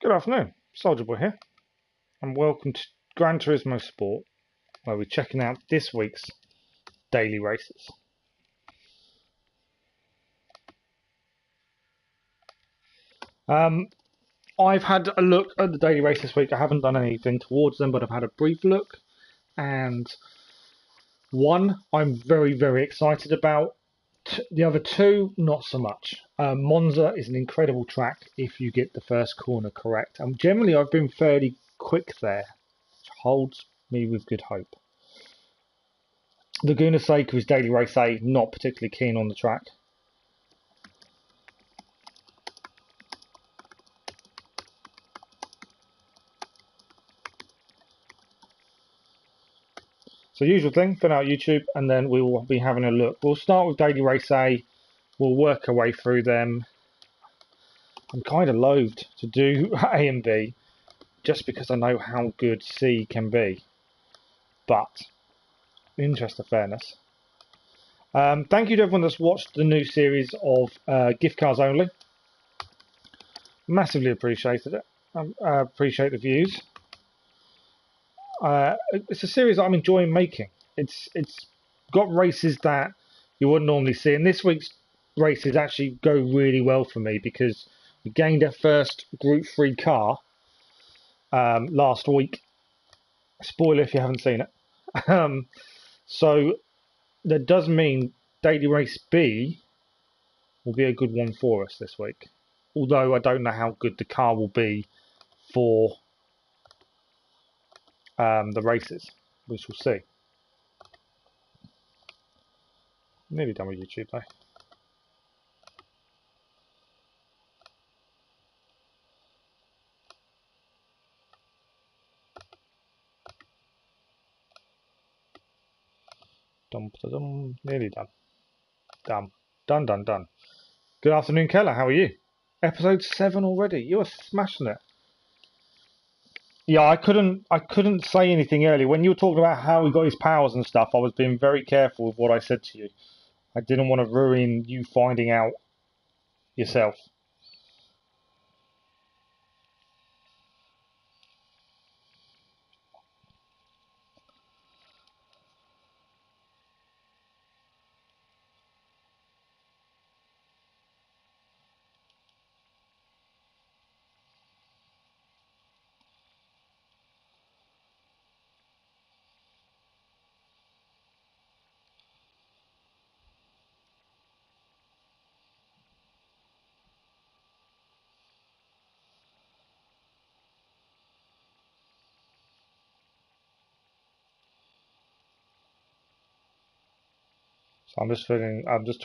Good afternoon, Soldier Boy here, and welcome to Gran Turismo Sport, where we're checking out this week's daily races. I've had a look at the daily race this week. I haven't done anything towards them, but I've had a brief look, and one I'm very excited about. The other two, not so much. Monza is an incredible track if you get the first corner correct. And generally, I've been fairly quick there, which holds me with good hope. Laguna Seca is daily race A, not particularly keen on the track. So usual thing, fill out YouTube, and then we will be having a look. We'll start with daily race A. We'll work our way through them. I'm kind of loathed to do A and B, just because I know how good C can be. But, in the interest of fairness. Thank you to everyone that's watched the new series of gift cards only. Massively appreciated it. Appreciate the views. It's a series that I'm enjoying making. It's got races that you wouldn't normally see, and this week's races actually go really well for me because we gained our first Group 3 car last week. Spoiler if you haven't seen it. So that does mean daily race B will be a good one for us this week. Although I don't know how good the car will be for the races. We shall see. Nearly done with YouTube though. Nearly done. Done. Good afternoon, Keller. How are you? Episode 7 already. You are smashing it. Yeah, I couldn't say anything earlier. When you were talking about how he got his powers and stuff, I was being very careful with what I said to you. I didn't want to ruin you finding out yourself. So I'm just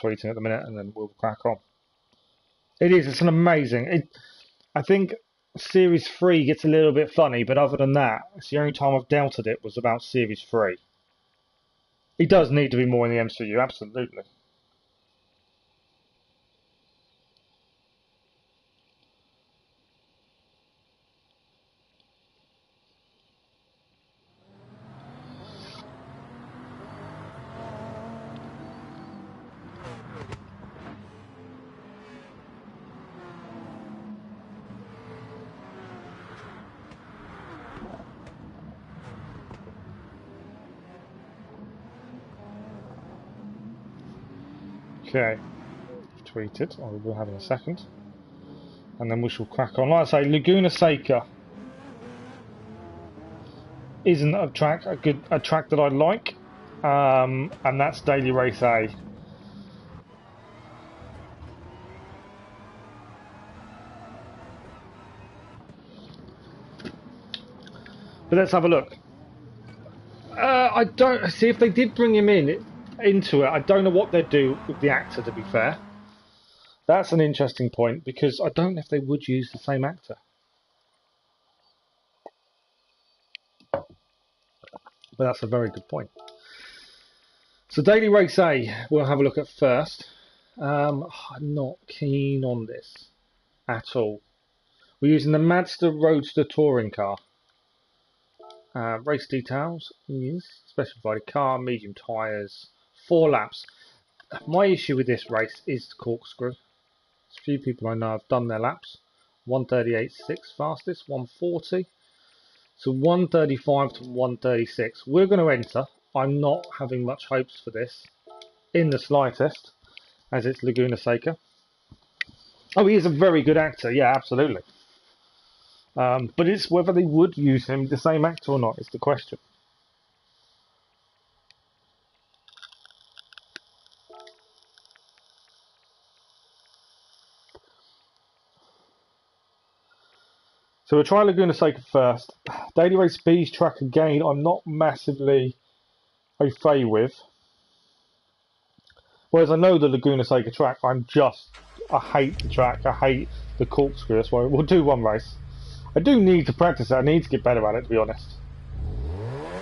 tweeting at the minute, and then we'll crack on. It's an amazing. I think Series 3 gets a little bit funny, but other than that, it's the only time I've doubted it was about Series 3. It does need to be more in the MCU, absolutely. Okay, tweeted. I will have in a second, and then we shall crack on. Like I say, Laguna Seca isn't a track that I like, and that's daily race A. But let's have a look. I don't see if they did bring him into it. I don't know what they'd do with the actor, to be fair. That's an interesting point, because I don't know if they would use the same actor. But that's a very good point. So daily race A, we'll have a look at first. I'm not keen on this at all. We're using the Mazda Roadster touring car. Race details is specified car, medium tyres, 4 laps. My issue with this race is the corkscrew. A few people I know have done their laps. 138.6 fastest, 140. So 135 to 136. We're going to enter. I'm not having much hopes for this in the slightest, as it's Laguna Seca. Oh, he is a very good actor, yeah, absolutely. But it's whether they would use him the same actor or not is the question. So we'll try Laguna Seca first. Daily Race B's track again, I'm not massively au fait with. Whereas I know the Laguna Seca track, I hate the track, I hate the corkscrew, that's why we'll do one race. I do need to practice it, I need to get better at it, to be honest.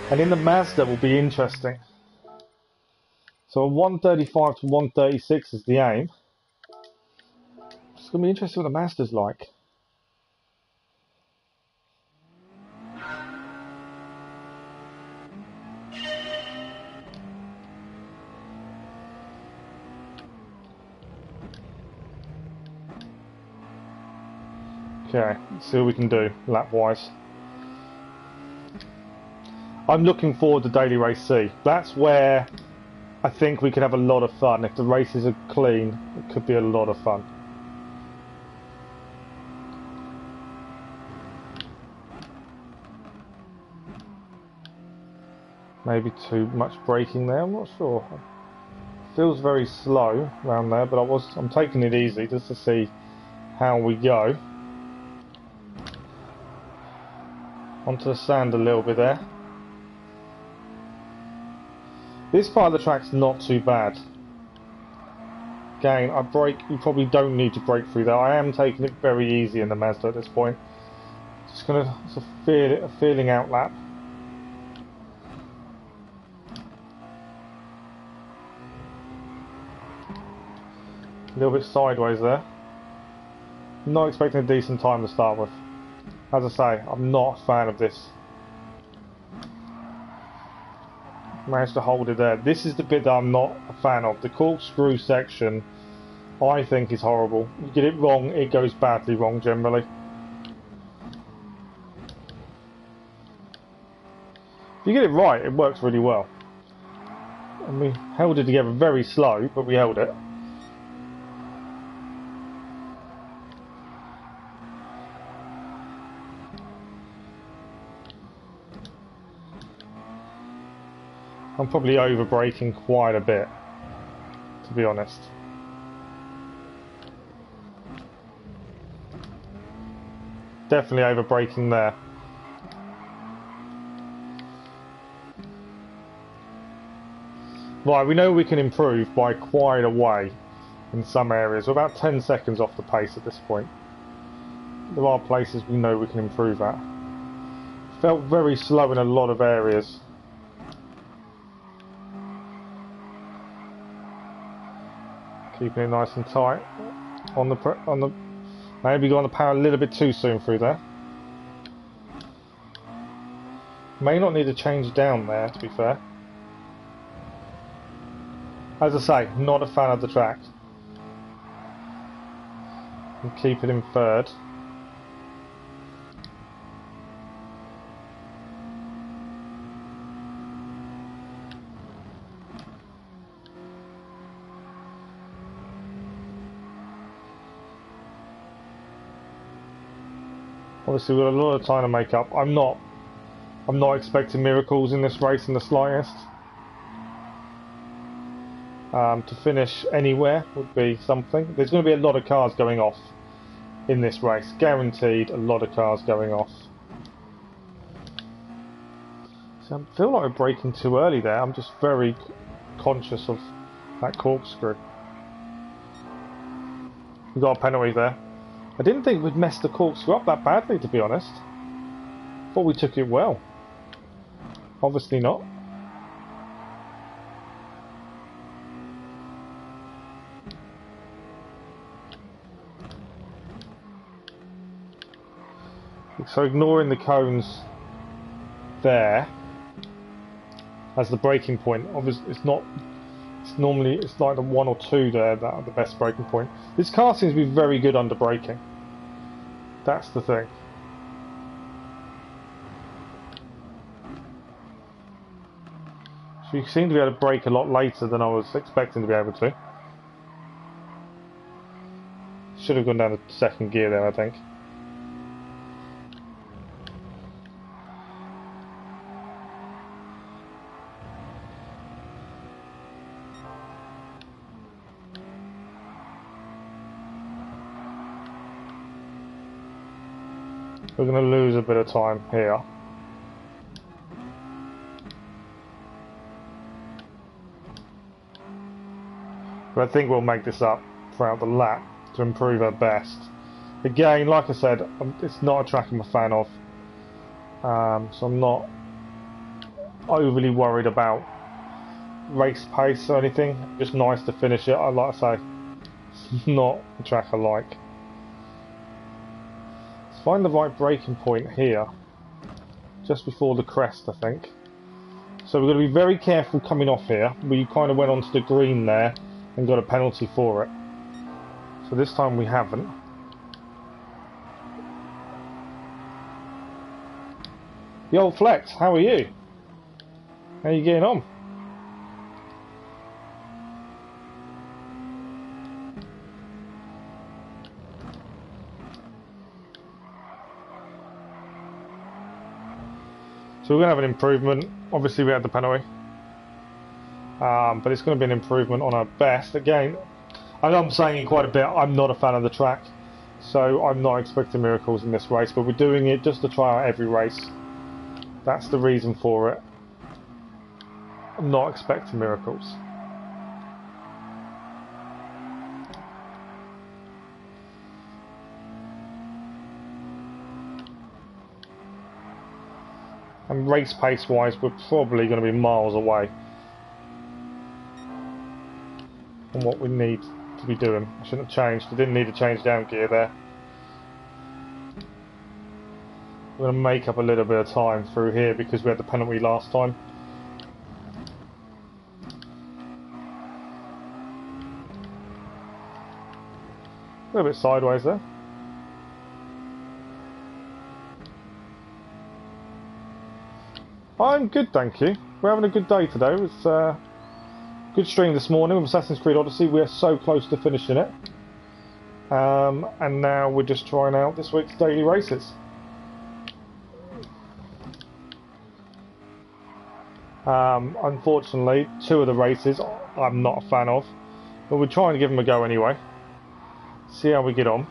And in the Mazda will be interesting. So 135 to 136 is the aim. It's going to be interesting what the Mazda's like. Okay, let's see what we can do lap-wise. I'm looking forward to Daily Race C. That's where I think we could have a lot of fun. If the races are clean, it could be a lot of fun. Maybe too much braking there, I'm not sure. Feels very slow around there, but I'm taking it easy just to see how we go. Onto the sand a little bit there. This part of the track's not too bad. Again, you probably don't need to brake through there. I am taking it very easy in the Mazda at this point. Just gonna sort of feel it, a feeling out lap. A little bit sideways there. Not expecting a decent time to start with. As I say, I'm not a fan of this. Managed to hold it there. This is the bit that I'm not a fan of. The corkscrew section, I think, is horrible. You get it wrong, it goes badly wrong generally. If you get it right, it works really well. And we held it together very slow, but we held it. I'm probably over braking quite a bit, to be honest. Definitely over braking there. Right, we know we can improve by quite a way in some areas. We're about 10 seconds off the pace at this point. There are places we know we can improve at. Felt very slow in a lot of areas. Keeping it nice and tight on the maybe going the power a little bit too soon through there. May not need to change down there, to be fair. As I say, not a fan of the track. And keep it in third. Obviously we've got a lot of time to make up. I'm not expecting miracles in this race in the slightest. To finish anywhere would be something. There's going to be a lot of cars going off in this race. Guaranteed a lot of cars going off. So I feel like we're braking too early there. I'm just very conscious of that corkscrew. We got a penalty there. I didn't think we'd messed the corkscrew up that badly, to be honest. Thought we took it well. Obviously not. So ignoring the cones there as the braking point. Obviously, it's not. It's like the 1 or 2 there that are the best braking point. This car seems to be very good under braking. That's the thing. So you seem to be able to brake a lot later than I was expecting to be able to. Should have gone down to second gear there, I think. We're going to lose a bit of time here. But I think we'll make this up throughout the lap to improve our best. Again, like I said, it's not a track I'm a fan of. So I'm not overly worried about race pace or anything. Just nice to finish it. I like to say, it's not a track I like. Let's find the right braking point here. Just before the crest, I think. So we're going to be very careful coming off here. We kind of went onto the green there and got a penalty for it. So this time we haven't. The old Flex, how are you? How are you getting on? So we're going to have an improvement. Obviously we had the penalty. But it's going to be an improvement on our best. Again, I know I'm saying it quite a bit, I'm not a fan of the track. So I'm not expecting miracles in this race. But we're doing it just to try out every race. That's the reason for it. I'm not expecting miracles. And race pace wise, we're probably going to be miles away from what we need to be doing. I shouldn't have changed. I didn't need to change down gear there. We're going to make up a little bit of time through here because we had the penalty last time. A little bit sideways there. I'm good, thank you. We're having a good day today. It was a good stream this morning with Assassin's Creed Odyssey. We're so close to finishing it. And now we're just trying out this week's daily races. Unfortunately, 2 of the races I'm not a fan of. But we're trying to give them a go anyway. See how we get on.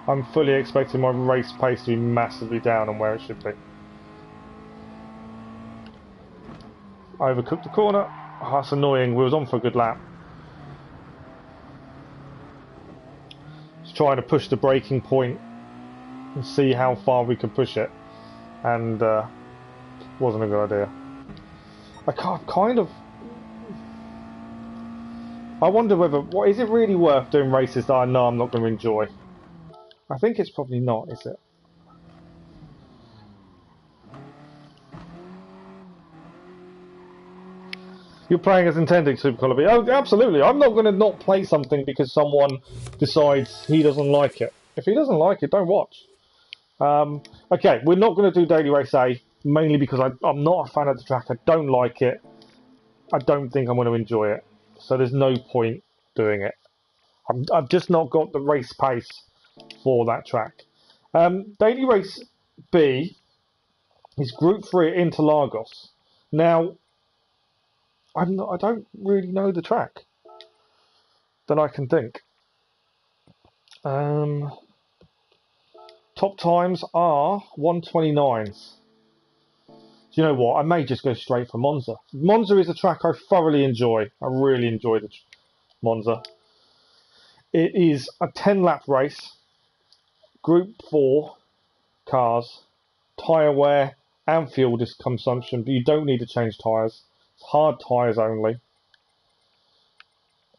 I'm fully expecting my race pace to be massively down on where it should be. I overcooked the corner. Oh, that's annoying. We was on for a good lap. Just trying to push the braking point and see how far we could push it. And wasn't a good idea. I wonder whether, is it really worth doing races that I know I'm not going to enjoy? I think it's probably not, is it? You're playing as intended, Super Colby. Oh, absolutely. I'm not going to not play something because someone decides he doesn't like it. If he doesn't like it, don't watch. Okay, we're not going to do Daily Race A, mainly because I'm not a fan of the track. I don't like it. I don't think I'm going to enjoy it. So there's no point doing it. I've just not got the race pace for that track. Daily Race B is Group 3 at Interlagos. Now, I don't really know the track that I can think. Top times are 129s. Do you know what? I may just go straight for Monza. Monza is a track I thoroughly enjoy. I really enjoy Monza. It is a 10-lap race. Group 4 cars, tyre wear and fuel consumption, but you don't need to change tyres. It's hard tyres only.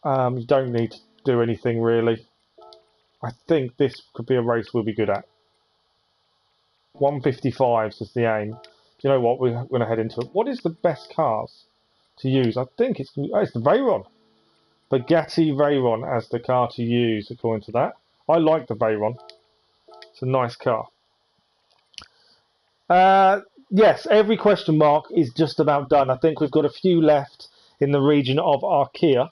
You don't need to do anything really. I think this could be a race we'll be good at. 155s is the aim. Do you know what? We're going to head into it. What is the best cars to use. I think it's the Veyron. Bugatti Veyron as the car to use, according to that. I like the Veyron. It's a nice car. Yes, every question mark is just about done. I think we've got a few left in the region of Arkea,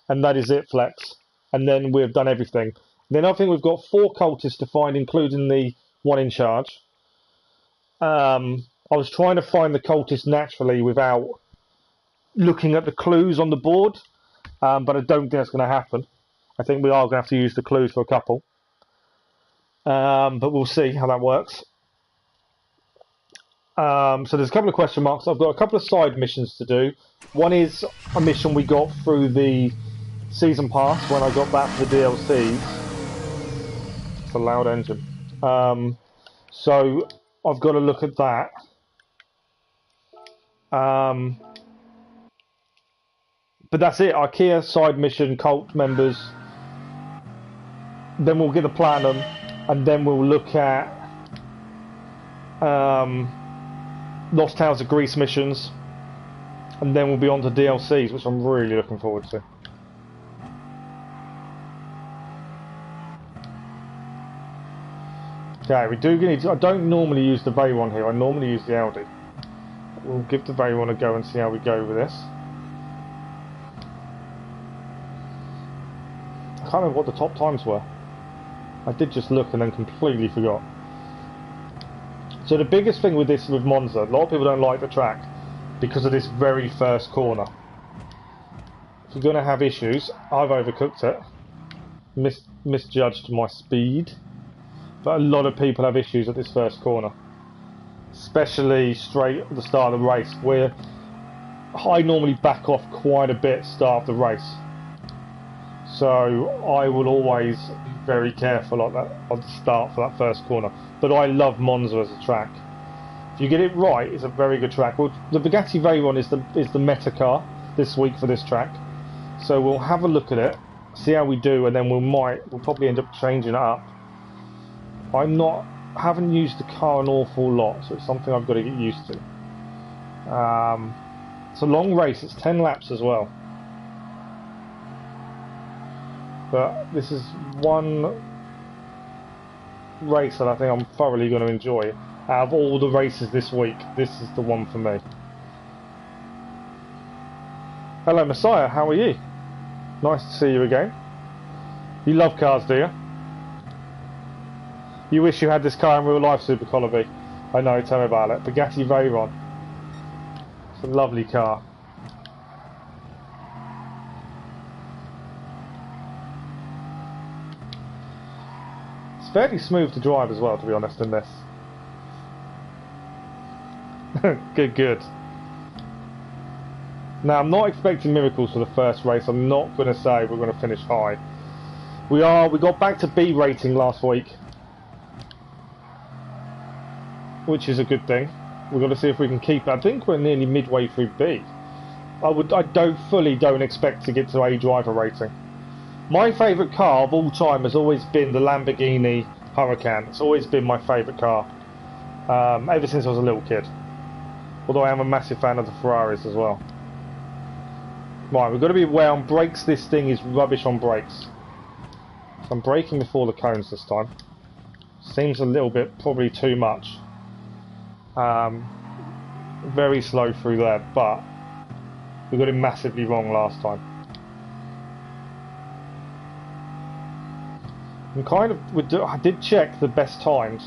and that is it, Flex. And then we've done everything. Then I think we've got 4 cultists to find, including the one in charge. I was trying to find the cultist naturally without looking at the clues on the board, but I don't think that's going to happen. I think we are going to have to use the clues for a couple. But we'll see how that works. So there's a couple of question marks. I've got a couple of side missions to do. One is a mission we got through the season pass when I got back for the DLCs. It's a loud engine. So I've got to look at that. But that's it. Arkea side mission, cult members. Then we'll get the platinum, and then we'll look at Lost Tales of Greece missions, and then we'll be on to DLCs, which I'm really looking forward to. Okay, we do need to, I don't normally use the Veyron here, I normally use the Audi. We'll give the Veyron a go and see how we go with this. I can't remember what the top times were. I did just look and then completely forgot. So the biggest thing with this, with Monza, a lot of people don't like the track because of this very first corner. If you're going to have issues, I've overcooked it, misjudged my speed, but a lot of people have issues at this first corner, especially straight at the start of the race, where I normally back off quite a bit start of the race. So I will always be very careful at the start for that first corner. But I love Monza as a track. If you get it right, it's a very good track. Well, the Bugatti Veyron is the meta car this week for this track. So we'll have a look at it, see how we do, and then we'll probably end up changing it up. I haven't used the car an awful lot, so it's something I've got to get used to. It's a long race. It's 10 laps as well. But this is one race that I think I'm thoroughly going to enjoy. Out of all the races this week, this is the one for me. Hello Messiah, how are you? Nice to see you again. You love cars, do you? You wish you had this car in real life, Super Colby. I know, tell me about it. Bugatti Veyron. It's a lovely car. It's fairly smooth to drive as well, to be honest, in this. Good. Now, I'm not expecting miracles for the first race. I'm not going to say we're going to finish high. We got back to B rating last week, which is a good thing. We've got to see if we can keep it. I think we're nearly midway through B. I don't expect to get to A driver rating. My favourite car of all time has always been the Lamborghini Huracan. It's always been my favourite car, ever since I was a little kid. Although I am a massive fan of the Ferraris as well. Right, we've got to be aware on brakes. This thing is rubbish on brakes. So I'm braking before the cones this time. Seems a little bit, probably too much. Very slow through there, but we got it massively wrong last time. I did check the best times,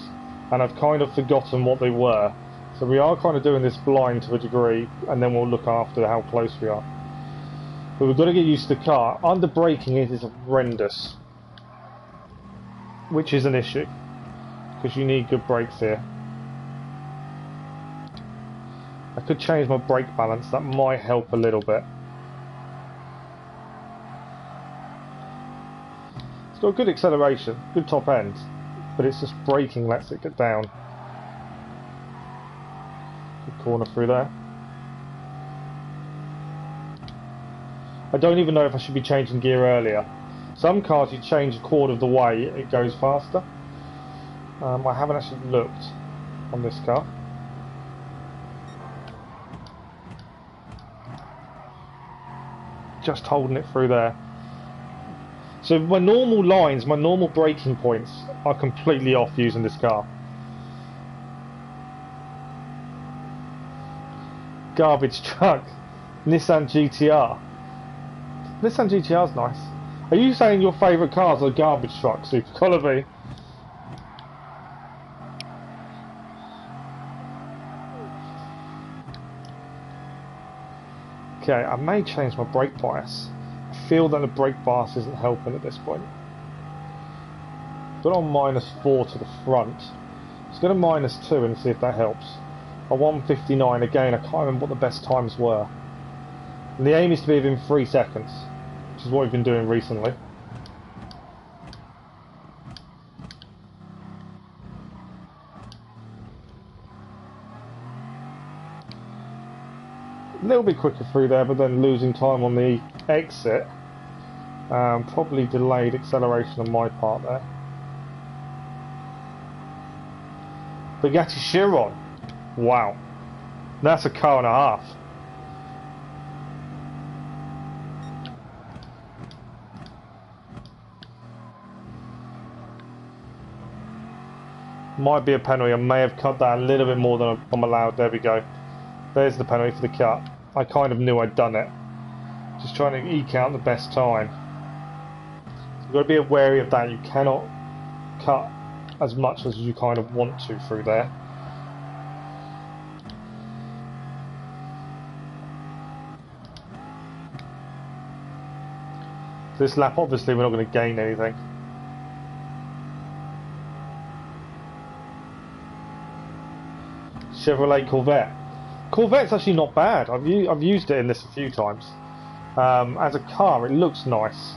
and I've kind of forgotten what they were. So we are kind of doing this blind to a degree, and then we'll look after how close we are. But we've got to get used to the car. Under braking it is horrendous, which is an issue, because you need good brakes here. I could change my brake balance, that might help a little bit. It's got good acceleration, good top end, but it's just braking lets it get down. Good corner through there. I don't even know if I should be changing gear earlier. Some cars you change a quarter of the way, it goes faster. I haven't actually looked on this car. just holding it through there. So my normal lines, my normal braking points are completely off using this car. Garbage truck. Nissan GTR. Nissan GTR's nice. Are you saying your favourite cars are garbage trucks, Super Colby? Okay, I may change my brake bias. I feel that the brake bias isn't helping at this point. Put on -4 to the front. Let's go to -2 and see if that helps. A 1:59 again. I can't remember what the best times were. And the aim is to be within 3 seconds, which is what we've been doing recently. A little bit quicker through there, but then losing time on the exit. Probably delayed acceleration on my part there. Bugatti Chiron. Wow. That's a car and a half. Might be a penalty. I may have cut that a little bit more than I'm allowed. There we go. There's the penalty for the cut. I kind of knew I'd done it. Just trying to eke out the best time. You've got to be wary of that. You cannot cut as much as you kind of want to through there. This lap, obviously, we're not going to gain anything. Chevrolet Corvette. Corvette's actually not bad. I've used it in this a few times. As a car, it looks nice.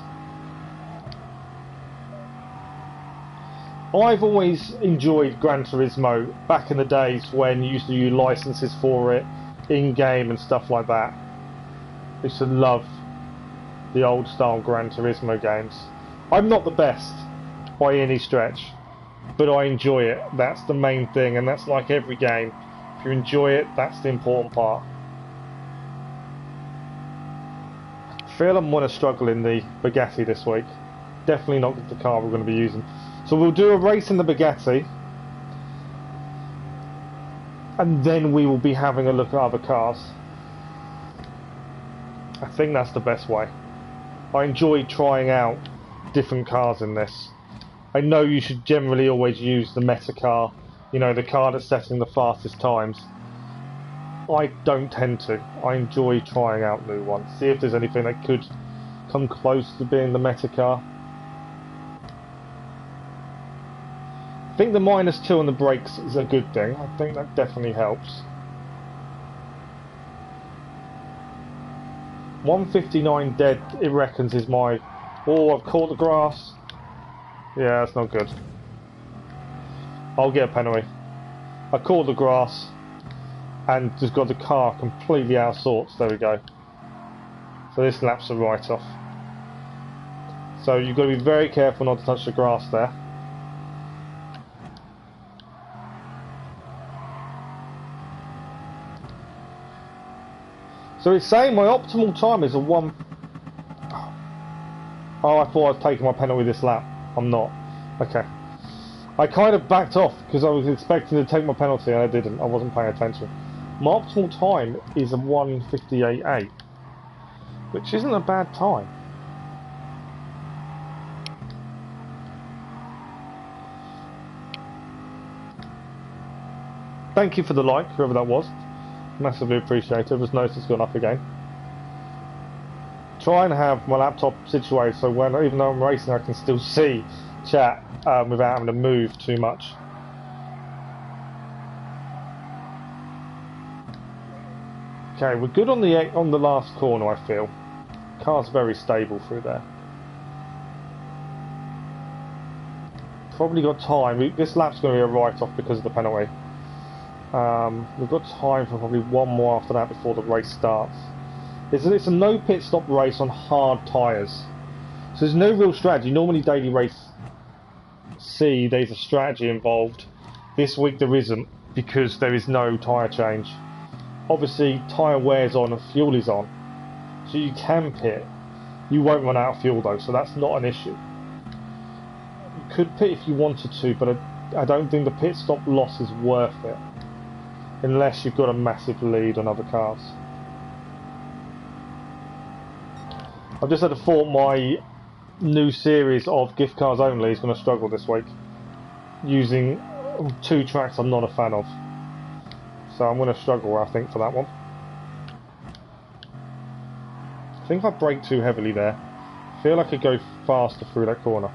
I've always enjoyed Gran Turismo back in the days when you used to use licenses for it in-game and stuff like that. I used to love the old style Gran Turismo games. I'm not the best by any stretch, but I enjoy it. That's the main thing, and that's like every game. If you enjoy it, that's the important part. I feel I'm going to struggle in the Bugatti this week. Definitely not the car we're going to be using. So we'll do a race in the Bugatti, and then we will be having a look at other cars. I think that's the best way. I enjoy trying out different cars in this. I know you should generally always use the meta car, you know, the car that's setting the fastest times. I don't tend to. I enjoy trying out new ones. See if there's anything that could come close to being the meta car. I think the -2 on the brakes is a good thing. I think that definitely helps. 1:59 dead, it reckons, is my... Oh, I've caught the grass. Yeah, that's not good. I'll get a penalty. I caught the grass and just got the car completely out of sorts. There we go. So this lap's a write-off. So you've got to be very careful not to touch the grass there. So it's saying my optimal time is a 1... Oh, I thought I was taking my penalty this lap. I'm not. Okay. I kind of backed off because I was expecting to take my penalty and I didn't. I wasn't paying attention. My optimal time is a 1:58.8, which isn't a bad time. Thank you for the like, whoever that was. Massively appreciated. I've just noticed it's gone up again. Try and have my laptop situated so when, even though I'm racing, I can still see chat without having to move too much. Okay, we're good on the last corner, I feel. Car's very stable through there. Probably got time. This lap's going to be a write-off because of the penalty. We've got time for probably one more after that before the race starts. It's a no pit stop race on hard tyres. So there's no real strategy. Normally daily race C, there's a strategy involved. This week there isn't because there is no tyre change. Obviously tyre wear's on and fuel is on. So you can pit You won't run out of fuel though, so that's not an issue. You could pit if you wanted to, but I don't think the pit stop loss is worth it. Unless you've got a massive lead on other cars. I've just had a thought my new series of gift cars only is going to struggle this week. Using 2 tracks I'm not a fan of. So I'm going to struggle, I think, for that one. I think I braked too heavily there. I feel like I could go faster through that corner.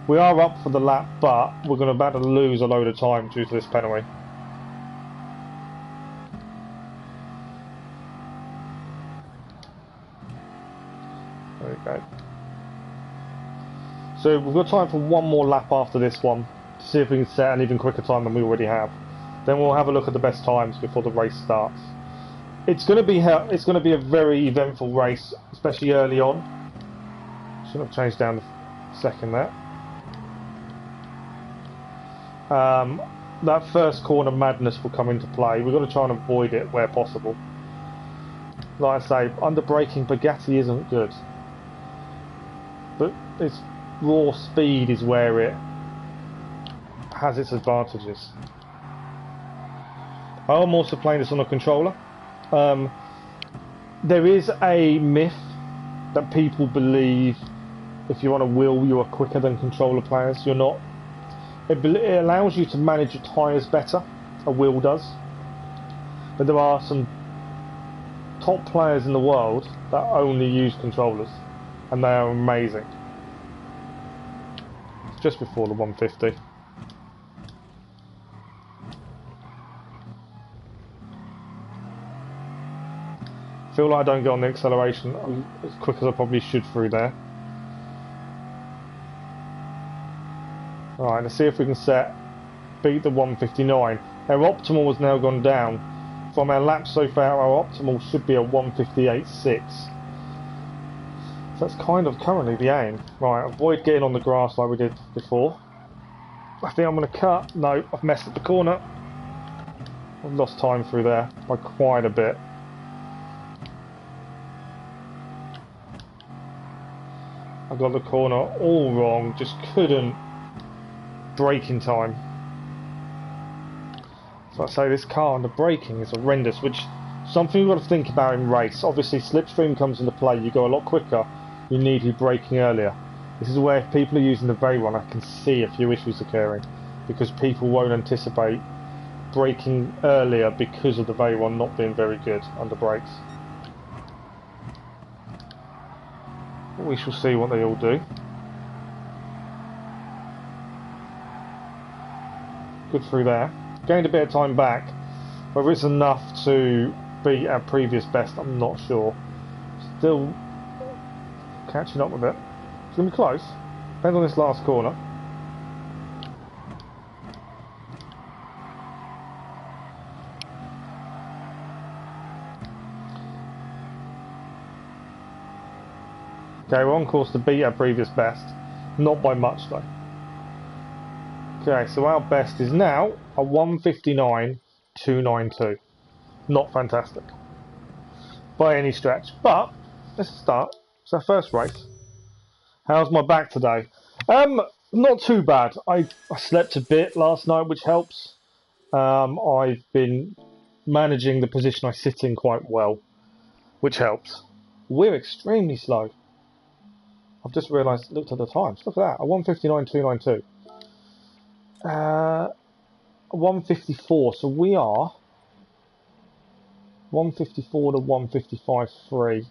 We are up for the lap, but we're about to lose a load of time due to this penalty. There we go. So we've got time for one more lap after this one to see if we can set an even quicker time than we already have. Then we'll have a look at the best times before the race starts. It's going to be a very eventful race, especially early on. Should have changed down the second there. That first corner madness will come into play. We've got to try and avoid it where possible. Like I say, under braking, Bugatti isn't good, but its raw speed is where it has its advantages. I'm also playing this on a controller. There is a myth that people believe if you're on a wheel you are quicker than controller players. You're not. It allows you to manage your tyres better, a wheel does. But there are some top players in the world that only use controllers, and they are amazing. It's just before the 150. I feel like I don't get on the acceleration as quick as I probably should through there. Alright, let's see if we can beat the 159. Our optimal has now gone down. From our laps so far, our optimal should be a 158.6. So that's kind of currently the aim. Right, avoid getting on the grass like we did before. I think I'm going to cut. No, I've messed up the corner. I've lost time through there by quite a bit. I got the corner all wrong, just couldn't brake in time. So I say this car and the braking is horrendous, which is something you've got to think about in race. Obviously slipstream comes into play, you go a lot quicker, you need to be braking earlier. This is where if people are using the Veyron, I can see a few issues occurring, because people won't anticipate braking earlier because of the Veyron not being very good under brakes. We shall see what they all do. Good through there. Gained a bit of time back. Whether it's enough to beat our previous best, I'm not sure. Still catching up with it. It's going to be close. Depends on this last corner. Okay, we're on course to beat our previous best. Not by much though. Okay, so our best is now a 159.292. Not fantastic by any stretch, but let's start. It's our first race. How's my back today? Not too bad. I slept a bit last night, which helps. I've been managing the position I sit in quite well, which helps. We're extremely slow. I've just realised, looked at the times. Look at that, a 159.292. 154. So we are 154 to 155.3.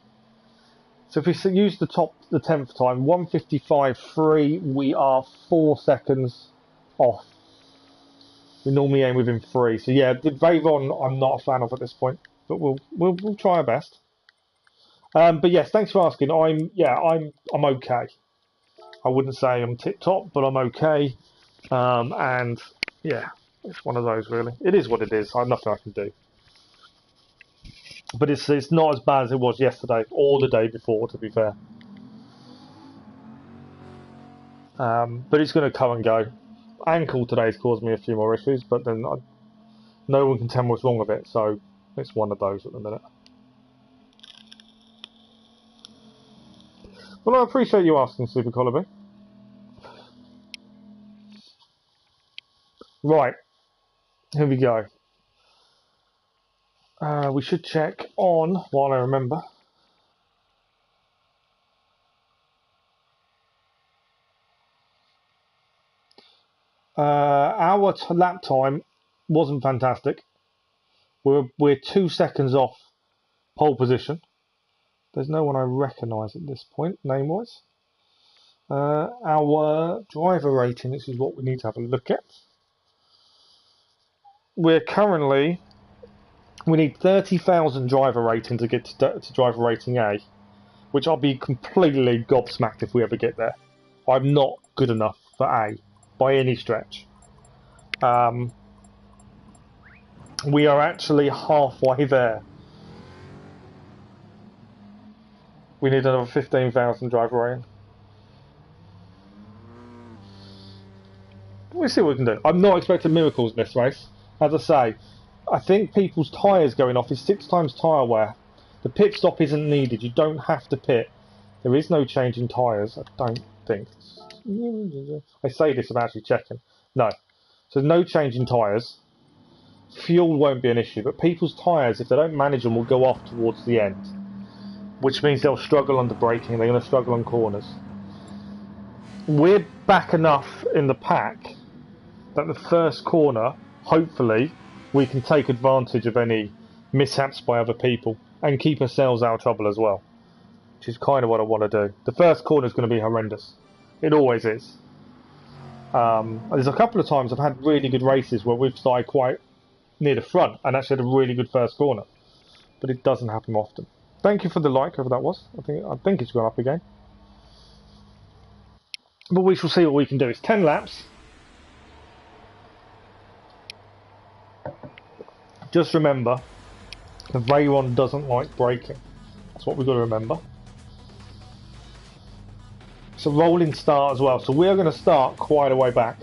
So if we use the 10th time, 155.3, we are 4 seconds off. We normally aim within 3. So yeah, the Veyron I'm not a fan of at this point, but we'll try our best. But yes, thanks for asking. I'm okay. I wouldn't say I'm tip top, but I'm okay. And yeah, it's one of those really. It is what it is. I have nothing I can do. But it's not as bad as it was yesterday or the day before, to be fair. But it's going to come and go. Ankle today's caused me a few more issues, but then no one can tell me what's wrong with it, so it's one of those at the minute. Well, I appreciate you asking, Super Colibby. Right, here we go. We should check on, while I remember. Our lap time wasn't fantastic. We're 2 seconds off pole position. There's no one I recognise at this point, name-wise. Our driver rating, this is what we need to have a look at. We're currently, we need 30,000 driver rating to get to driver rating A, which I'll be completely gobsmacked if we ever get there. I'm not good enough for A by any stretch. We are actually halfway there. We need another 15,000 driver rating. We'll see what we can do. I'm not expecting miracles in this race. As I say, I think people's tyres going off is 6 times tyre wear. The pit stop isn't needed. You don't have to pit. There is no change in tyres, I don't think. I say this without actually checking. No. So no change in tyres. Fuel won't be an issue, but people's tyres, if they don't manage them, will go off towards the end. Which means they'll struggle under braking, they're going to struggle on corners. We're back enough in the pack that the first corner, hopefully, we can take advantage of any mishaps by other people and keep ourselves out of trouble as well. Which is kind of what I want to do. The first corner is going to be horrendous. It always is. There's a couple of times I've had really good races where we've started quite near the front and actually had a really good first corner. But it doesn't happen often. Thank you for the like, whoever that was. I think it's gone up again. But we shall see what we can do. It's 10 laps. Just remember, the Veyron doesn't like braking. That's what we've got to remember. It's a rolling start as well, so we're going to start quite a way back.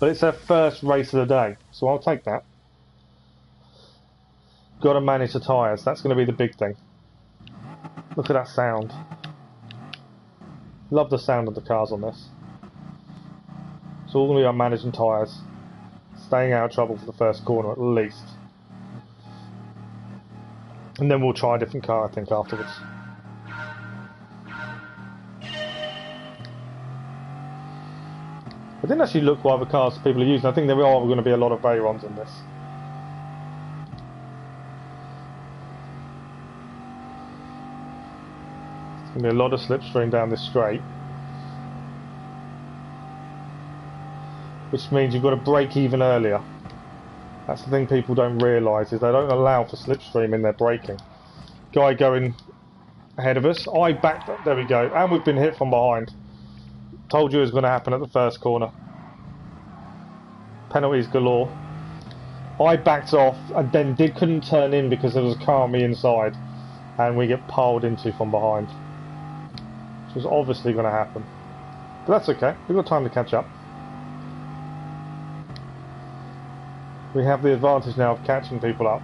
But it's our first race of the day, so I'll take that. Got to manage the tyres, that's going to be the big thing. Look at that sound. Love the sound of the cars on this. It's all going to be on managing tyres. Staying out of trouble for the first corner at least. And then we'll try a different car, I think, afterwards. I didn't actually look what other cars people are using. I think there are going to be a lot of Veyrons in this. There's going to be a lot of slipstream down this straight. Which means you've got to brake even earlier. That's the thing people don't realise, is they don't allow for slipstream in their braking. Guy going ahead of us. I backed up. There we go. And we've been hit from behind. Told you it was going to happen at the first corner. Penalties galore. I backed off and then couldn't turn in because there was a car on me inside. And we get piled into from behind. Which was obviously going to happen. But that's okay. We've got time to catch up. We have the advantage now of catching people up.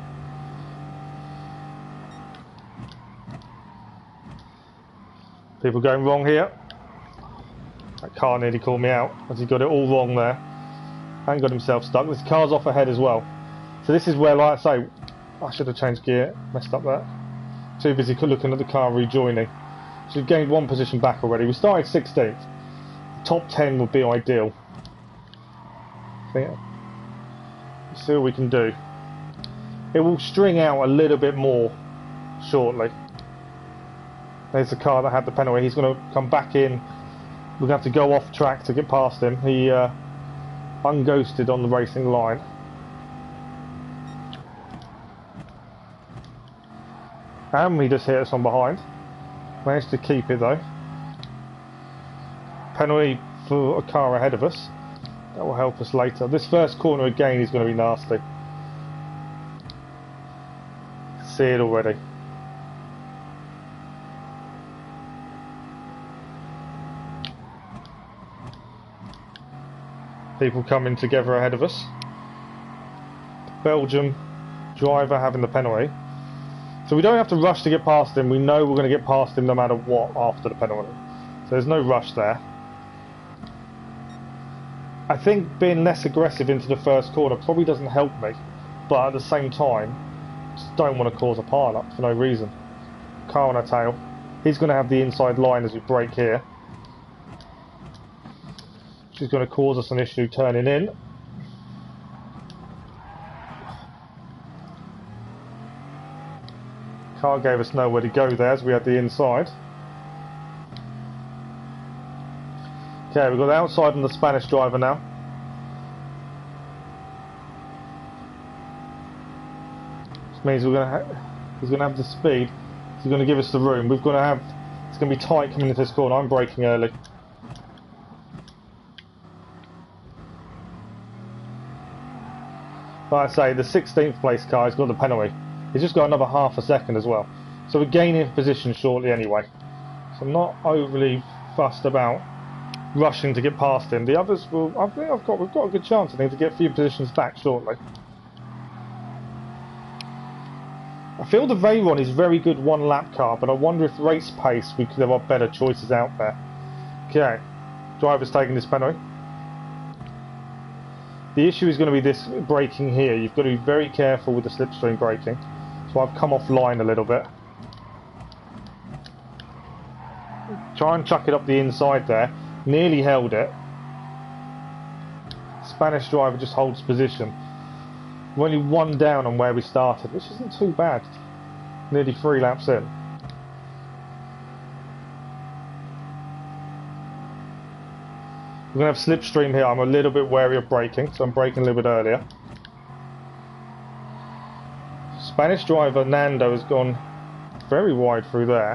People going wrong here. That car nearly called me out as he got it all wrong there. And got himself stuck. This car's off ahead as well. So this is where, like I say, I should have changed gear. Messed up there. Too busy looking at the car rejoining. So we've gained 1 position back already. We started 16th. Top 10 would be ideal. See what we can do. It will string out a little bit more shortly. There's the car that had the penalty. He's going to come back in. We're going to have to go off track to get past him. He unghosted on the racing line. And he just hit us from behind. Managed to keep it though. Penalty for a car ahead of us. That will help us later. This first corner again is going to be nasty. See it already. People coming together ahead of us. The Belgium driver having the penalty. So we don't have to rush to get past him. We know we're going to get past him no matter what after the penalty. So there's no rush there. I think being less aggressive into the first corner probably doesn't help me, but at the same time, just don't want to cause a pile-up for no reason. Car on our tail. He's going to have the inside line as we brake here, which is going to cause us an issue turning in. Car gave us nowhere to go there as we had the inside. Okay, we've got the outside on the Spanish driver now. Which means he's going to have the speed. He's going to give us the room. It's going to be tight coming into this corner. I'm braking early. Like I say, the 16th place car has got the penalty. He's just got another half a second as well. So we're gaining position shortly anyway. So I'm not overly fussed about rushing to get past him. The others will. We've got a good chance, I think, to get a few positions back shortly. I feel the Veyron is very good one-lap car, but I wonder if race pace there are better choices out there. Okay, driver's taking this penalty. The issue is going to be this braking here. You've got to be very careful with the slipstream braking. So I've come off line a little bit. Try and chuck it up the inside there. Nearly held it. Spanish driver just holds position. We're only one down on where we started, which isn't too bad. Nearly 3 laps in. We're going to have slipstream here. I'm a little bit wary of braking, so I'm braking a little bit earlier. Spanish driver Nando has gone very wide through there.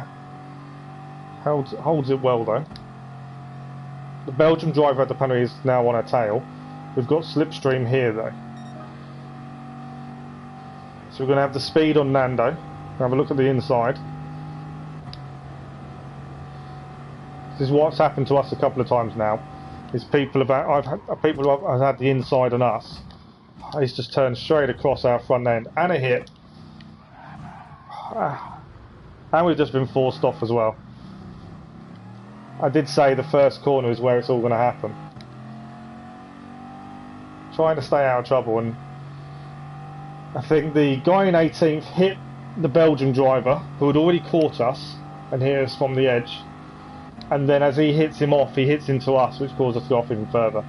Holds it well though. The Belgian driver at the penalty is now on our tail. We've got slipstream here though. So we're going to have the speed on Nando. Have a look at the inside. This is what's happened to us a couple of times now. Is people have had the inside on us. He's just turned straight across our front end and a hit. And we've just been forced off as well. I did say the first corner is where it's all going to happen. Trying to stay out of trouble, and I think the guy in 18th hit the Belgian driver who had already caught us and hit us from the edge, and then as he hits him off, he hits into us, which caused us to go off even further.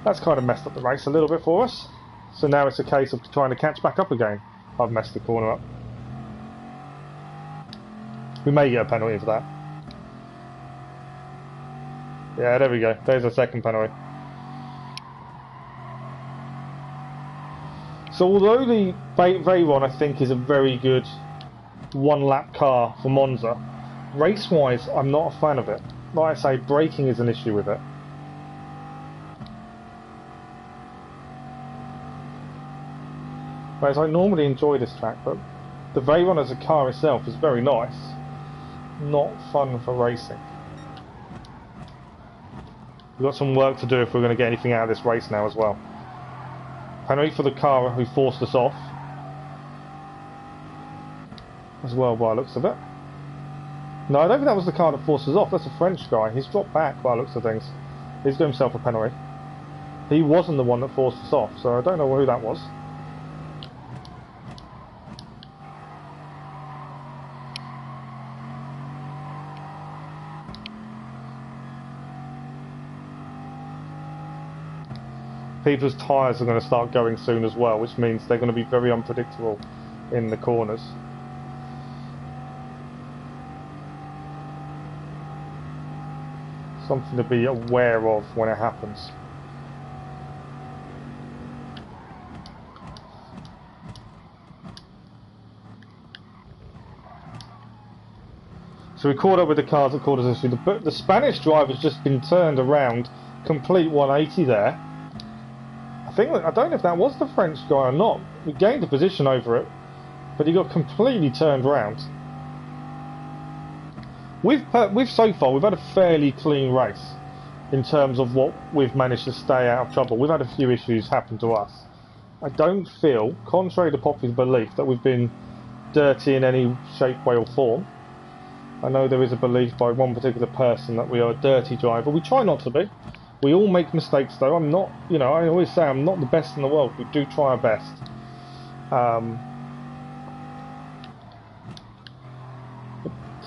That's kind of messed up the race a little bit for us. So now it's a case of trying to catch back up again. I've messed the corner up. We may get a penalty for that. Yeah, there we go. There's a second penalty. So although the Veyron I think is a very good one-lap car for Monza, race-wise I'm not a fan of it. Like I say, braking is an issue with it. Whereas I normally enjoy this track, but the Veyron as a car itself is very nice. Not fun for racing. We've got some work to do if we're going to get anything out of this race now as well. Penalty for the car who forced us off. As well by the looks of it. No, I don't think that was the car that forced us off. That's a French guy. He's dropped back by the looks of things. He's got himself a penalty. He wasn't the one that forced us off, so I don't know who that was. People's tyres are going to start going soon as well, which means they're going to be very unpredictable in the corners. Something to be aware of when it happens. So we caught up with the cars that caught us. The Spanish driver's just been turned around, complete 180 there. I don't know if that was the French guy or not. We gained a position over it, but he got completely turned around. So far we've had a fairly clean race in terms of what we've managed to stay out of trouble. We've had a few issues happen to us. I don't feel, contrary to popular belief, that we've been dirty in any shape, way or form. I know there is a belief by one particular person that we are a dirty driver. We try not to be. We all make mistakes though. I'm not, you know, I always say I'm not the best in the world. We do try our best.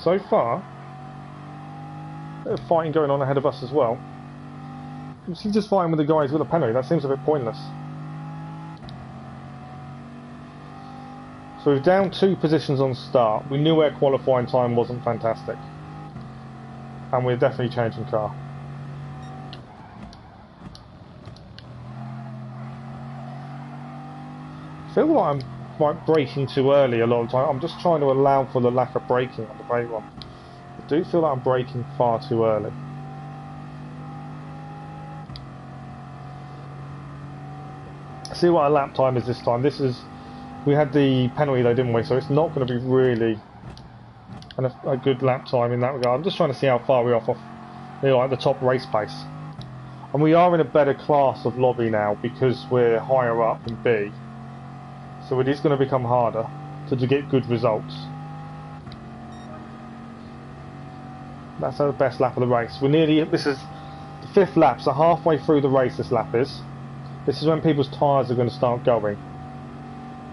So far, a bit of fighting going on ahead of us as well. He's just fighting with the guys with a penalty. That seems a bit pointless. So we're down 2 positions on start. We knew our qualifying time wasn't fantastic. And we're definitely changing car. I feel like I'm like braking too early a lot of the time. I'm just trying to allow for the lack of braking on the Veyron. I do feel like I'm braking far too early. See what our lap time is this time. We had the penalty though, didn't we? So it's not going to be really a good lap time in that regard. I'm just trying to see how far we're off the top race pace. And we are in a better class of lobby now because we're higher up in B. So it is going to become harder to get good results. That's our best lap of the race. This is the 5th lap, so halfway through the race this lap is. This is when people's tyres are going to start going.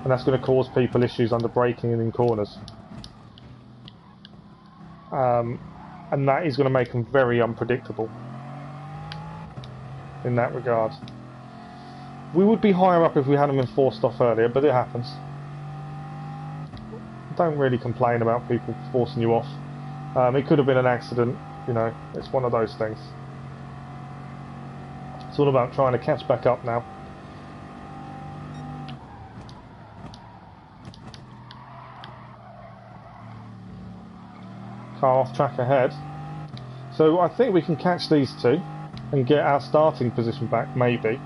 And that's going to cause people issues under braking and in corners. And that is going to make them very unpredictable in that regard. We would be higher up if we hadn't been forced off earlier, but it happens. Don't really complain about people forcing you off. It could have been an accident, you know, it's one of those things. It's all about trying to catch back up now. Car off track ahead. So I think we can catch these 2 and get our starting position back, maybe.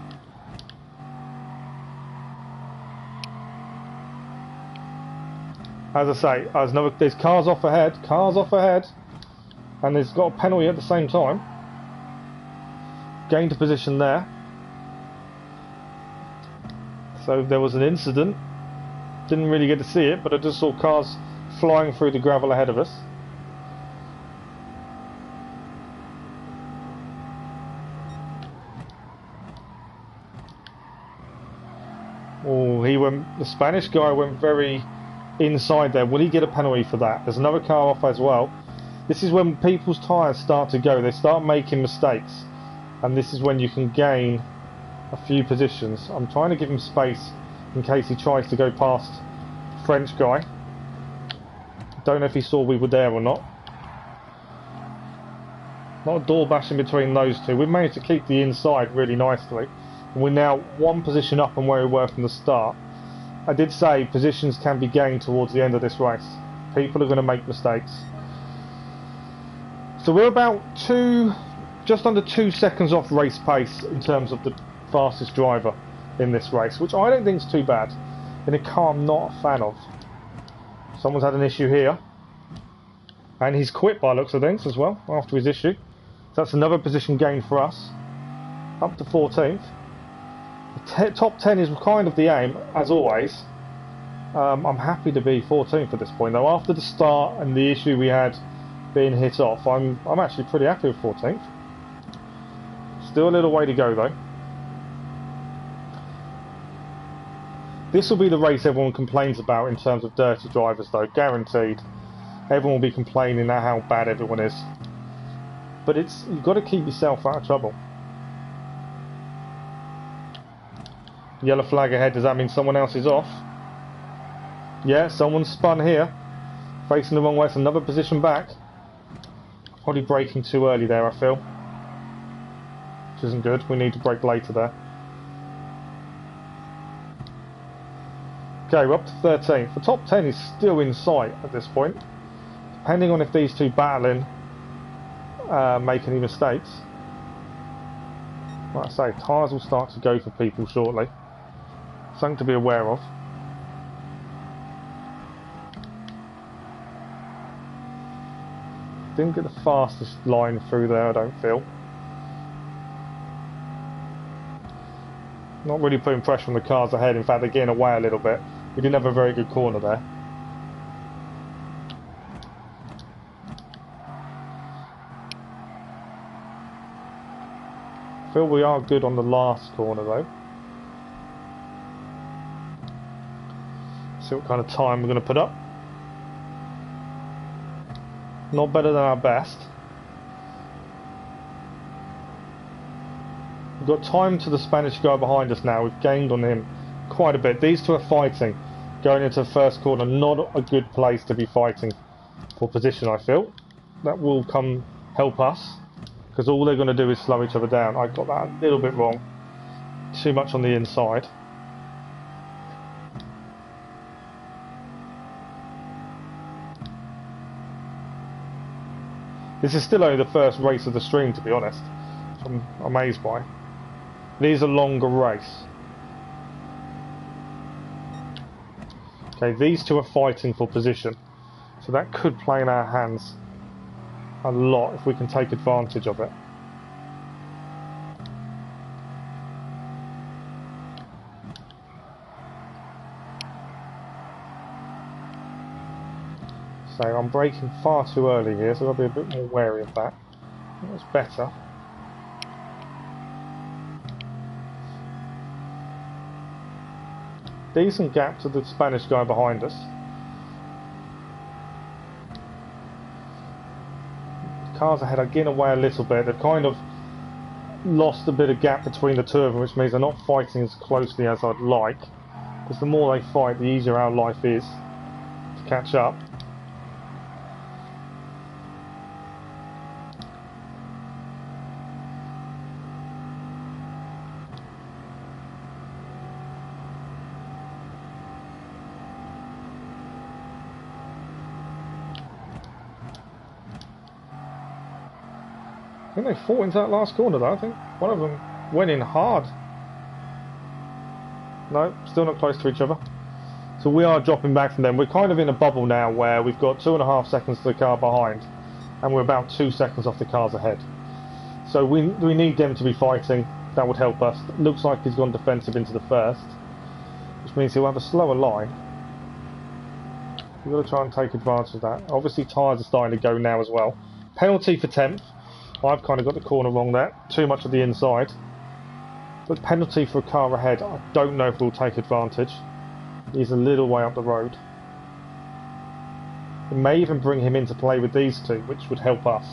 As I say, there's cars off ahead, and there's got a penalty at the same time. Gained a position there. So there was an incident. Didn't really get to see it, but I just saw cars flying through the gravel ahead of us. Oh, the Spanish guy went very inside there. Will he get a penalty for that? There's another car off as well. This is when people's tyres start to go. They start making mistakes. And this is when you can gain a few positions. I'm trying to give him space in case he tries to go past the French guy. Don't know if he saw we were there or not. Not a door bash in between those 2. We've managed to keep the inside really nicely. And we're now 1 position up from where we were from the start. I did say positions can be gained towards the end of this race. People are going to make mistakes. So we're about just under 2 seconds off race pace in terms of the fastest driver in this race, which I don't think is too bad. In a car I'm not a fan of. Someone's had an issue here. And he's quit by looks of things as well, after his issue. So that's another position gained for us. Up to 14th. The top 10 is kind of the aim, as always. I'm happy to be 14th at this point, though. After the start and the issue we had being hit off, I'm actually pretty happy with 14th. Still a little way to go, though. This will be the race everyone complains about in terms of dirty drivers, though, guaranteed. Everyone will be complaining about how bad everyone is. But you've got to keep yourself out of trouble. Yellow flag ahead, does that mean someone else is off? Yeah, someone's spun here. Facing the wrong way, it's another position back. Probably braking too early there, I feel. Which isn't good, we need to brake later there. Okay, we're up to 13th. The top 10 is still in sight at this point. Depending on if these 2 battling make any mistakes. Like I say, tyres will start to go for people shortly. Something to be aware of. Didn't get the fastest line through there, I don't feel. Not really putting pressure on the cars ahead. In fact, they're getting away a little bit. We didn't have a very good corner there. I feel we are good on the last corner though. See what kind of time we're going to put up. Not better than our best. We've got time to the Spanish guy behind us now. We've gained on him quite a bit. These two are fighting. Going into the first corner, not a good place to be fighting for position, I feel. That will come help us, because all they're going to do is slow each other down. I got that a little bit wrong. Too much on the inside. This is still only the first race of the stream, to be honest. I'm amazed by. It is a longer race. Okay, these two are fighting for position, so that could play in our hands a lot if we can take advantage of it. So I'm braking far too early here, so I've got to be a bit more wary of that. That's better. Decent gap to the Spanish guy behind us. The cars ahead are getting away a little bit. They've kind of lost a bit of gap between the two of them, which means they're not fighting as closely as I'd like. Because the more they fight, the easier our life is to catch up. I think they fought into that last corner though. I think one of them went in hard. No, still not close to each other. So we are dropping back from them. We're kind of in a bubble now where we've got 2.5 seconds to the car behind and we're about 2 seconds off the cars ahead. So we need them to be fighting. That would help us. It looks like he's gone defensive into the first, which means he'll have a slower line. We've got to try and take advantage of that. Obviously tyres are starting to go now as well. Penalty for 10th. I've kind of got the corner wrong there. Too much of the inside. But penalty for a car ahead. I don't know if we'll take advantage. He's a little way up the road. It may even bring him into play with these two, which would help us.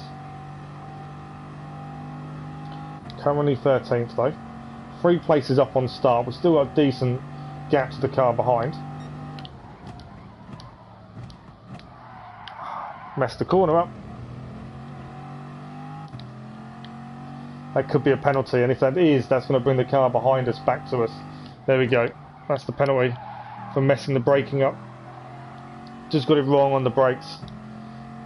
Currently 13th though. 3 places up on start. We've still got a decent gap to the car behind. Messed the corner up. That could be a penalty, and if that is, that's going to bring the car behind us back to us. There we go. That's the penalty for messing the braking up. Just got it wrong on the brakes.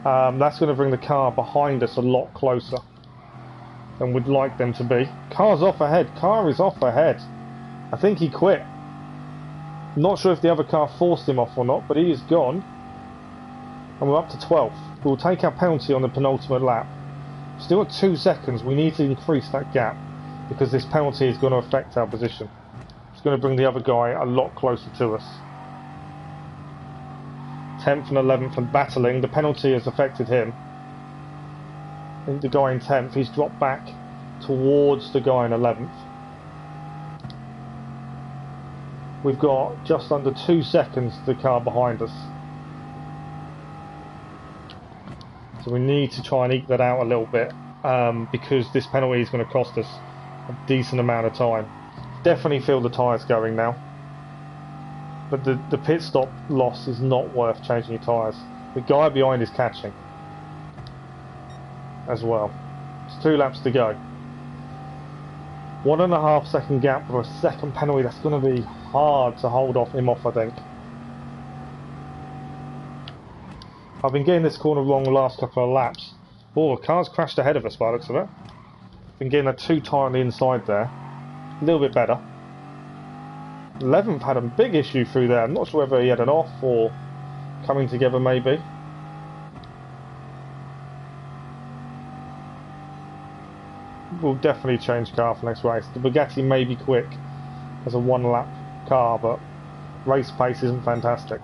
That's going to bring the car behind us a lot closer than we'd like them to be. Car's off ahead. Car is off ahead. I think he quit. Not sure if the other car forced him off or not, but he is gone. And we're up to 12th. We'll take our penalty on the penultimate lap. Still at 2 seconds. We need to increase that gap because this penalty is going to affect our position. It's going to bring the other guy a lot closer to us. 10th and 11th and battling. The penalty has affected him. I think the guy in 10th, he's dropped back towards the guy in 11th. We've got just under 2 seconds to the car behind us. So we need to try and eke that out a little bit because this penalty is going to cost us a decent amount of time. Definitely feel the tyres going now. But the pit stop loss is not worth changing your tyres. The guy behind is catching as well. It's 2 laps to go. 1.5 second gap for a second penalty. That's going to be hard to hold him off, I think. I've been getting this corner wrong the last couple of laps. Oh, the car's crashed ahead of us by the looks of it. Been getting a 2 tyre on the inside there. A little bit better. 11th had a big issue through there. I'm not sure whether he had an off or coming together maybe. We'll definitely change car for next race. The Bugatti may be quick as a 1 lap car, but race pace isn't fantastic.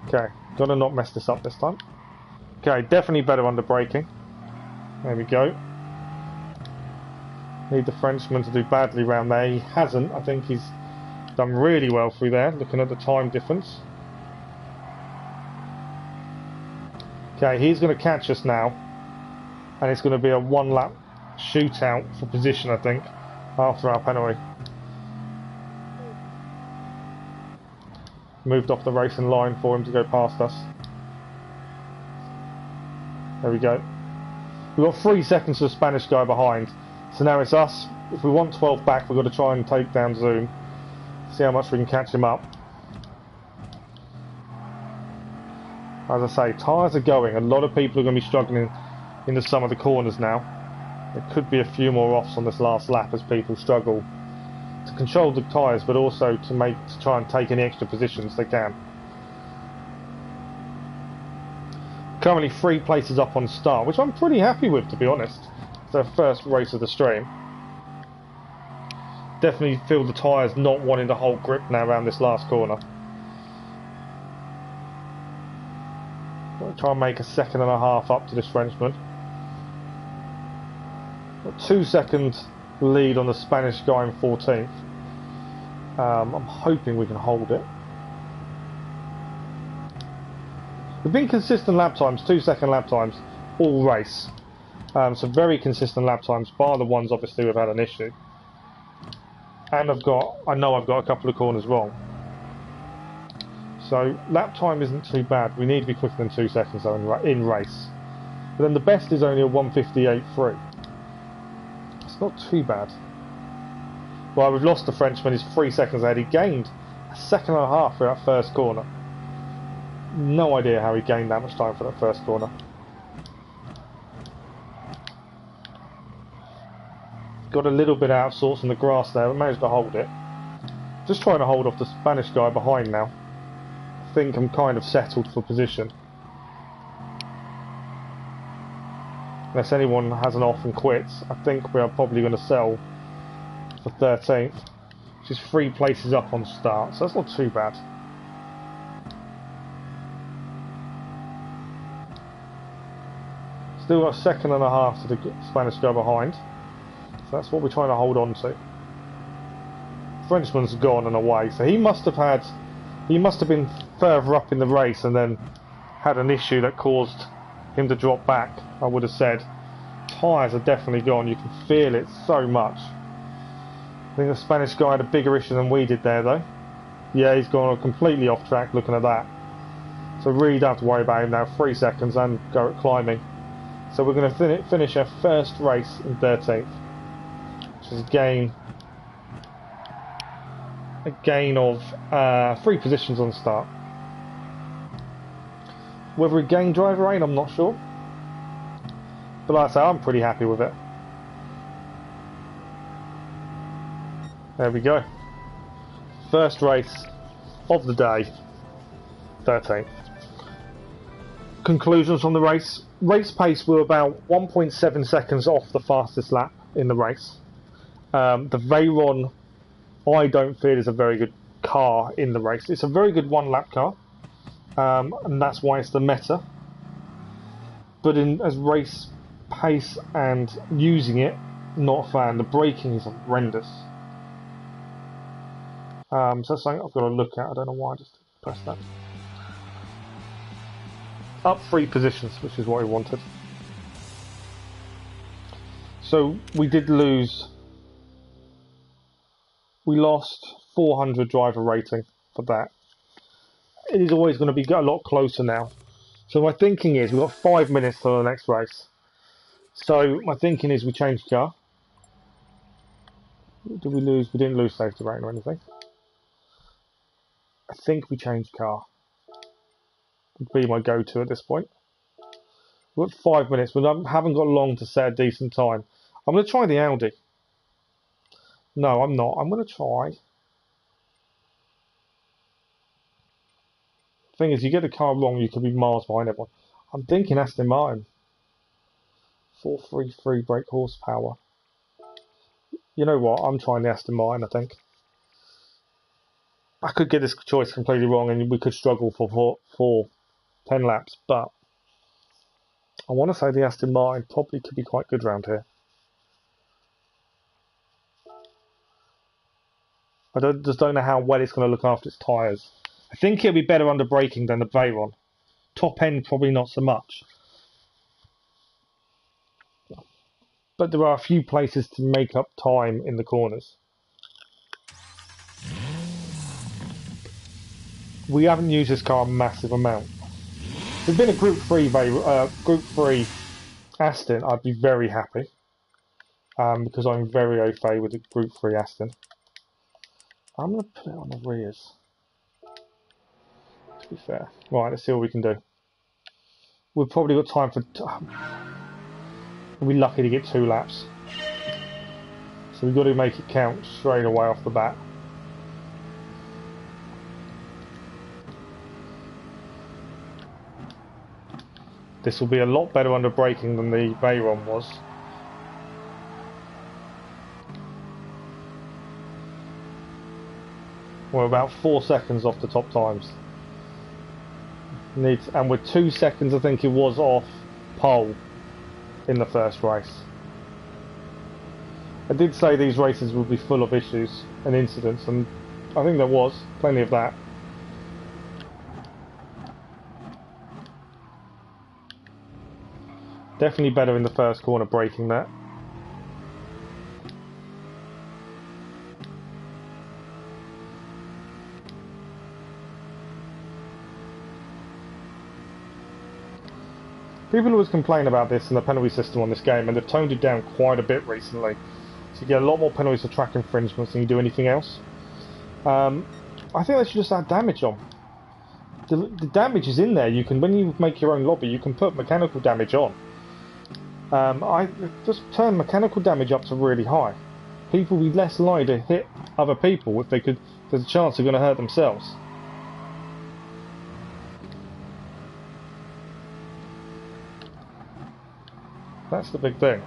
Okay. Gotta not mess this up this time. Okay, definitely better under braking. There we go. Need the Frenchman to do badly around there. He hasn't. I think he's done really well through there, looking at the time difference. Okay, he's going to catch us now. And it's going to be a one-lap shootout for position, I think, after our penalty. Moved off the racing line for him to go past us. There we go. We've got 3 seconds for the Spanish guy behind. So now it's us. If we want 12 back, we've got to try and take down Zoom. See how much we can catch him up. As I say, tyres are going. A lot of people are going to be struggling into some of the corners now. There could be a few more offs on this last lap as people struggle to control the tyres, but also to try and take any extra positions they can. Currently 3 places up on start, which I'm pretty happy with, to be honest. It's our first race of the stream. Definitely feel the tyres not wanting to hold grip now around this last corner. I'll try and make a 1.5 seconds up to this Frenchman. Got 2 second lead on the Spanish guy in 14th. I'm hoping we can hold it. We've been consistent lap times, 2 second lap times, all race. So very consistent lap times, bar the ones obviously we've had an issue. And I know I've got a couple of corners wrong. So lap time isn't too bad. We need to be quicker than 2 seconds though in race. But then the best is only a 1:58.3. It's not too bad. Well, we've lost the Frenchman. He's 3 seconds ahead. He gained a 1.5 seconds for that first corner. No idea how he gained that much time for that first corner. Got a little bit out of sorts on the grass there, but managed to hold it. Just trying to hold off the Spanish guy behind now. I think I'm kind of settled for position. Unless anyone has an off and quits, I think we are probably going to sell for 13th, which is 3 places up on start, so that's not too bad. Still got a 1.5 seconds to the Spanish guy behind, so that's what we're trying to hold on to. Frenchman's gone and away, so he must have been further up in the race and then had an issue that caused him to drop back, I would have said. Tyres are definitely gone, you can feel it so much. I think the Spanish guy had a bigger issue than we did there though. Yeah, he's gone completely off track looking at that. So really don't have to worry about him now, 3 seconds and go at climbing. So we're going to finish our first race in 13th, which is a gain of 3 positions on start. Whether we gain driver aid, I'm not sure. But like I say, I'm pretty happy with it. There we go. First race of the day, 13th. Conclusions on the race. Race pace, we're about 1.7 seconds off the fastest lap in the race. The Veyron, I don't feel is a very good car in the race. It's a very good one-lap car, and that's why it's the meta. But as race pace and using it, not a fan. The braking is horrendous. So that's something I've got to look at. I don't know why I just pressed that. Up 3 positions, which is what we wanted. So we did lose. We lost 400 driver rating for that. It is always going to be a lot closer now. So my thinking is we've got 5 minutes till the next race. So my thinking is we change car. Did we lose? We didn't lose safety rating or anything. I think we changed car. Would be my go-to at this point. We've got 5 minutes, but I haven't got long to set a decent time. I'm going to try the Audi. No, I'm not. I'm going to try. Thing is, you get the car wrong, you could be miles behind everyone. I'm thinking Aston Martin. 433 brake horsepower. You know what? I'm trying the Aston Martin, I think. I could get this choice completely wrong and we could struggle for 10 laps, but I want to say the Aston Martin probably could be quite good round here. just don't know how well it's going to look after its tyres. I think it'll be better under braking than the Veyron. Top end, probably not so much. But there are a few places to make up time in the corners. We haven't used this car a massive amount. If it's been a Group 3 Aston, I'd be very happy. Because I'm very au fait with the Group 3 Aston. I'm going to put it on the rears. To be fair. Right, let's see what we can do. We've probably got time for... we'll be lucky to get 2 laps. So we've got to make it count straight away off the bat. This will be a lot better under braking than the Veyron was. We're about 4 seconds off the top times. And we're 2 seconds, I think it was, off pole in the first race. I did say these races would be full of issues and incidents, and I think there was plenty of that. Definitely better in the first corner braking that. People always complain about this and the penalty system on this game, and they've toned it down quite a bit recently. So you get a lot more penalties for track infringements than you do anything else. I think they should just add damage on. The damage is in there. You can, when you make your own lobby, you can put mechanical damage on. I just turn mechanical damage up to really high. People will be less likely to hit other people if they could. There's a chance they're going to hurt themselves. That's the big thing.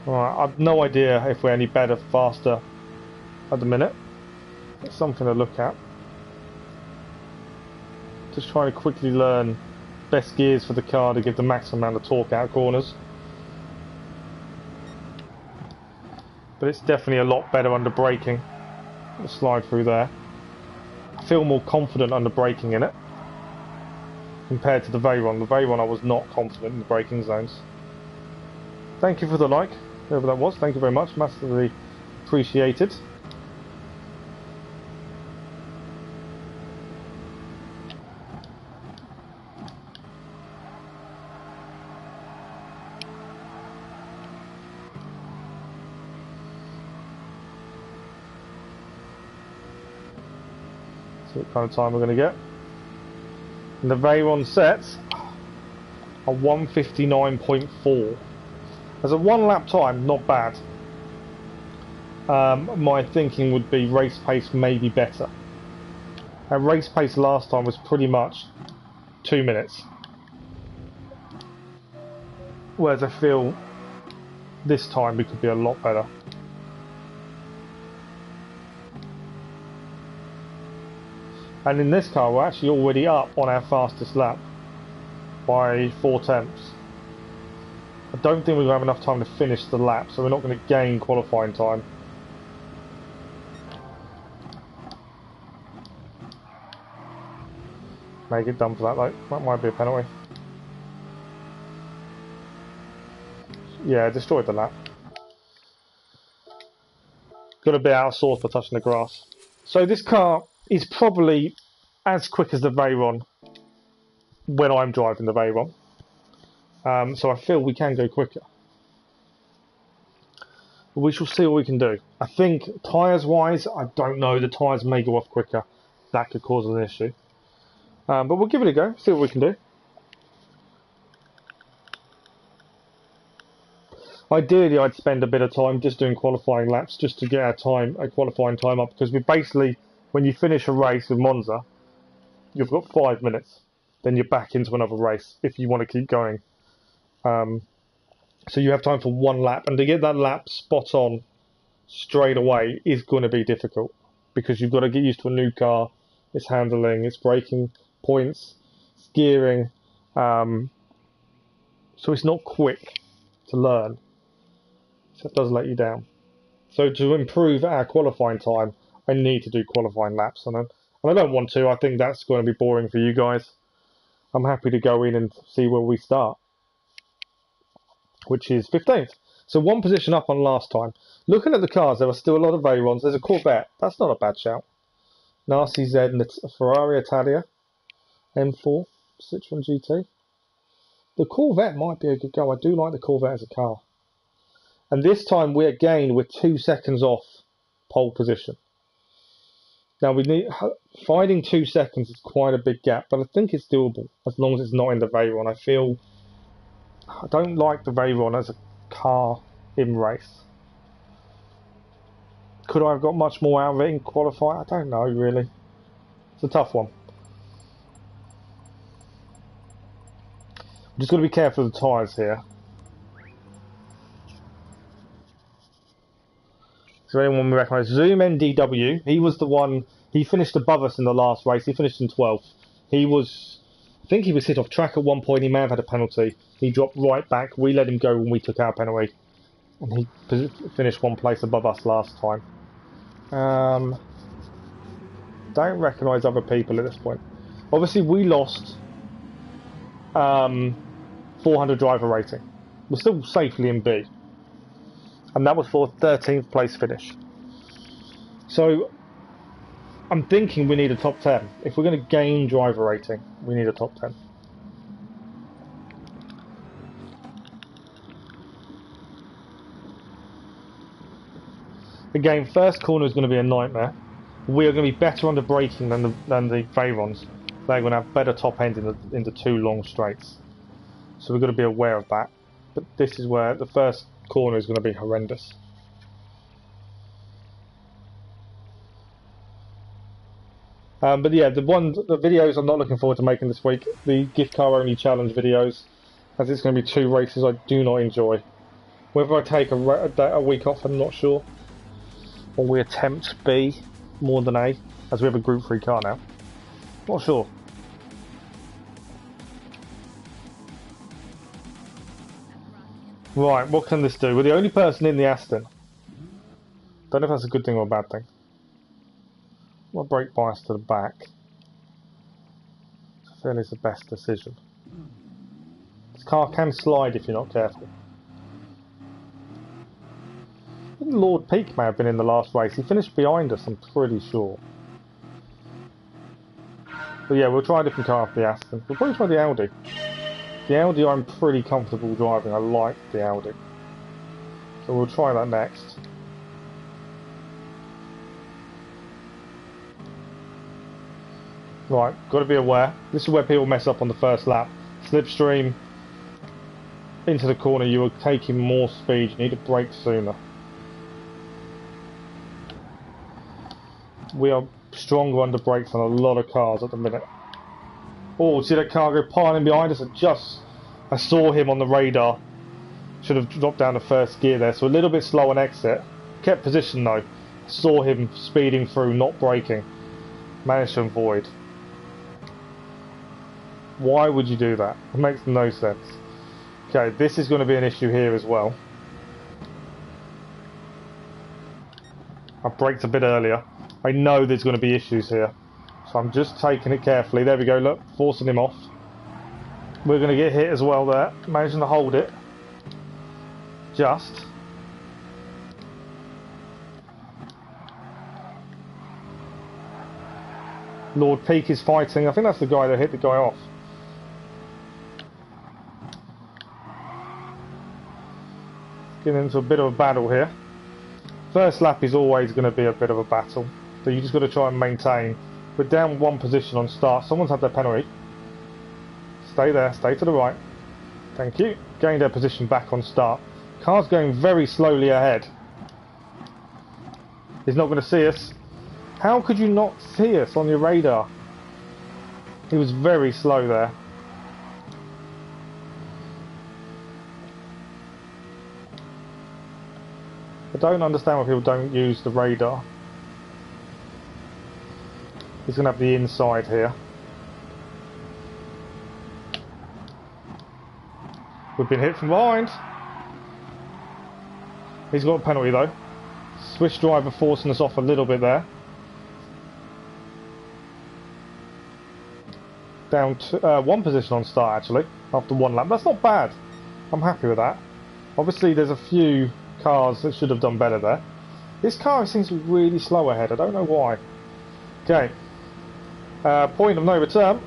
Alright, I've no idea if we're any better, faster at the minute. It's something to look at. Just trying to quickly learn best gears for the car to give the maximum amount of torque out corners. But it's definitely a lot better under braking. I'll slide through there. I feel more confident under braking in it compared to the Veyron. The Veyron I was not confident in the braking zones. Thank you for the like, whoever that was. Thank you very much, massively appreciated. See what kind of time we're going to get. And the Veyron sets are 1:59.4. As a 1 lap time, not bad. My thinking would be race pace may be better. Our race pace last time was pretty much 2 minutes. Whereas I feel this time we could be a lot better. And in this car we're actually already up on our fastest lap by 4 tenths. I don't think we're going to have enough time to finish the lap, so we're not going to gain qualifying time. May get done for that though, that might be a penalty. Yeah, destroyed the lap. Got a bit out of sorts for touching the grass. So this car is probably as quick as the Veyron when I'm driving the Veyron. So I feel we can go quicker. But we shall see what we can do. I think tyres wise, I don't know, the tyres may go off quicker. That could cause an issue. But we'll give it a go, see what we can do. Ideally I'd spend a bit of time just doing qualifying laps just to get our qualifying time up, because we basically, when you finish a race with Monza, you've got 5 minutes. Then you're back into another race if you want to keep going. So you have time for 1 lap, and to get that lap spot on straight away is going to be difficult, because you've got to get used to a new car, its handling, its braking points, its gearing. So it's not quick to learn. So it does let you down. So to improve our qualifying time, I need to do qualifying laps, and I don't want to. I think that's going to be boring for you guys. I'm happy to go in and see where we start, which is 15th. So one position up on last time. Looking at the cars, there are still a lot of Veyrons. There's a Corvette. That's not a bad shout. An RCZ and a Ferrari Italia. M4, Citroen GT. The Corvette might be a good go. I do like the Corvette as a car. And this time we're 2 seconds off pole position. Now finding 2 seconds is quite a big gap, but I think it's doable as long as it's not in the Veyron. I don't like the Veyron as a car in race. Could I have got much more out of it in qualifying? I don't know really. It's a tough one. I'm just going to be careful of the tyres here. So anyone we recognise, Zoom NDW, he was the one, he finished above us in the last race, he finished in 12th. I think he was hit off track at one point, he may have had a penalty. He dropped right back, we let him go when we took our penalty. And he finished one place above us last time. Don't recognise other people at this point. Obviously we lost 400 driver rating. We're still safely in B. And that was for 13th place finish. So I'm thinking we need a top 10. If we're going to gain driver rating, we need a top 10. Again, first corner is going to be a nightmare. We are going to be better under braking than the Veyrons. They're going to have better top end in the 2 long straights. So we've got to be aware of that. But this is where the first corner is going to be horrendous. But yeah, the videos I'm not looking forward to making this week, the gift car only challenge videos, as it's going to be 2 races I do not enjoy. Whether I take a week off, I'm not sure. Or we attempt B more than A, as we have a Group 3 car now. Not sure. Right, what can this do? We're the only person in the Aston. Don't know if that's a good thing or a bad thing. Well, brake bias to the back. I feel it's the best decision. This car can slide if you're not careful. I think Lord Peak may have been in the last race. He finished behind us, I'm pretty sure. But yeah, we'll try a different car for the Aston. We'll probably try the Audi. The Audi I'm pretty comfortable driving. I like the Audi. So we'll try that next. Right, got to be aware. This is where people mess up on the first lap. Slipstream into the corner, you are taking more speed. You need to brake sooner. We are stronger under brakes than a lot of cars at the minute. Oh, see that car go piling behind us? I saw him on the radar. Should have dropped down to first gear there. So a little bit slow on exit. Kept position though. Saw him speeding through, not braking. Managed to avoid. Why would you do that? It makes no sense. Okay, this is going to be an issue here as well. I braked a bit earlier. I know there's going to be issues here. So I'm just taking it carefully. There we go, look, forcing him off. We're going to get hit as well there. Managing to hold it. Just. Lord Peak is fighting. I think that's the guy that hit the guy off. Getting into a bit of a battle here. First lap is always going to be a bit of a battle. So you just got to try and maintain. We're down 1 position on start. Someone's had their penalty. Stay there, stay to the right. Thank you. Gained their position back on start. Car's going very slowly ahead. He's not going to see us. How could you not see us on your radar? He was very slow there. I don't understand why people don't use the radar. He's going to have the inside here. We've been hit from behind. He's got a penalty though. Swiss driver forcing us off a little bit there. Down to one position on start actually, after one lap. That's not bad. I'm happy with that. Obviously there's a few cars that should have done better there. This car seems to be really slow ahead, I don't know why. Okay, point of no return.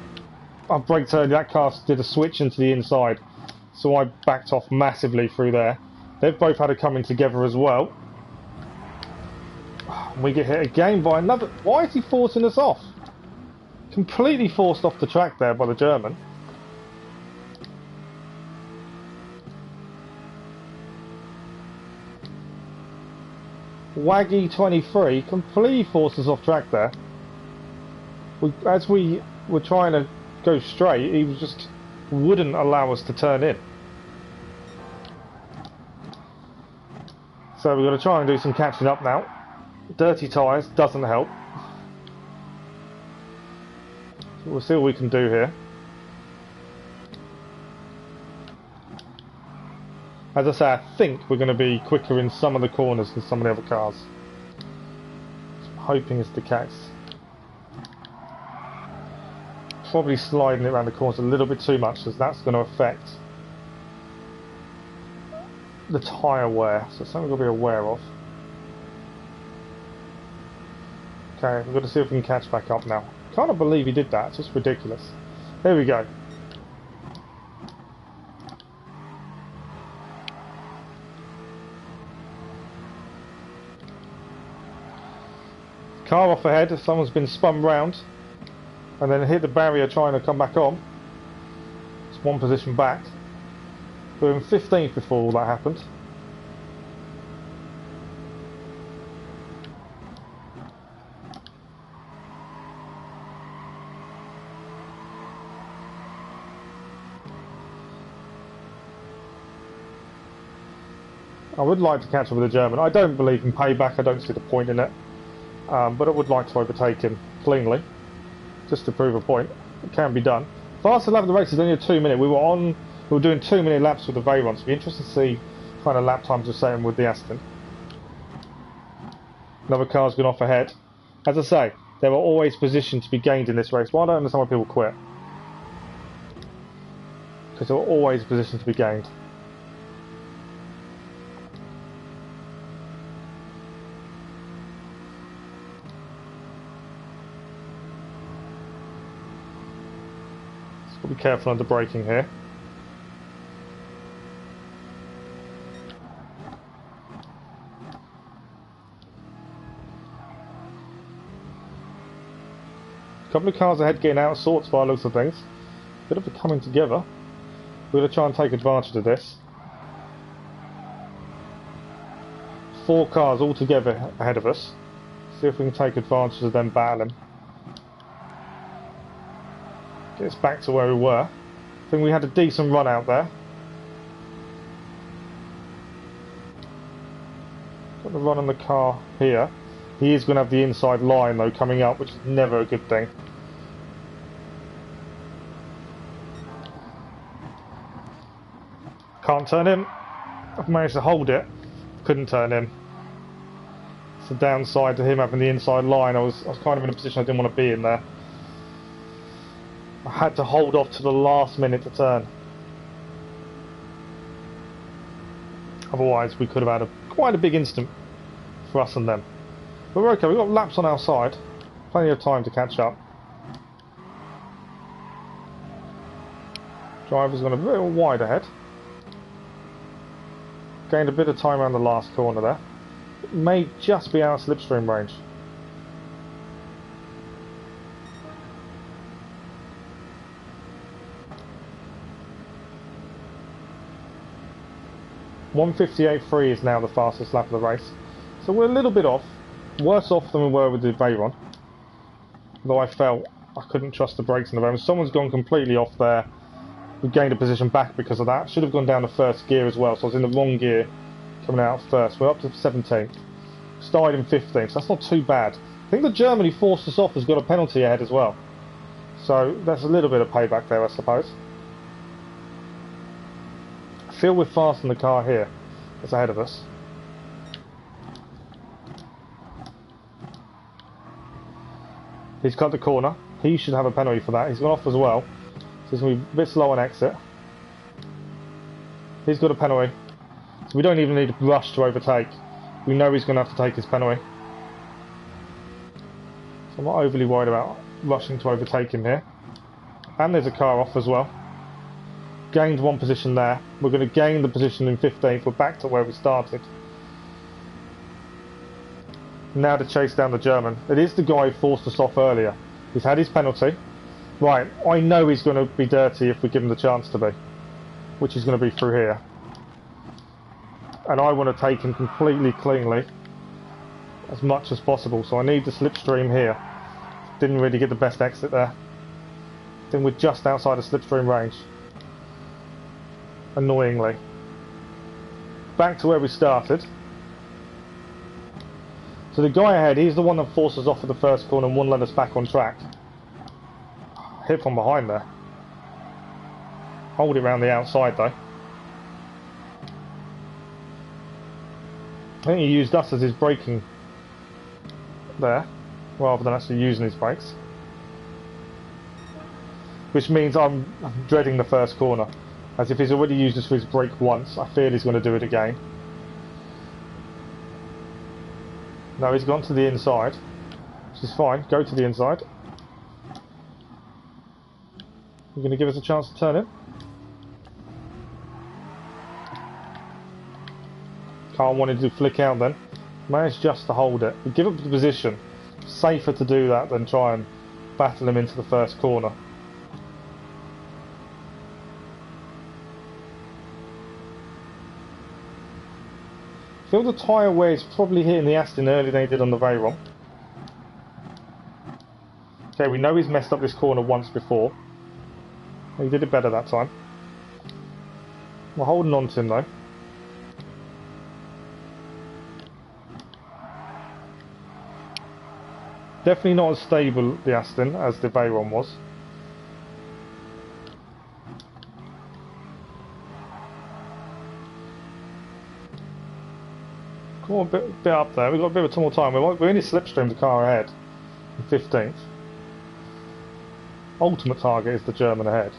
I braked early, that car did a switch into the inside, so I backed off massively through there. They've both had a coming together as well. We get hit again by another. Why is he forcing us off? Completely forced off the track there by the German. Waggy 23 completely forced us off track there. As we were trying to go straight, he just wouldn't allow us to turn in. So we've got to try and do some catching up now. Dirty tyres doesn't help. So we'll see what we can do here. As I say, I think we're going to be quicker in some of the corners than some of the other cars. I'm hoping it's the case. Probably sliding it around the corners a little bit too much, because that's going to affect the tyre wear. So it's something we've got to be aware of. Okay, we've got to see if we can catch back up now. Can't believe he did that, it's just ridiculous. There we go. Car off ahead, someone's been spun round and then hit the barrier trying to come back on. It's one position back. We were in 15th before all that happened. I would like to catch up with the German. I don't believe in payback, I don't see the point in it. But I would like to overtake him cleanly, just to prove a point. It can be done. Fastest lap of the race is only a 2 minute. We were doing 2 minute laps with the Veyron, so it'll be interesting to see kind of lap times we're saying with the Aston. Another car's gone off ahead. As I say, there are always positions to be gained in this race. Why I don't understand why people quit. Because there are always positions to be gained. Be careful under braking here. A couple of cars ahead getting out of sorts by the looks of things. Bit of a coming together. We're going to try and take advantage of this. 4 cars all together ahead of us. See if we can take advantage of them battling. Get us back to where we were. I think we had a decent run out there. Got the run on the car here. He is going to have the inside line though coming up, which is never a good thing. Can't turn in. I've managed to hold it. Couldn't turn in. It's the downside to him having the inside line. I was kind of in a position I didn't want to be in there. I had to hold off to the last minute to turn. Otherwise we could have had quite a big instant for us and them. But we're okay, we've got laps on our side. Plenty of time to catch up. Driver's gone a little wide ahead. Gained a bit of time around the last corner there. It may just be out of slipstream range. .158.3 is now the fastest lap of the race. So we're a little bit off. Worse off than we were with the Veyron. Though I felt I couldn't trust the brakes in the Veyron. Someone's gone completely off there. We gained a position back because of that. Should have gone down to first gear as well. So I was in the wrong gear coming out first. We're up to 17th. Started in 15th. So that's not too bad. I think the German who forced us off has got a penalty ahead as well. So that's a little bit of payback there, I suppose. I feel we're fast in the car here that's ahead of us. He's cut the corner. He should have a penalty for that. He's gone off as well. So he's going to be a bit slow on exit. He's got a penalty. So we don't even need to rush to overtake. We know he's going to have to take his penalty. So I'm not overly worried about rushing to overtake him here. And there's a car off as well. Gained one position there. We're going to gain the position in 15th. We're back to where we started. Now to chase down the German. It is the guy who forced us off earlier. He's had his penalty. Right, I know he's going to be dirty if we give him the chance to be. Which is going to be through here. And I want to take him completely cleanly. As much as possible. So I need the slipstream here. Didn't really get the best exit there. Then we're just outside of slipstream range. Annoyingly. Back to where we started. So the guy ahead, he's the one that forced us off at the first corner and won't let us back on track. Hit from behind there. Hold it around the outside though. I think he used us as his braking there, rather than actually using his brakes. Which means I'm dreading the first corner. As if he's already used us for his brake once, I feel he's going to do it again. No, he's gone to the inside, which is fine. Go to the inside. You're going to give us a chance to turn in? Car wanted to flick out then. Managed just to hold it. We give up the position. Safer to do that than try and battle him into the first corner. I feel the tyre wear is probably hitting the Aston earlier than he did on the Veyron. Okay, we know he's messed up this corner once before. He did it better that time. We're holding on to him though. Definitely not as stable, the Aston, as the Veyron was. Come on, a bit up there. We've got a bit of more time. We're in his slipstream, the car ahead. In 15th. Ultimate target is the German ahead.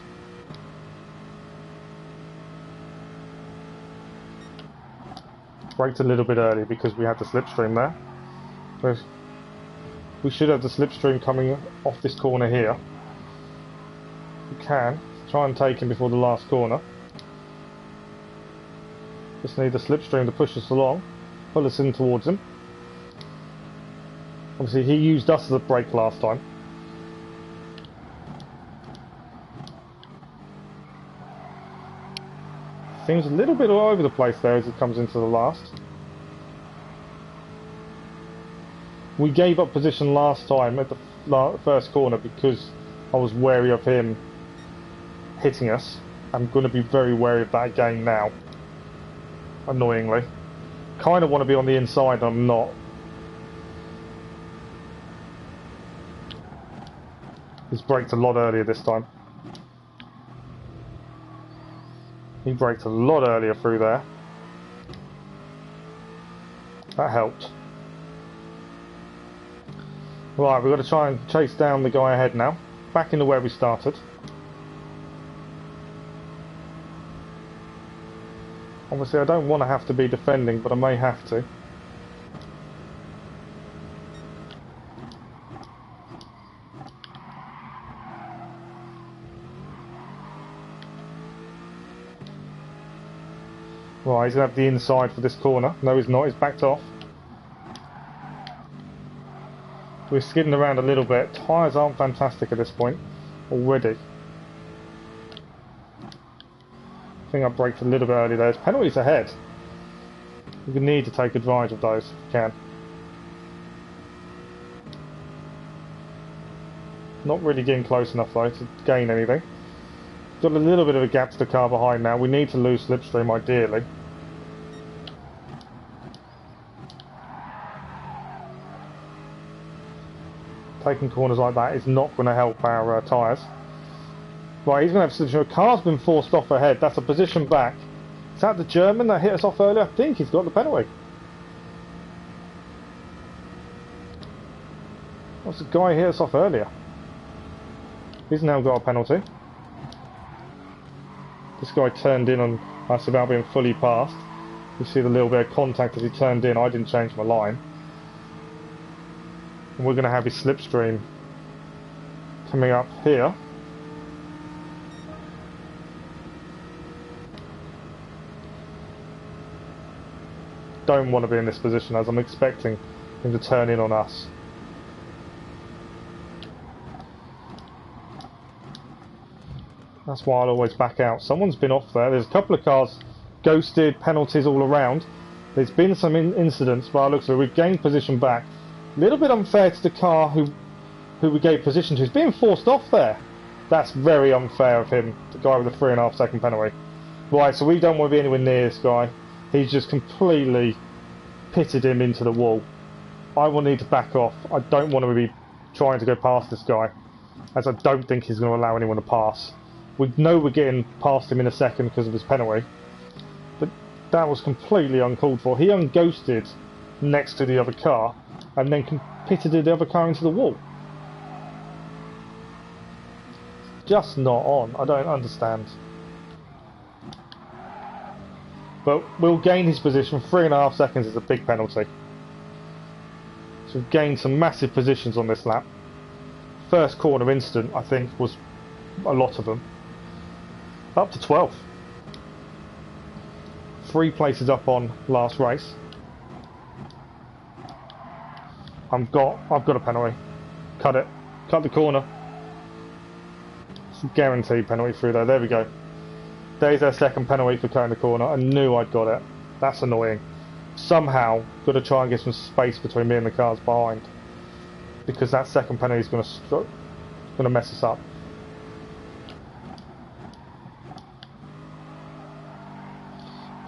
Braked a little bit early because we had the slipstream there. We should have the slipstream coming off this corner here. We can try and take him before the last corner. Just need the slipstream to push us along, pull us in towards him. Obviously he used us as a brake last time. Seems a little bit all over the place there as it comes into the last. We gave up position last time at the first corner because I was wary of him hitting us. I'm going to be very wary of that again now. Annoyingly. Kind of want to be on the inside, I'm not. He's braked a lot earlier this time. He braked a lot earlier through there. That helped. Right, we've got to try and chase down the guy ahead now. Back into where we started. Obviously I don't want to have to be defending, but I may have to. Right, he's going to have the inside for this corner. No, he's not. He's backed off. We're skidding around a little bit. Tyres aren't fantastic at this point already. I think I braked a little bit early there. There's penalties ahead. We need to take advantage of those if we can. Not really getting close enough though to gain anything. Got a little bit of a gap to the car behind now. We need to lose slipstream ideally. Taking corners like that is not going to help our tyres. Right, he's going to have to... The car's been forced off ahead. That's a position back. Is that the German that hit us off earlier? I think he's got the penalty. What's the guy hit us off earlier? He's now got a penalty. This guy turned in on us about being fully passed. You see the little bit of contact as he turned in. I didn't change my line. And we're going to have his slipstream coming up here. Don't want to be in this position as I'm expecting him to turn in on us. That's why I'll always back out. Someone's been off there. There's a couple of cars ghosted, penalties all around. There's been some incidents, but it looks like we've gained position back. A little bit unfair to the car who we gave position to. He's being forced off there. That's very unfair of him, the guy with the 3.5 second penalty. Right, so we don't want to be anywhere near this guy. He's just completely pitted him into the wall. I will need to back off. I don't want to be trying to go past this guy, as I don't think he's going to allow anyone to pass. We know we're getting past him in a second because of his penalty, but that was completely uncalled for. He unghosted next to the other car and then pitted the other car into the wall. Just not on. I don't understand. But we'll gain his position. 3.5 seconds is a big penalty. So we've gained some massive positions on this lap. First corner instant, I think, was a lot of them. Up to 12. 3 places up on last race. I've got a penalty. Cut it. Cut the corner. It's a guaranteed penalty through there. There we go. There's our second penalty for cutting the corner. I knew I'd got it. That's annoying. Somehow, got to try and get some space between me and the cars behind, because that second penalty is going to mess us up.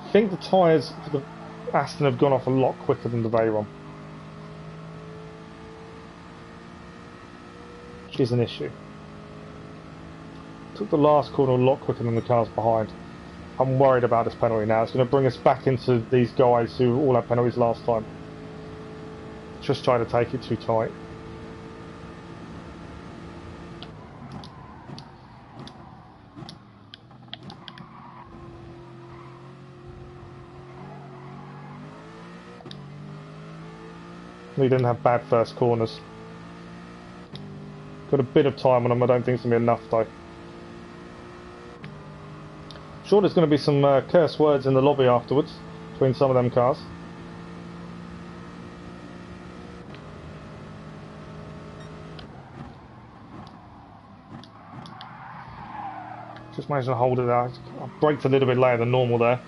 I think the tyres for the Aston have gone off a lot quicker than the Veyron, which is an issue. Took the last corner a lot quicker than the cars behind. I'm worried about this penalty now. It's going to bring us back into these guys who all had penalties last time. Just try to take it too tight. We didn't have bad first corners. Got a bit of time on them. I don't think it's going to be enough though. Sure, there's going to be some curse words in the lobby afterwards between some of them cars. Just managed to hold it out. I braked a little bit later than normal there.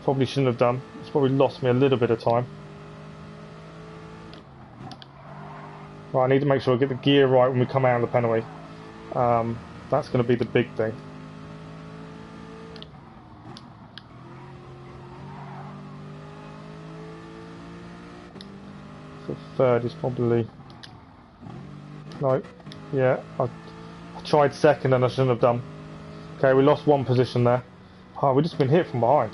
Probably shouldn't have done. It's probably lost me a little bit of time. Right, I need to make sure I get the gear right when we come out of the penalty. That's going to be the big thing. So third is probably... No, yeah, I tried second and I shouldn't have done. Okay, we lost one position there. Oh, we've just been hit from behind.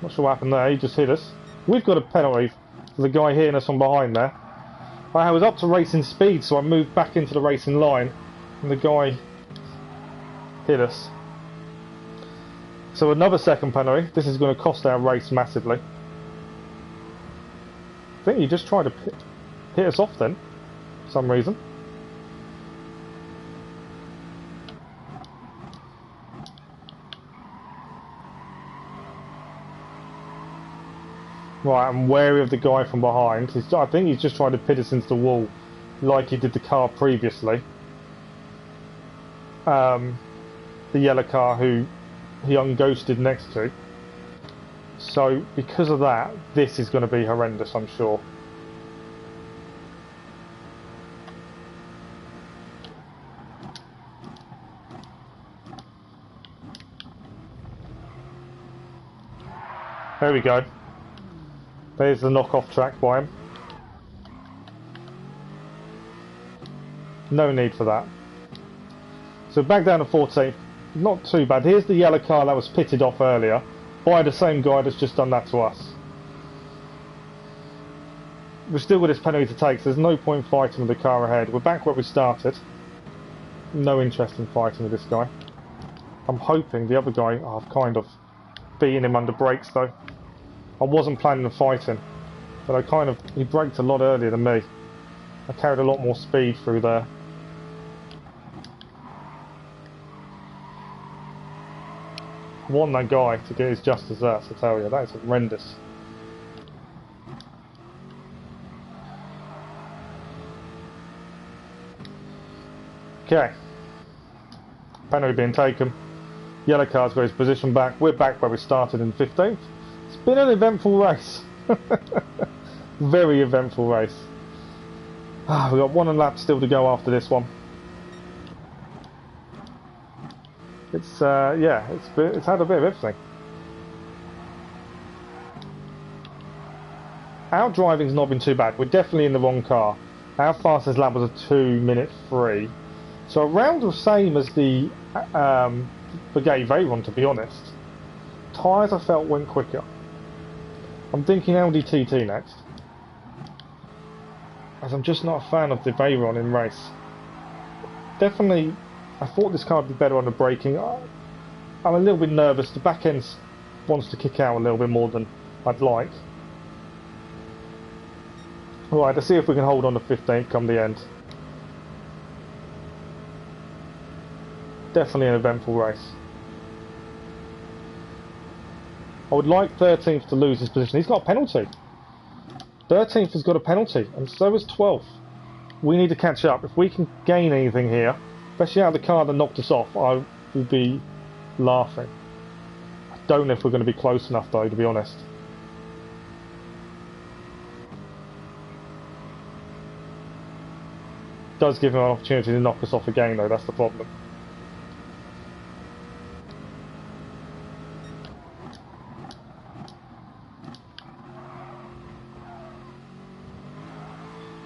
Not sure what happened there, he just hit us. We've got a penalty for the guy hitting us from behind there. I was up to racing speed, so I moved back into the racing line and the guy hit us. So another second penalty. This is going to cost our race massively. I think he just tried to hit us off then, for some reason. Right, I'm wary of the guy from behind. I think he's just trying to pit us into the wall, like he did the car previously. The yellow car who he unghosted next to. So, because of that, this is going to be horrendous, I'm sure. There we go. There's the knock-off track by him. No need for that. So back down to 14th. Not too bad. Here's the yellow car that was pitted off earlier by the same guy that's just done that to us. we've still got this penalty to take, so there's no point fighting with the car ahead. We're back where we started. No interest in fighting with this guy. I'm hoping the other guy, I've kind of beaten him under brakes though. I wasn't planning on fighting, but he braked a lot earlier than me. I carried a lot more speed through there. I want that guy to get his just desserts, I tell you, that is horrendous. Okay, penalty being taken. Yellow car's got his position back. We're back where we started in 15th. It's been an eventful race. Very eventful race. We've got one lap still to go after this one. It's yeah, it's had a bit of everything. Our driving's not been too bad. We're definitely in the wrong car. Our fastest lap was a 2:03. So around the same as the Veyron, to be honest. Tyres I felt went quicker. I'm thinking Audi TT next, as I'm just not a fan of the Veyron in race. Definitely, I thought this car would be better on the braking. I'm a little bit nervous. The back end wants to kick out a little bit more than I'd like. Right, let's see if we can hold on to 15th come the end. Definitely an eventful race. I would like 13th to lose his position. He's got a penalty. 13th has got a penalty, and so has 12th. We need to catch up. If we can gain anything here, especially out of the car that knocked us off, I will be laughing. I don't know if we're going to be close enough though, to be honest. Does give him an opportunity to knock us off again though, that's the problem.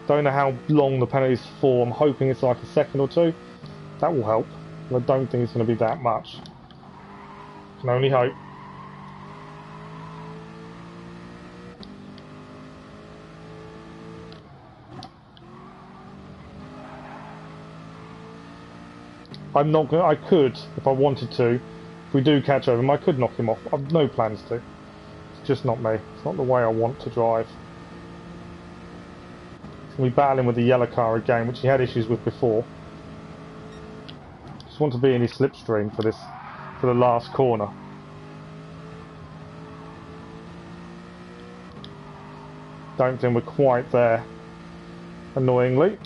Don't know how long the penalty's for. I'm hoping it's like a second or two. That will help. But I don't think it's going to be that much. Can only hope. I'm not going. I could, if I wanted to. If we do catch over him, I could knock him off. I've no plans to. It's just not me. It's not the way I want to drive. We're battling with the yellow car again, which he had issues with before. Just want to be in his slipstream for the last corner. Don't think we're quite there, annoyingly.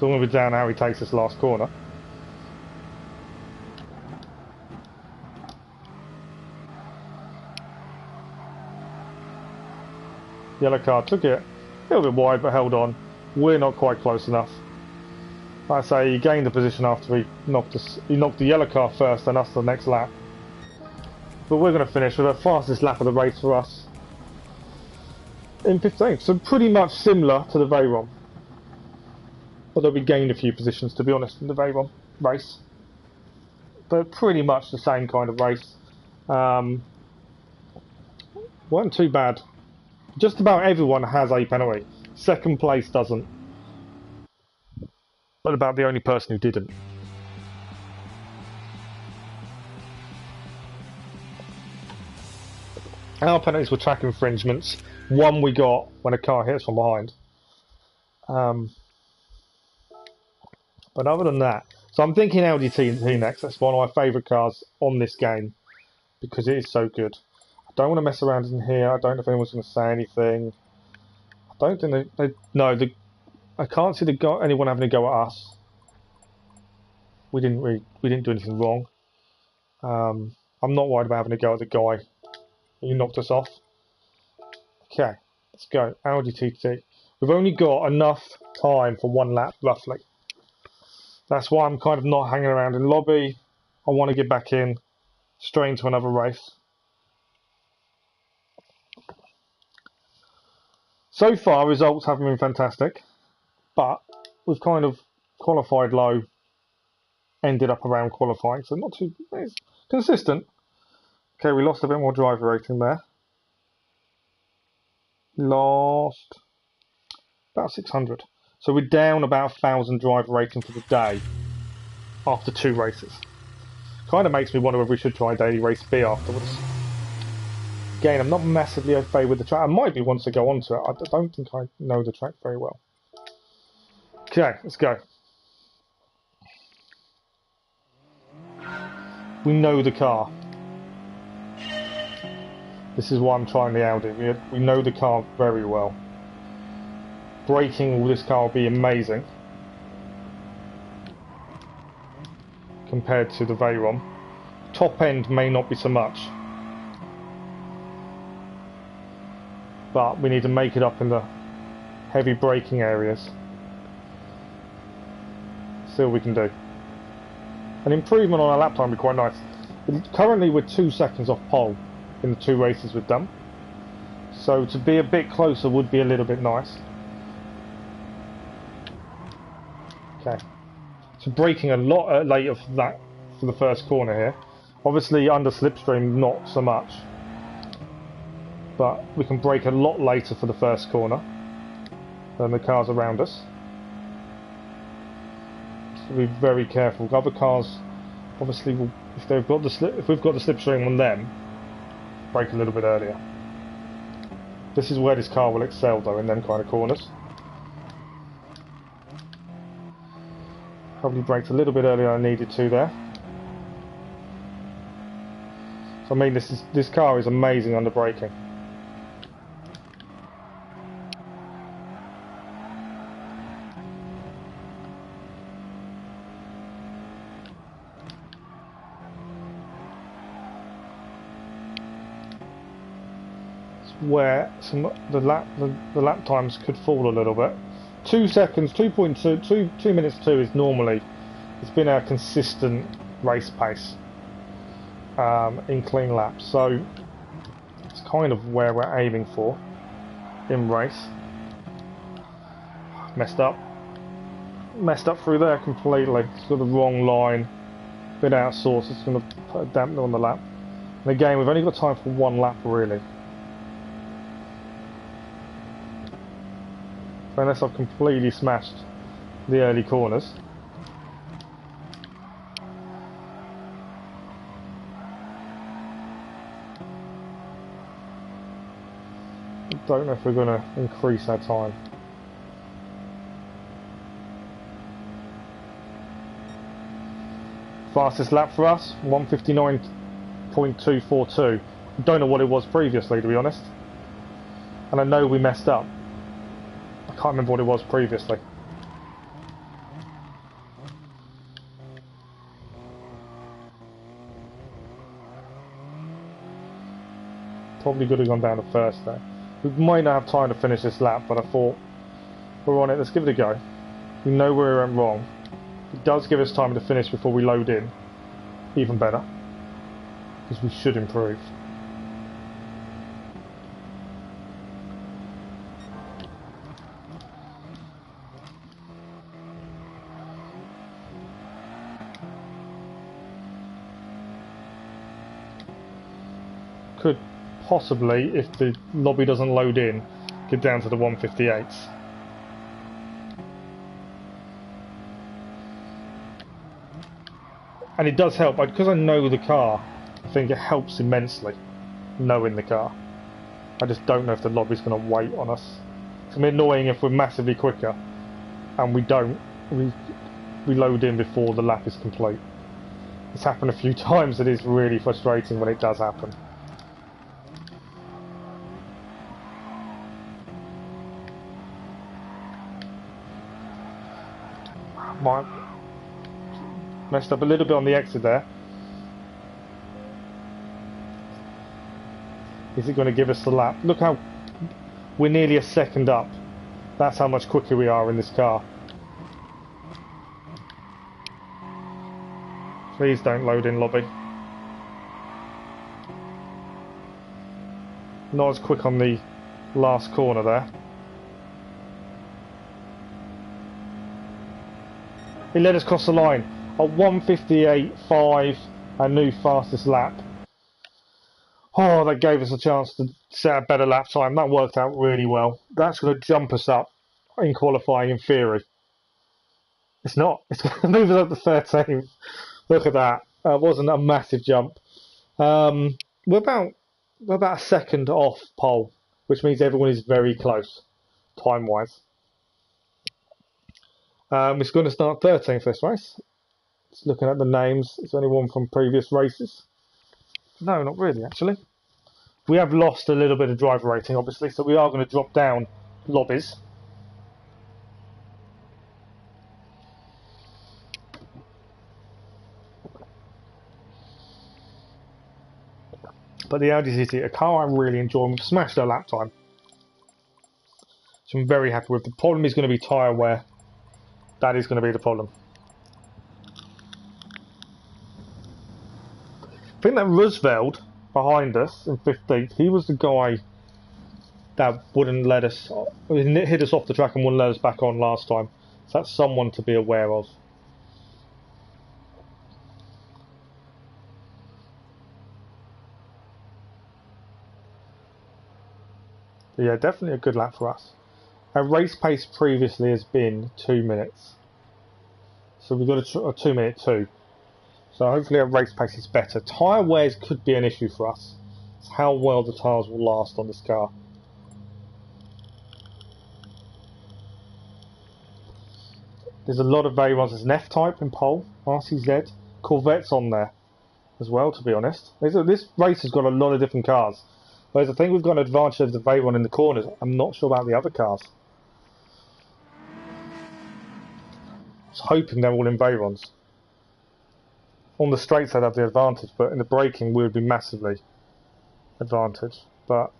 So we'll be down how he takes this last corner. Yellow car took it a little bit wide, but held on. We're not quite close enough. Like I say, he gained the position after he knocked the yellow car first, and us the next lap. But we're going to finish with the fastest lap of the race for us in 15th. So pretty much similar to the Veyron, although we gained a few positions, to be honest, in the Veyron race. But pretty much the same kind of race. Wasn't too bad. Just about everyone has a penalty. Second place doesn't. But about the only person who didn't. Our penalties were track infringements. One we got when a car hits from behind. But other than that, so I'm thinking Audi TT next. That's one of my favourite cars on this game because it is so good. I don't want to mess around in here. I don't know if anyone's going to say anything. I don't think I can't see anyone having a go at us. We didn't do anything wrong. I'm not worried about having a go at the guy who knocked us off. Okay, let's go. Audi TT. We've only got enough time for one lap, roughly. That's why I'm kind of not hanging around in lobby. I want to get back in, straight into another race. So far, results haven't been fantastic, but we've kind of qualified low, ended up around qualifying, so not too it's consistent. Okay, we lost a bit more driver rating there. Lost about 600. So we're down about 1,000 driver rating for the day after 2 races. Kind of makes me wonder if we should try daily race B afterwards. Again, I'm not massively au fait with the track. I might be once I go onto it. I don't think I know the track very well. Okay, let's go. We know the car. This is why I'm trying the Audi. We know the car very well. Braking with this car will be amazing compared to the Veyron. Top end may not be so much, but we need to make it up in the heavy braking areas. See what we can do. An improvement on our lap time would be quite nice. Currently we're 2 seconds off pole in the 2 races we've done, so to be a bit closer would be a little bit nice. Okay, so braking a lot later for that for the first corner here. Obviously under slipstream not so much, but we can brake a lot later for the first corner than the cars around us. So be very careful. Other cars obviously will, if we've got the slipstream on them, brake a little bit earlier. This is where this car will excel though, in them kind of corners. Probably braked a little bit earlier than I needed to there. So I mean, this car is amazing under braking. Where the lap times could fall a little bit. 2 seconds, 2 minutes 2 is normally, it's been our consistent race pace in clean laps, so it's kind of where we're aiming for in race. Messed up through there completely. It's got the wrong line, bit out of source. It's going to put a dampener on the lap, and again we've only got time for 1 lap really. Unless I've completely smashed the early corners. I don't know if we're going to increase our time. Fastest lap for us, 1:59.242. I don't know what it was previously, to be honest. And I know we messed up. I can't remember what it was previously. Probably could have gone down the first there. We might not have time to finish this lap, but I thought we're on it, let's give it a go. We know where we went wrong. It does give us time to finish before we load in. Even better. Because we should improve. Could possibly, if the lobby doesn't load in, get down to the 158s. And it does help, because I know the car, I think it helps immensely, knowing the car. I just don't know if the lobby's going to wait on us. It's going to be annoying if we're massively quicker, and we load in before the lap is complete. It's happened a few times, it is really frustrating when it does happen. Messed up a little bit on the exit there. Is it going to give us the lap? Look how we're nearly a second up. That's how much quicker we are in this car. Please don't load in, lobby. Not as quick on the last corner there. He let us cross the line. A 1:58.5, our new fastest lap. Oh, that gave us a chance to set a better lap time. That worked out really well. That's going to jump us up in qualifying in theory. It's not. It's going to move us up to 13th. Look at that. Wasn't a massive jump. We're about a second off pole, which means everyone is very close, time-wise. It's going to start 13th this race. Just looking at the names, it's only one from previous races. No, not really, actually. We have lost a little bit of driver rating, obviously, so we are going to drop down lobbies. But the Audi TT, a car I really enjoy, and we've smashed our lap time. So I'm very happy with. The problem is going to be tyre wear. That is going to be the problem. I think that Roosevelt behind us in 15th, he was the guy that wouldn't let us, hit us off the track and wouldn't let us back on last time. So that's someone to be aware of. But yeah, definitely a good lap for us. Our race pace previously has been 2 minutes. So we've got a 2 minute 2. So hopefully our race pace is better. Tyre wears could be an issue for us. It's how well the tyres will last on this car. There's a lot of Veyrons. There's an F-Type in pole, RCZ, Corvette's on there as well, to be honest. This race has got a lot of different cars. Whereas I think we've got an advantage over the Veyron in the corners. I'm not sure about the other cars. I was hoping they're all in Veyrons. On the straights I'd have the advantage, but in the braking we would be massively advantaged. But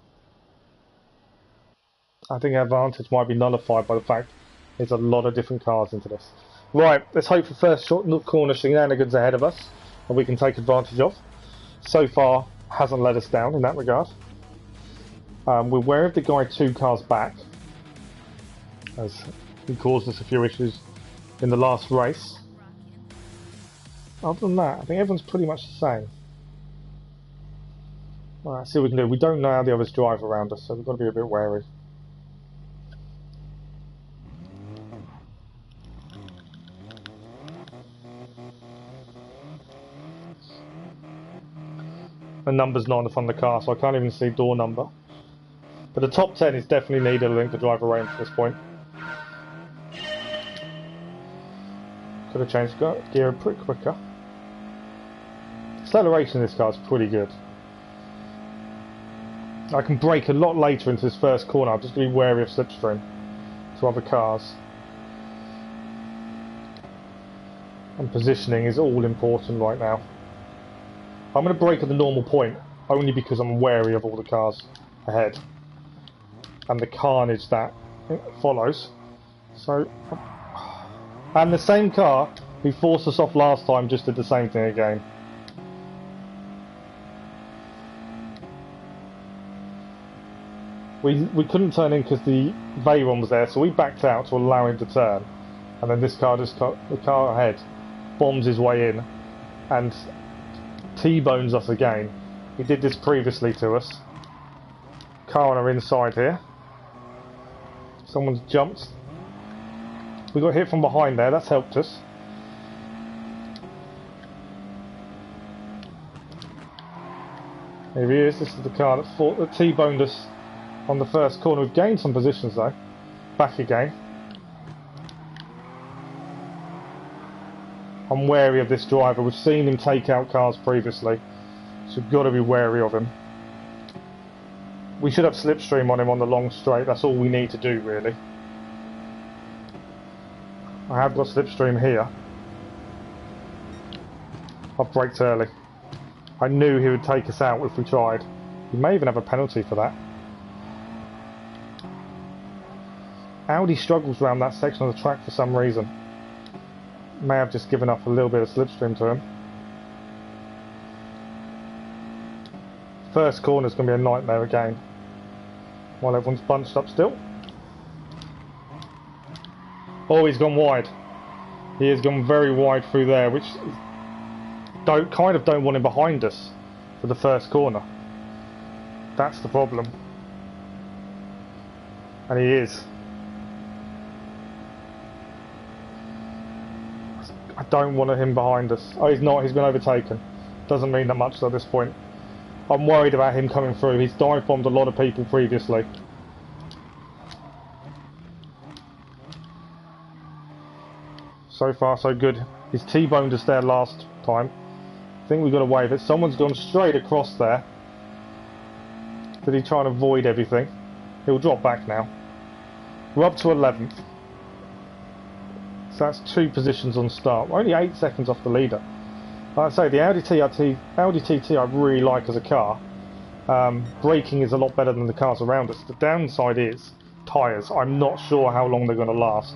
I think our advantage might be nullified by the fact there's a lot of different cars into this. Right, let's hope for first short corner shenanigans ahead of us and we can take advantage of. So far, hasn't let us down in that regard. We're aware of the guy 2 cars back, as he caused us a few issues in the last race. Other than that, I think everyone's pretty much the same. Right, let's see what we can do. We don't know how the others drive around us, so we've got to be a bit wary. The number's not on the front of the car, so I can't even see door number. But the top 10 is definitely needed, I think, to drive around at this point. Could have changed gear a bit quicker. Acceleration in this car is pretty good. I can brake a lot later into this first corner. I'm just going to be wary of slipstream to other cars. And positioning is all important right now. I'm going to brake at the normal point, only because I'm wary of all the cars ahead and the carnage that follows. So, and the same car who forced us off last time just did the same thing again. We couldn't turn in because the Veyron was there, so we backed out to allow him to turn, and then this car just the car ahead bombs his way in and T-bones us again. He did this previously to us. Car on our inside here. Someone's jumped. We got hit from behind there, that's helped us. Here he is, this is the car that T-boned us on the first corner. We've gained some positions though. Back again. I'm wary of this driver. We've seen him take out cars previously, so we've got to be wary of him. We should have slipstream on him on the long straight. That's all we need to do, really. I have got slipstream here. I've braked early. I knew he would take us out if we tried. He may even have a penalty for that. Audi struggles around that section of the track for some reason. May have just given up a little bit of slipstream to him. First corner is going to be a nightmare again, while everyone's bunched up still. Oh, he's gone wide. He has gone very wide through there, which don't want him behind us for the first corner. That's the problem. And he is. I don't want him behind us. Oh, he's not. He's been overtaken. Doesn't mean that much at this point. I'm worried about him coming through. He's dive bombed a lot of people previously. So far, so good. He's T-boned us there last time. I think we got away with it. Someone's gone straight across there. Did he try and avoid everything? He'll drop back now. We're up to 11th. So that's 2 positions on start. We're only 8 seconds off the leader. Like I say, the Audi TT I really like as a car. Braking is a lot better than the cars around us. The downside is tyres. I'm not sure how long they're going to last.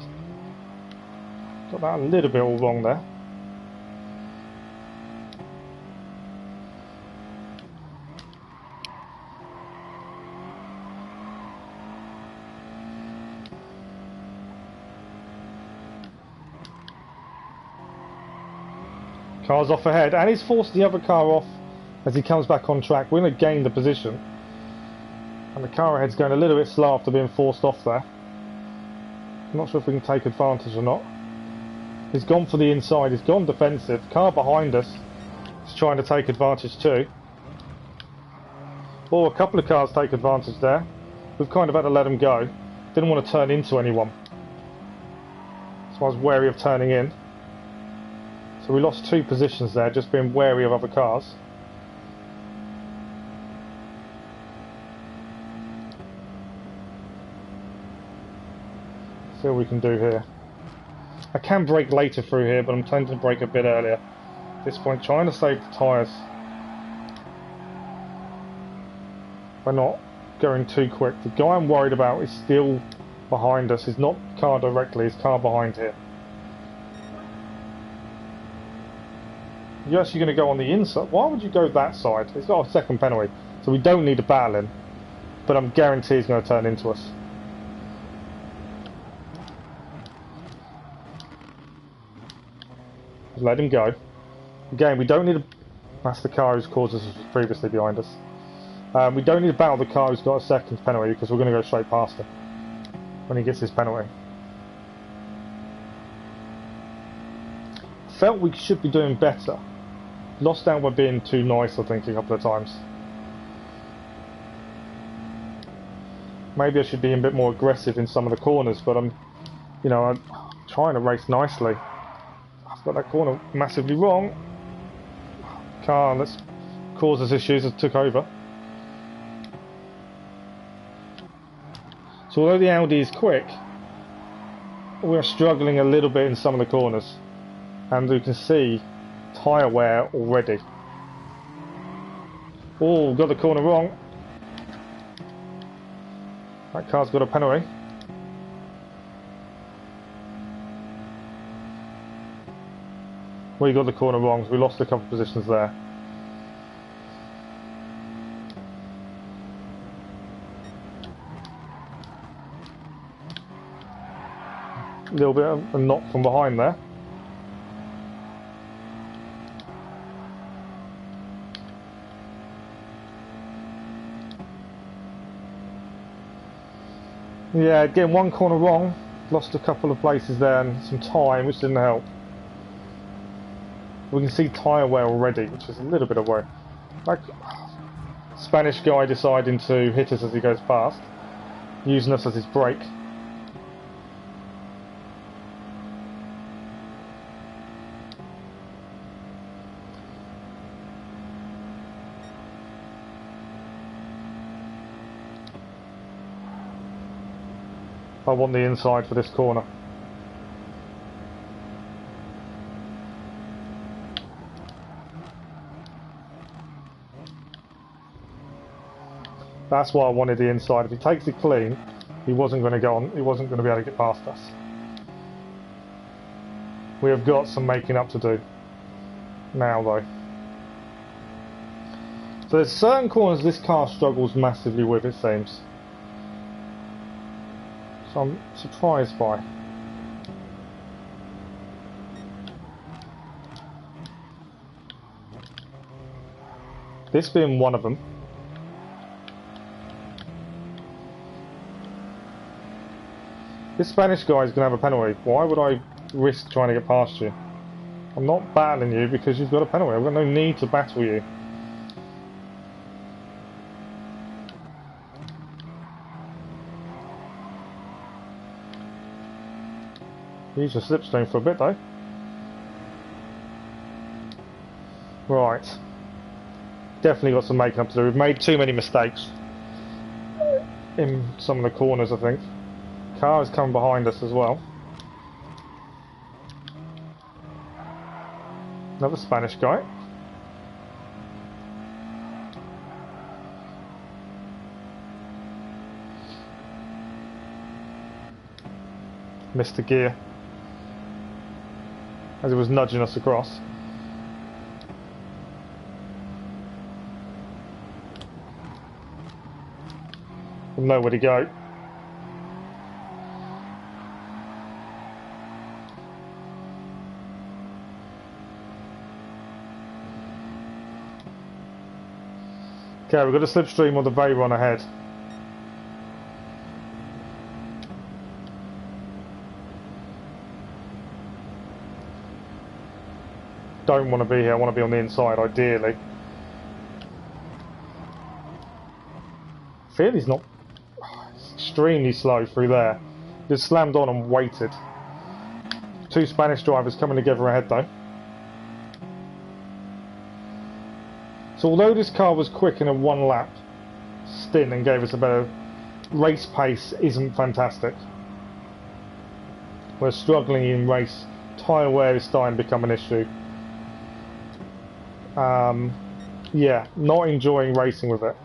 Got that a little bit all wrong there. Car's off ahead, and he's forced the other car off as he comes back on track. We're going to gain the position. And the car ahead's going a little bit slow after being forced off there. I'm not sure if we can take advantage or not. He's gone for the inside, he's gone defensive. Car behind us is trying to take advantage too. Oh, a couple of cars take advantage there. We've kind of had to let them go. Didn't want to turn into anyone. So I was wary of turning in. So we lost 2 positions there, just being wary of other cars. See what we can do here. I can brake later through here, but I'm tending to brake a bit earlier. At this point, trying to save the tyres. By not going too quick. The guy I'm worried about is still behind us. He's not car directly, he's car behind here. You're actually going to go on the inside. Why would you go that side? It's got a second penalty, so we don't need a battle in. But I'm guaranteed he's going to turn into us. Let him go. Again, we don't need a... That's the car whose caused us previously behind us. We don't need to battle the car who's got a second penalty because we're going to go straight past him when he gets his penalty. Felt we should be doing better. Lost out by being too nice, I think, a couple of times. Maybe I should be a bit more aggressive in some of the corners, but I'm trying to race nicely. I've got that corner massively wrong. Car that's caused us issues that took over. So although the Audi is quick, we're struggling a little bit in some of the corners. And you can see tyre wear already. Oh, got the corner wrong. That car's got a penalty. We got the corner wrong, so we lost a couple of positions there. A little bit of a knock from behind there. Yeah, getting one corner wrong, lost a couple of places there and some time, which didn't help. We can see tyre wear already, which is a little bit of worry. Like, Spanish guy deciding to hit us as he goes past, using us as his brake. I want the inside for this corner. That's why I wanted the inside. If he takes it clean, he wasn't going to go on. He wasn't going to be able to get past us. We have got some making up to do now, though. So there's certain corners this car struggles massively with, it seems. So I'm surprised by. This being one of them. This Spanish guy is going to have a penalty. Why would I risk trying to get past you? I'm not battling you because you've got a penalty. I've got no need to battle you. Use your slipstream for a bit though. Right. Definitely got some making up to do. We've made too many mistakes in some of the corners, I think. Car is coming behind us as well. Another Spanish guy. Missed the gear as it was nudging us across. Nowhere to go. Okay, we've got a slipstream on the Veyron ahead. Don't want to be here, I want to be on the inside ideally. I feel he's not extremely slow through there. Just slammed on and waited. Two Spanish drivers coming together ahead though. So although this car was quick in a one lap stint and gave us a better race pace, isn't fantastic. We're struggling in race. Tyre wear is starting to become an issue. Yeah, not enjoying racing with it,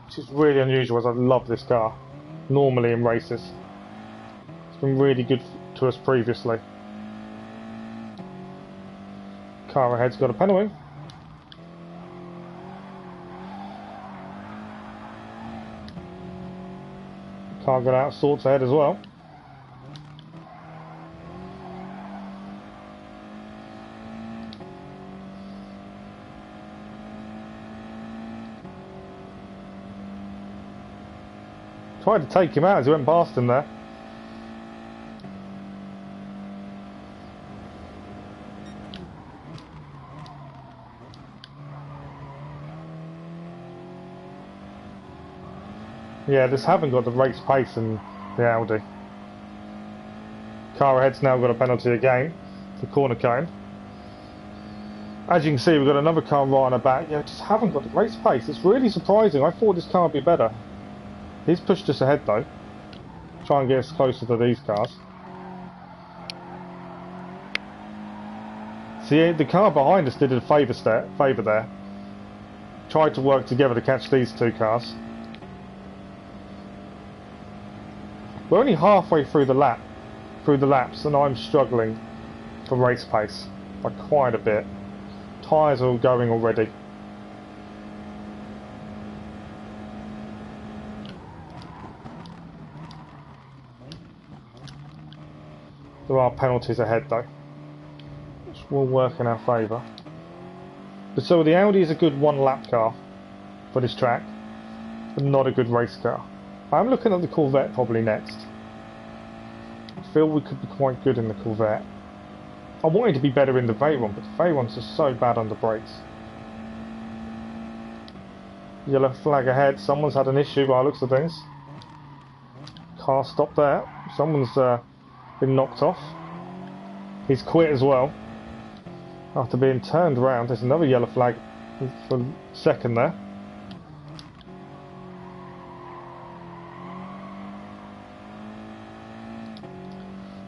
which is really unusual as I love this car normally in races. It's been really good to us previously. Car ahead's got a penalty. Car got out of sorts ahead as well. Tried to take him out as he went past him there. Yeah, just haven't got the race pace in the Audi. Car ahead's now got a penalty again for corner cone. As you can see, we've got another car right on the back. Yeah, just haven't got the race pace. It's really surprising. I thought this car would be better. He's pushed us ahead though. Try and get us closer to these cars. See, the car behind us did a favour there. Tried to work together to catch these two cars. We're only halfway through the laps, and I'm struggling for race pace by quite a bit. Tyres are all going already. There are penalties ahead though, which will work in our favour. But so the Audi is a good one lap car for this track, but not a good race car. I'm looking at the Corvette probably next. I feel we could be quite good in the Corvette. I wanted to be better in the Veyron, but the Veyron's just so bad under brakes. Yellow flag ahead. Someone's had an issue by the looks of things. Car stopped there. Someone's been knocked off. He's quit as well after being turned around. There's another yellow flag for second there.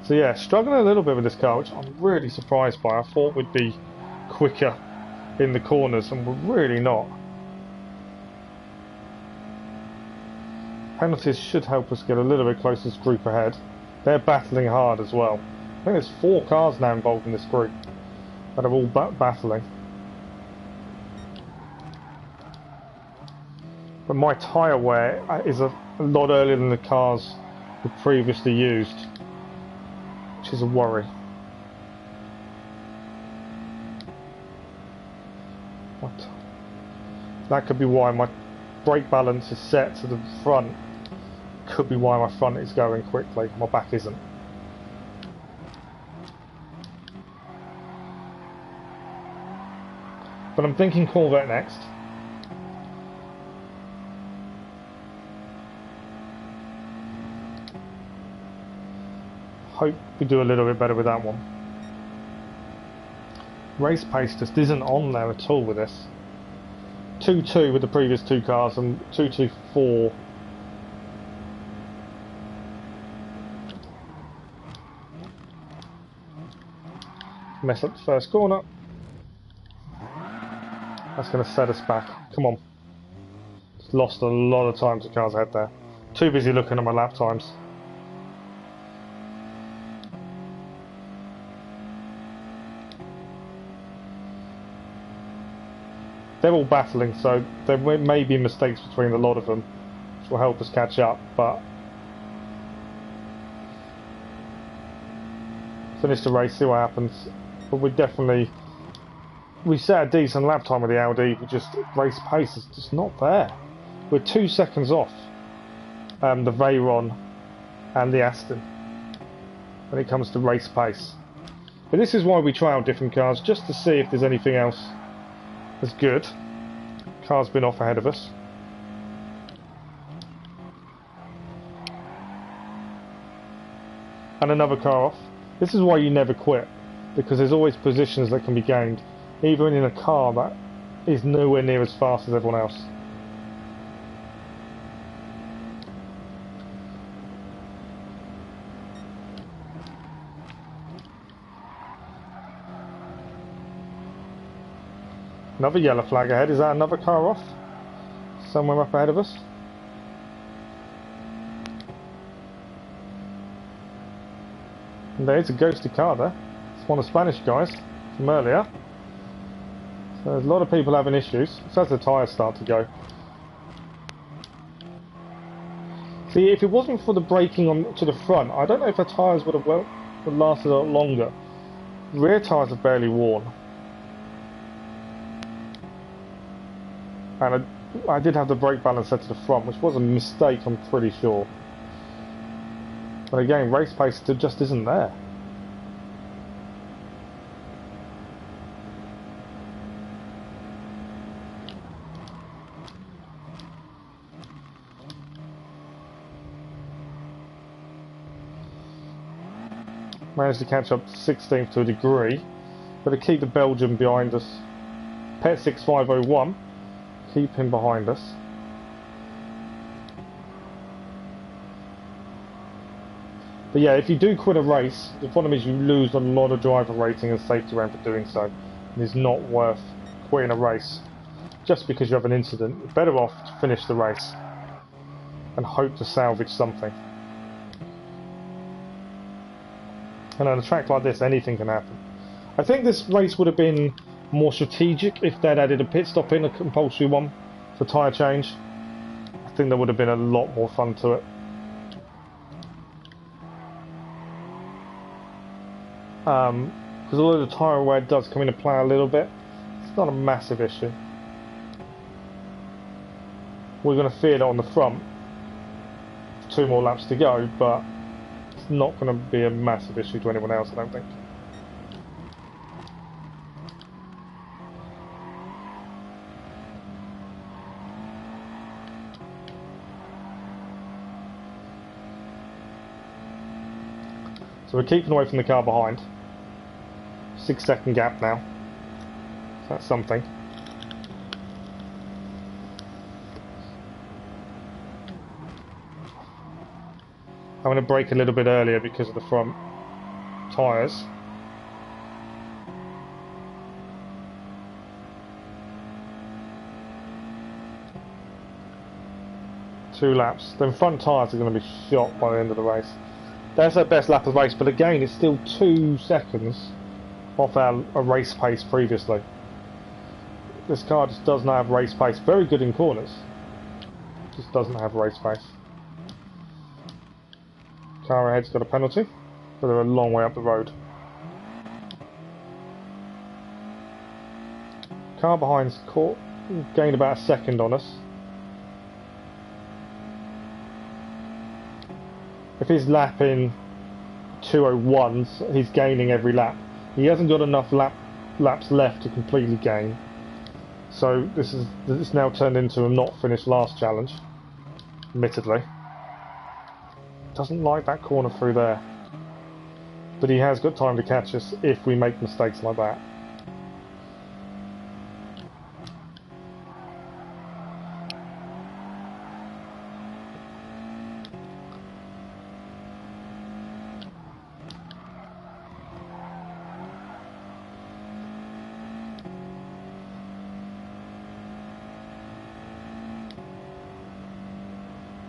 So yeah, struggling a little bit with this car, which I'm really surprised by. I thought we'd be quicker in the corners, and we're really not. Penalties should help us get a little bit closer to this group ahead. They're battling hard as well. I think there's 4 cars now involved in this group that are all battling. But my tyre wear is a lot earlier than the cars we previously used, which is a worry. What? That could be why my brake balance is set to the front. Could be why my front is going quickly, my back isn't. But I'm thinking Corvette next. Hope we do a little bit better with that one. Race pace just isn't on there at all with this. 2-2 with the previous two cars and 2-2-4. Mess up the first corner. That's going to set us back. Come on. Just lost a lot of time to cars ahead there. Too busy looking at my lap times. They're all battling, so there may be mistakes between a lot of them, which will help us catch up, but finish the race, see what happens. But we set a decent lap time with the Audi, but just race pace is just not there. We're 2 seconds off the Veyron and the Aston when it comes to race pace. But this is why we try out different cars, just to see if there's anything else that's good. Car's been off ahead of us. And another car off. This is why you never quit, because there's always positions that can be gained, even in a car that is nowhere near as fast as everyone else. Another yellow flag ahead. Is that another car off? Somewhere up ahead of us? And there's a ghosted car there. It's one of the Spanish guys from earlier. So there's a lot of people having issues. So as the tyres start to go. See, if it wasn't for the braking on to the front, I don't know if the tyres would have lasted a lot longer. Rear tyres are barely worn. And I did have the brake balance set to the front, which was a mistake, I'm pretty sure. But again, race pace just isn't there. Managed to catch up to 16th to a degree, but to keep the Belgian behind us. Pet 6501. Keep him behind us. But yeah, if you do quit a race, the problem is you lose a lot of driver rating and safety rank for doing so. And it's not worth quitting a race just because you have an incident. You're better off to finish the race and hope to salvage something. And on a track like this, anything can happen. I think this race would have been more strategic if they'd added a pit stop in, a compulsory one for tyre change. I think there would have been a lot more fun to it. Because although the tyre wear does come into play a little bit, it's not a massive issue. We're going to feel it on the front. 2 more laps to go, but it's not going to be a massive issue to anyone else, I don't think. So we're keeping away from the car behind. 6-second gap now. So that's something. I'm going to brake a little bit earlier because of the front tyres. Two laps. Then front tyres are going to be shot by the end of the race. That's our best lap of the race, but again, it's still 2 seconds off our race pace previously. This car just does not have race pace. Very good in corners. Just doesn't have race pace. Car ahead's got a penalty, but they're a long way up the road. Car behind's caught, gained about a second on us. If he's lapping 2:01s, he's gaining every lap. He hasn't got enough laps left to completely gain. So this now turned into a not finished last challenge, admittedly. Doesn't like that corner through there. But he has got time to catch us if we make mistakes like that.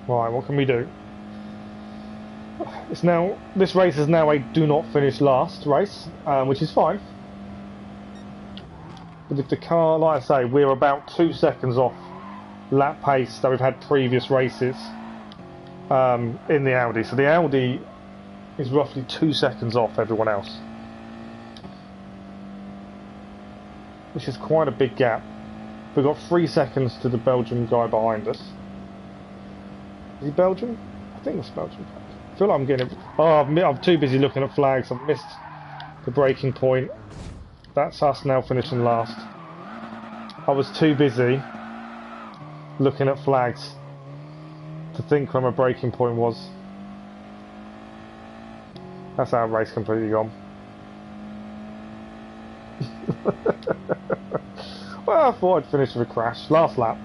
Right, what can we do? This race is now a do not finish last race, which is fine. But if the car, like I say, we're about 2 seconds off lap pace that we've had previous races in the Audi. So the Audi is roughly 2 seconds off everyone else, which is quite a big gap. We've got 3 seconds to the Belgian guy behind us. Is he Belgian? I think it's Belgian. I feel like I'm getting it. Oh, I'm too busy looking at flags. I've missed the braking point. That's us now finishing last. I was too busy looking at flags to think where my braking point was. That's our race completely gone. Well, I thought I'd finish with a crash. Last lap.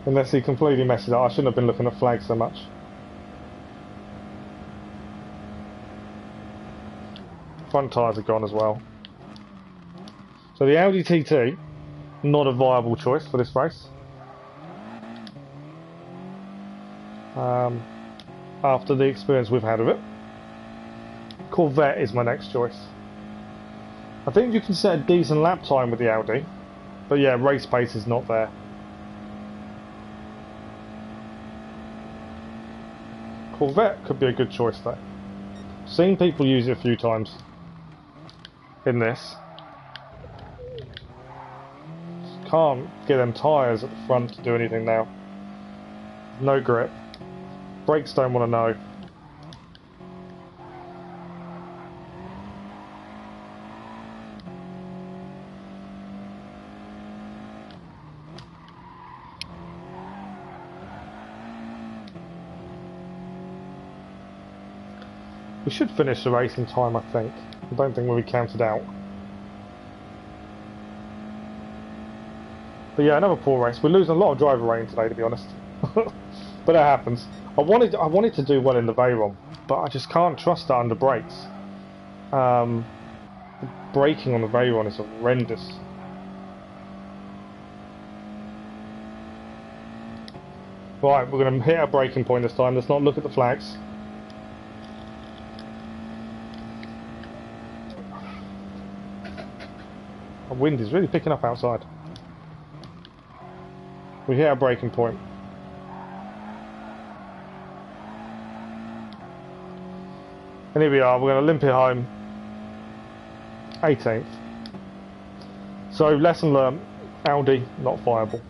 Unless he completely messes it up. I shouldn't have been looking at flags so much. Front tyres are gone as well. So the Audi TT, not a viable choice for this race. After the experience we've had of it. Corvette is my next choice. I think you can set a decent lap time with the Audi. But yeah, race pace is not there. Corvette could be a good choice though. Seen people use it a few times in this. Just can't get them tyres at the front to do anything now. No grip. Brakes don't want to know. We should finish the race in time, I think. I don't think we'll be counted out. But yeah, another poor race. We're losing a lot of driver rating today, to be honest. But that happens. I wanted to do well in the Veyron, but I just can't trust that under brakes. The braking on the Veyron is horrendous. Right, we're going to hit our braking point this time. Let's not look at the flags. The wind is really picking up outside. We hit our braking point. And here we are, we're going to limp it home. 18th. So, lesson learned, Audi, not viable.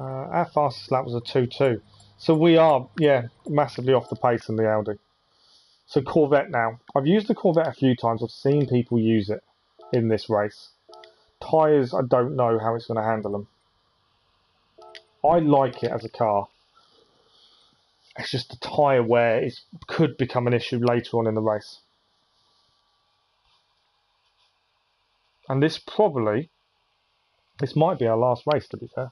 Our fastest lap was a 2.2. So we are, yeah, massively off the pace in the Audi. So Corvette now. I've used the Corvette a few times. I've seen people use it in this race. Tyres, I don't know how it's going to handle them. I like it as a car. It's just the tyre wear could become an issue later on in the race. And this might be our last race, to be fair.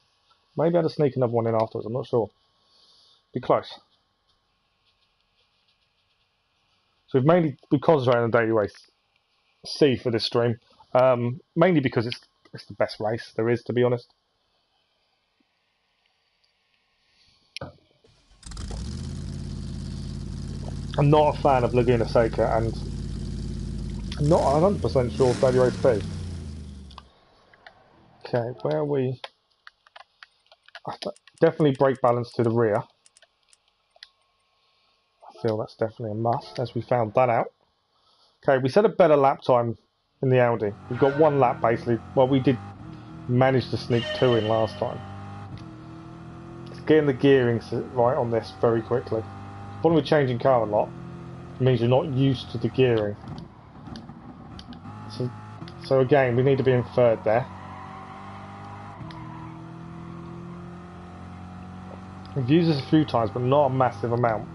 Maybe I'll sneak another one in afterwards, I'm not sure. Be close. So we've mainly concentrated on the daily race C for this stream. Mainly because it's the best race there is, to be honest. I'm not a fan of Laguna Seca, and I'm not 100% sure of daily race B. Okay, where are we? Definitely brake balance to the rear. I feel that's definitely a must, as we found that out. Okay, we set a better lap time in the Audi. We've got 1 lap basically. Well, we did manage to sneak 2 in last time. It's getting the gearing right on this very quickly. The problem with changing car a lot means you're not used to the gearing. So again, we need to be in 3rd there. We've used this a few times, but not a massive amount.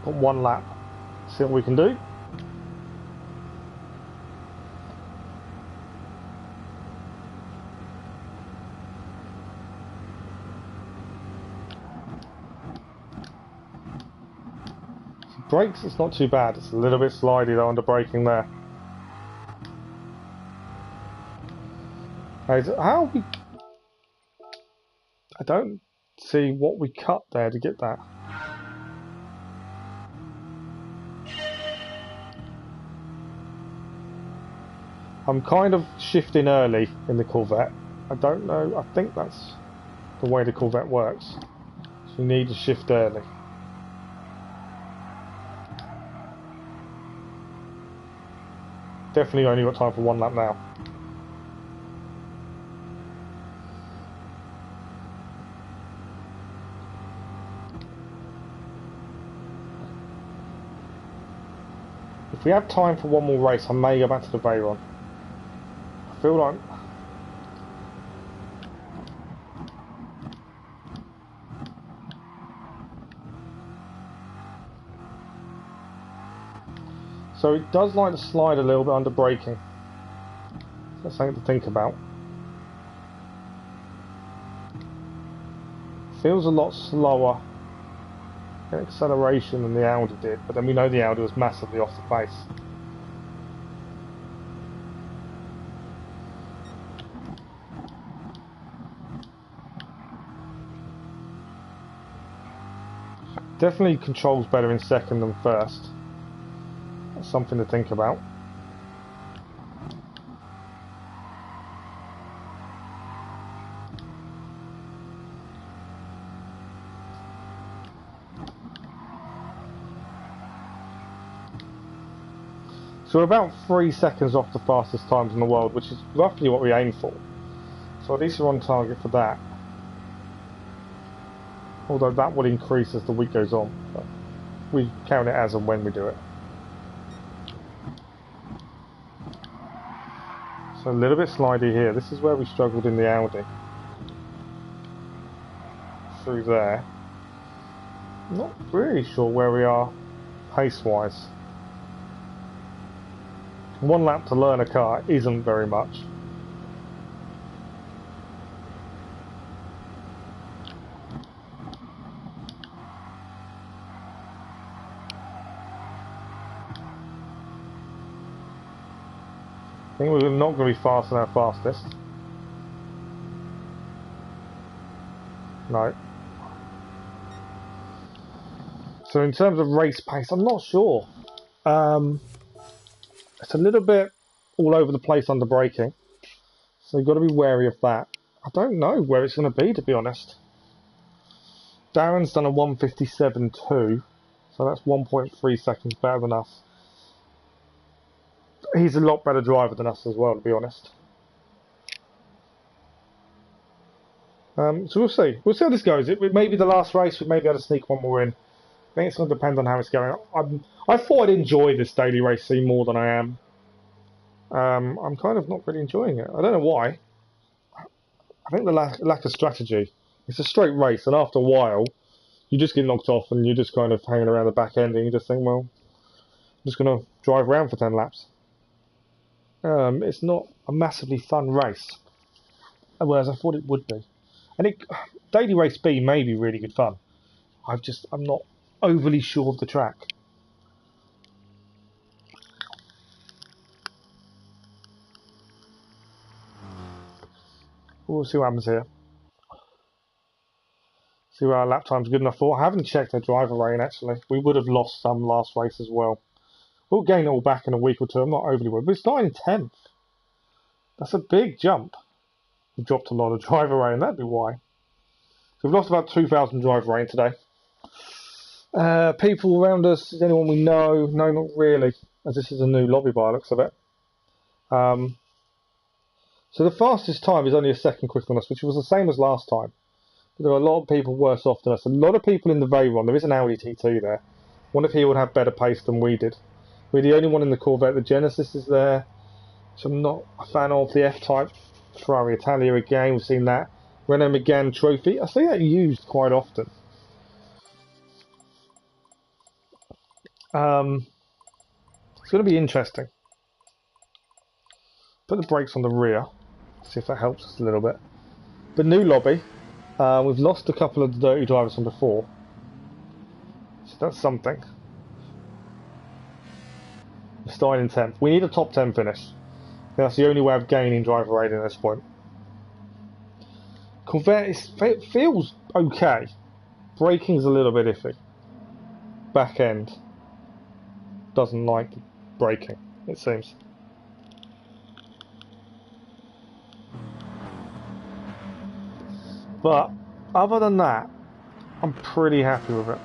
Got 1 lap. See what we can do. Brakes, it's not too bad. It's a little bit slidey though under braking there. How we? I don't see what we cut there to get that. I'm kind of shifting early in the Corvette. I don't know. I think that's the way the Corvette works. So you need to shift early. Definitely only got time for 1 lap now. If we have time for 1 more race, I may go back to the Veyron. I feel like... So it does like to slide a little bit under braking. That's something to think about. Feels a lot slower in acceleration than the Audi did, but then we know the Audi was massively off the pace. Definitely controls better in 2nd than 1st. That's something to think about. So we're about 3 seconds off the fastest times in the world, which is roughly what we aim for. So at least we're on target for that. Although that would increase as the week goes on. But we count it as and when we do it. So a little bit slidey here. This is where we struggled in the Audi. Through there. Not really sure where we are pace-wise. 1 lap to learn a car isn't very much. I think we're not going to be fast on our fastest. No. So in terms of race pace, I'm not sure. It's a little bit all over the place under braking. So you've got to be wary of that. I don't know where it's going to be, to be honest. Darren's done a 1:57.2, so that's 1.3 seconds better than us. He's a lot better driver than us as well, to be honest. So we'll see. We'll see how this goes. It may be the last race. We may be able to sneak 1 more in. I think it's going to depend on how it's going. I thought I'd enjoy this daily race scene more than I am. I'm kind of not really enjoying it. I don't know why. I think the lack of strategy. It's a straight race, and after a while, you just get knocked off, and you're just kind of hanging around the back end, and you just think, well, I'm just going to drive around for 10 laps. It's not a massively fun race, whereas I thought it would be. And daily race B may be really good fun. I'm not overly sure of the track. We'll see what happens here. See where our lap time's good enough for. I haven't checked our driver rating actually. We would have lost some last race as well. We'll gain it all back in a week or two. I'm not overly worried. But it's starting 10th. That's a big jump. We've dropped a lot of driver rating. That'd be why. So we've lost about 2,000 driver rating today. People around us, is anyone we know? No, not really, as this is a new lobby by the looks of it. So the fastest time is only a second quicker on us, which was the same as last time. But there are a lot of people worse off than us. A lot of people in the Veyron. There is an Audi TT there. One of you would have better pace than we did. We're the only one in the Corvette. The Genesis is there, which I'm not a fan of. The F-Type Ferrari Italia again. We've seen that. Renault Megane Trophy. I see that used quite often. It's going to be interesting. Put the brakes on the rear. See if that helps us a little bit. But new lobby. We've lost a couple of the dirty drivers from before. So that's something. We're starting in 10th. We need a top 10 finish. That's the only way of gaining driver rating at this point. Corvette feels okay. Braking's a little bit iffy. Back end doesn't like braking, it seems. But other than that, I'm pretty happy with it.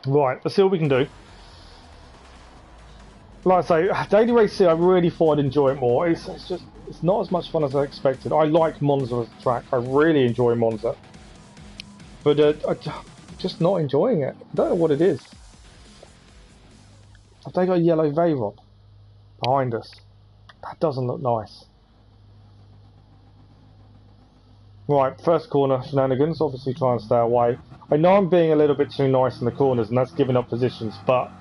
Right, let's see what we can do. Like I say, daily race I really thought I'd enjoy it more. It's not as much fun as I expected. I like Monza as a track. I really enjoy Monza. But I'm just not enjoying it. I don't know what it is. Have they got a yellow Veyron behind us? That doesn't look nice. Right, first corner shenanigans, obviously try and stay away. I know I'm being a little bit too nice in the corners and that's giving up positions, but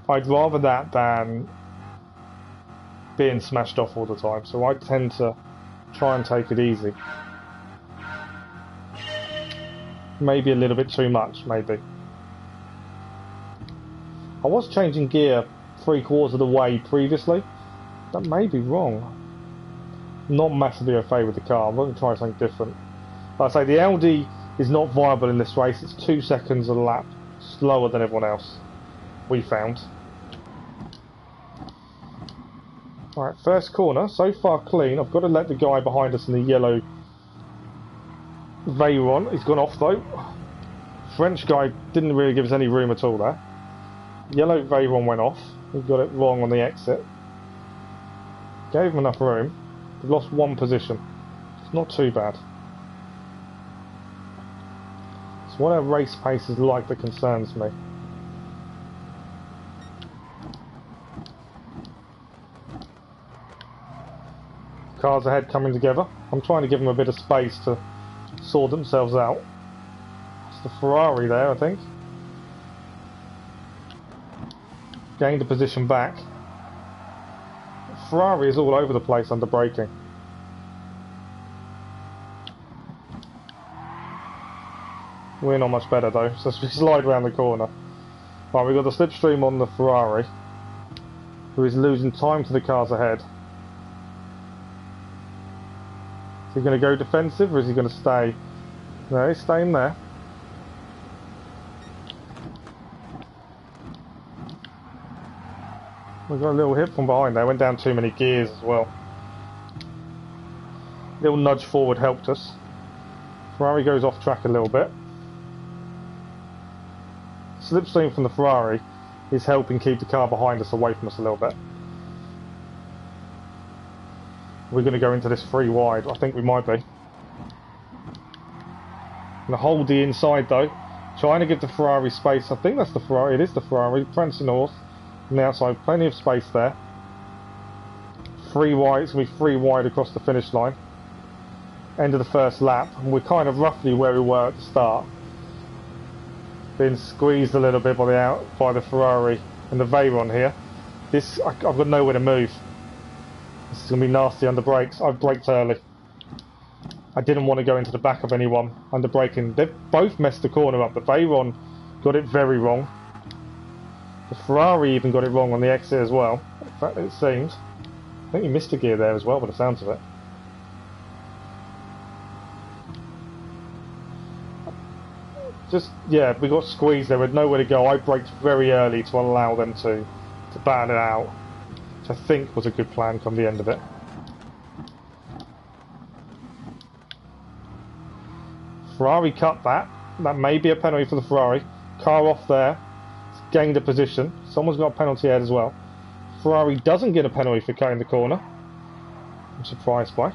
I'd rather that than being smashed off all the time, so I tend to try and take it easy. Maybe a little bit too much, maybe. I was changing gear 3/4 of the way previously. That may be wrong. Not massively au fait with the car. I'm going to try something different. Like I say, the Audi is not viable in this race. It's 2 seconds a lap slower than everyone else, we found. Alright, first corner. So far clean. I've got to let the guy behind us in the yellow Veyron. He's gone off though. French guy didn't really give us any room at all there. Yellow Veyron went off. We got it wrong on the exit. Gave him enough room. We've lost 1 position. It's not too bad. It's what our race pace is like that concerns me. Cars ahead coming together. I'm trying to give them a bit of space to sort themselves out. It's the Ferrari there, I think. Gained a position back. Ferrari is all over the place under braking. We're not much better though, so we slide around the corner. Right, we've got the slipstream on the Ferrari, who is losing time to the cars ahead. Is he going to go defensive or is he going to stay? No, he's staying there. We got a little hit from behind there, went down too many gears as well. Little nudge forward helped us. Ferrari goes off track a little bit. Slipstream from the Ferrari is helping keep the car behind us away from us a little bit. We're going to go into this free wide. I think we might be. Going to hold the inside though. Trying to give the Ferrari space. I think that's the Ferrari. It is the Ferrari. Prancing horse. On the outside. Plenty of space there. Free wide. It's going to be free wide across the finish line. End of the first lap. And we're kind of roughly where we were at the start. Being squeezed a little bit by the Ferrari and the Veyron here. I've got nowhere to move. This is going to be nasty under brakes. I've braked early. I didn't want to go into the back of anyone under braking. They've both messed the corner up. The Veyron got it very wrong. The Ferrari even got it wrong on the exit as well. In fact, it seems. I think he missed a gear there as well by the sounds of it. Yeah, we got squeezed there with nowhere to go. I braked very early to allow them to batten it out, which I think was a good plan come the end of it. Ferrari cut that. That may be a penalty for the Ferrari. Car off there. It's gained a position. Someone's got a penalty head as well. Ferrari doesn't get a penalty for cutting the corner. I'm surprised by.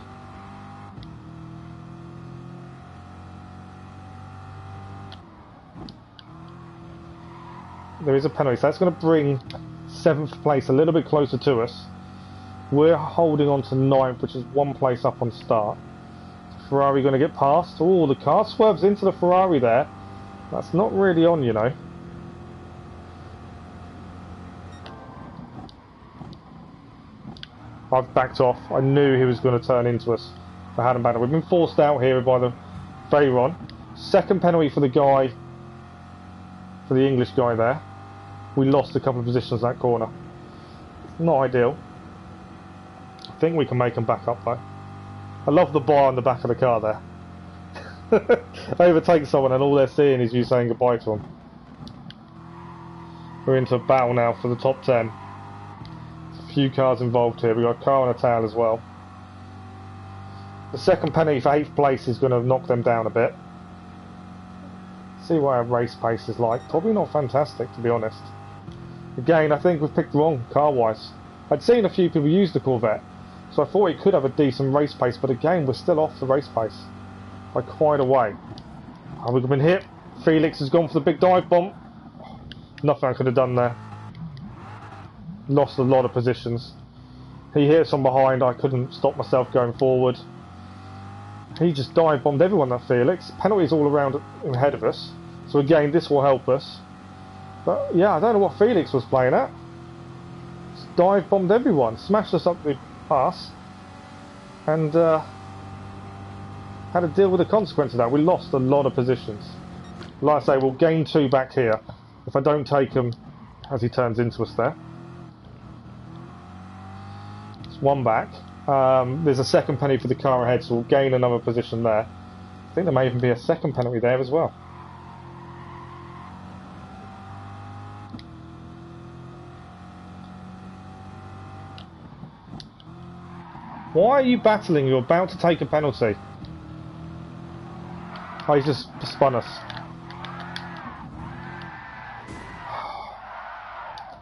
There is a penalty, so that's going to bring 7th place a little bit closer to us. We're holding on to 9th, which is 1 place up on start. Is Ferrari going to get past? Oh, the car swerves into the Ferrari there. That's not really on, you know. I've backed off. I knew he was going to turn into us. I hadn't backed. We've been forced out here by the Veyron. 2nd penalty for the guy, for the English guy there. We lost a couple of positions that corner. Not ideal. I think we can make them back up though. I love the bar on the back of the car there. Overtake someone and all they're seeing is you saying goodbye to them. We're into a battle now for the top 10. There's a few cars involved here. We've got a car and a tail as well. The 2nd penalty for 8th place is going to knock them down a bit. See what our race pace is like. Probably not fantastic, to be honest. Again, I think we've picked wrong car-wise. I'd seen a few people use the Corvette, so I thought it could have a decent race pace, but again, we're still off the race pace by quite a way. Oh, we've been hit. Felix has gone for the big dive bomb. Nothing I could have done there. Lost a lot of positions. He hit us from behind. I couldn't stop myself going forward. He just dive bombed everyone, that Felix. Penalties all around ahead of us. So again, this will help us. But yeah, I don't know what Felix was playing at. Just dive bombed everyone. Smashed us up the pass. And had to deal with the consequence of that. We lost a lot of positions. Like I say, we'll gain 2 back here. If I don't take him as he turns into us there. It's 1 back. There's a 2nd penalty for the car ahead, so we'll gain another position there. I think there may even be a 2nd penalty there as well. Why are you battling? You're about to take a penalty. Oh, he's just spun us.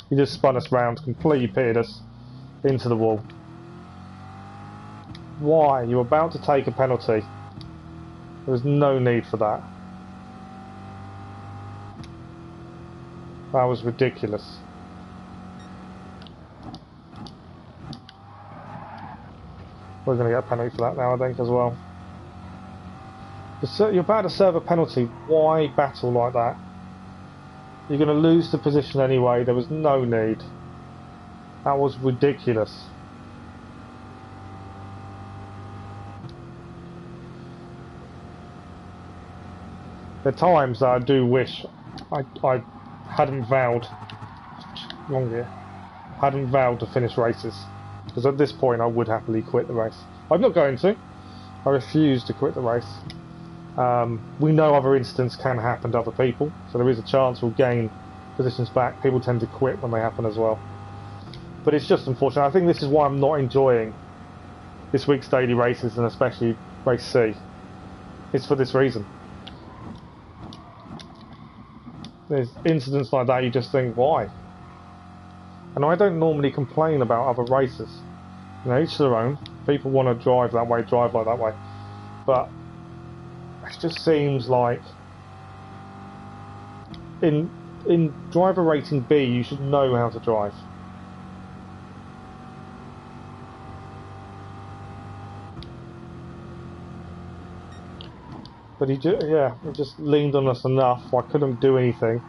He just spun us round, completely pitted us into the wall. Why? You're about to take a penalty. There was no need for that. That was ridiculous. We're going to get a penalty for that now, I think, as well. You're about to serve a penalty. Why battle like that? You're going to lose the position anyway. There was no need. That was ridiculous. There are times that I do wish I hadn't vowed, wrong here, hadn't vowed to finish races, because at this point I would happily quit the race. I'm not going to. I refuse to quit the race. We know other incidents can happen to other people, so there is a chance we'll gain positions back. People tend to quit when they happen as well. But it's just unfortunate. I think this is why I'm not enjoying this week's daily races, and especially race C. It's for this reason. There's incidents like that you just think, why? And I don't normally complain about other races. You know, each their own. People want to drive that way, drive like that way. But it just seems like in driver rating B, you should know how to drive. But he just leaned on us enough. I couldn't do anything.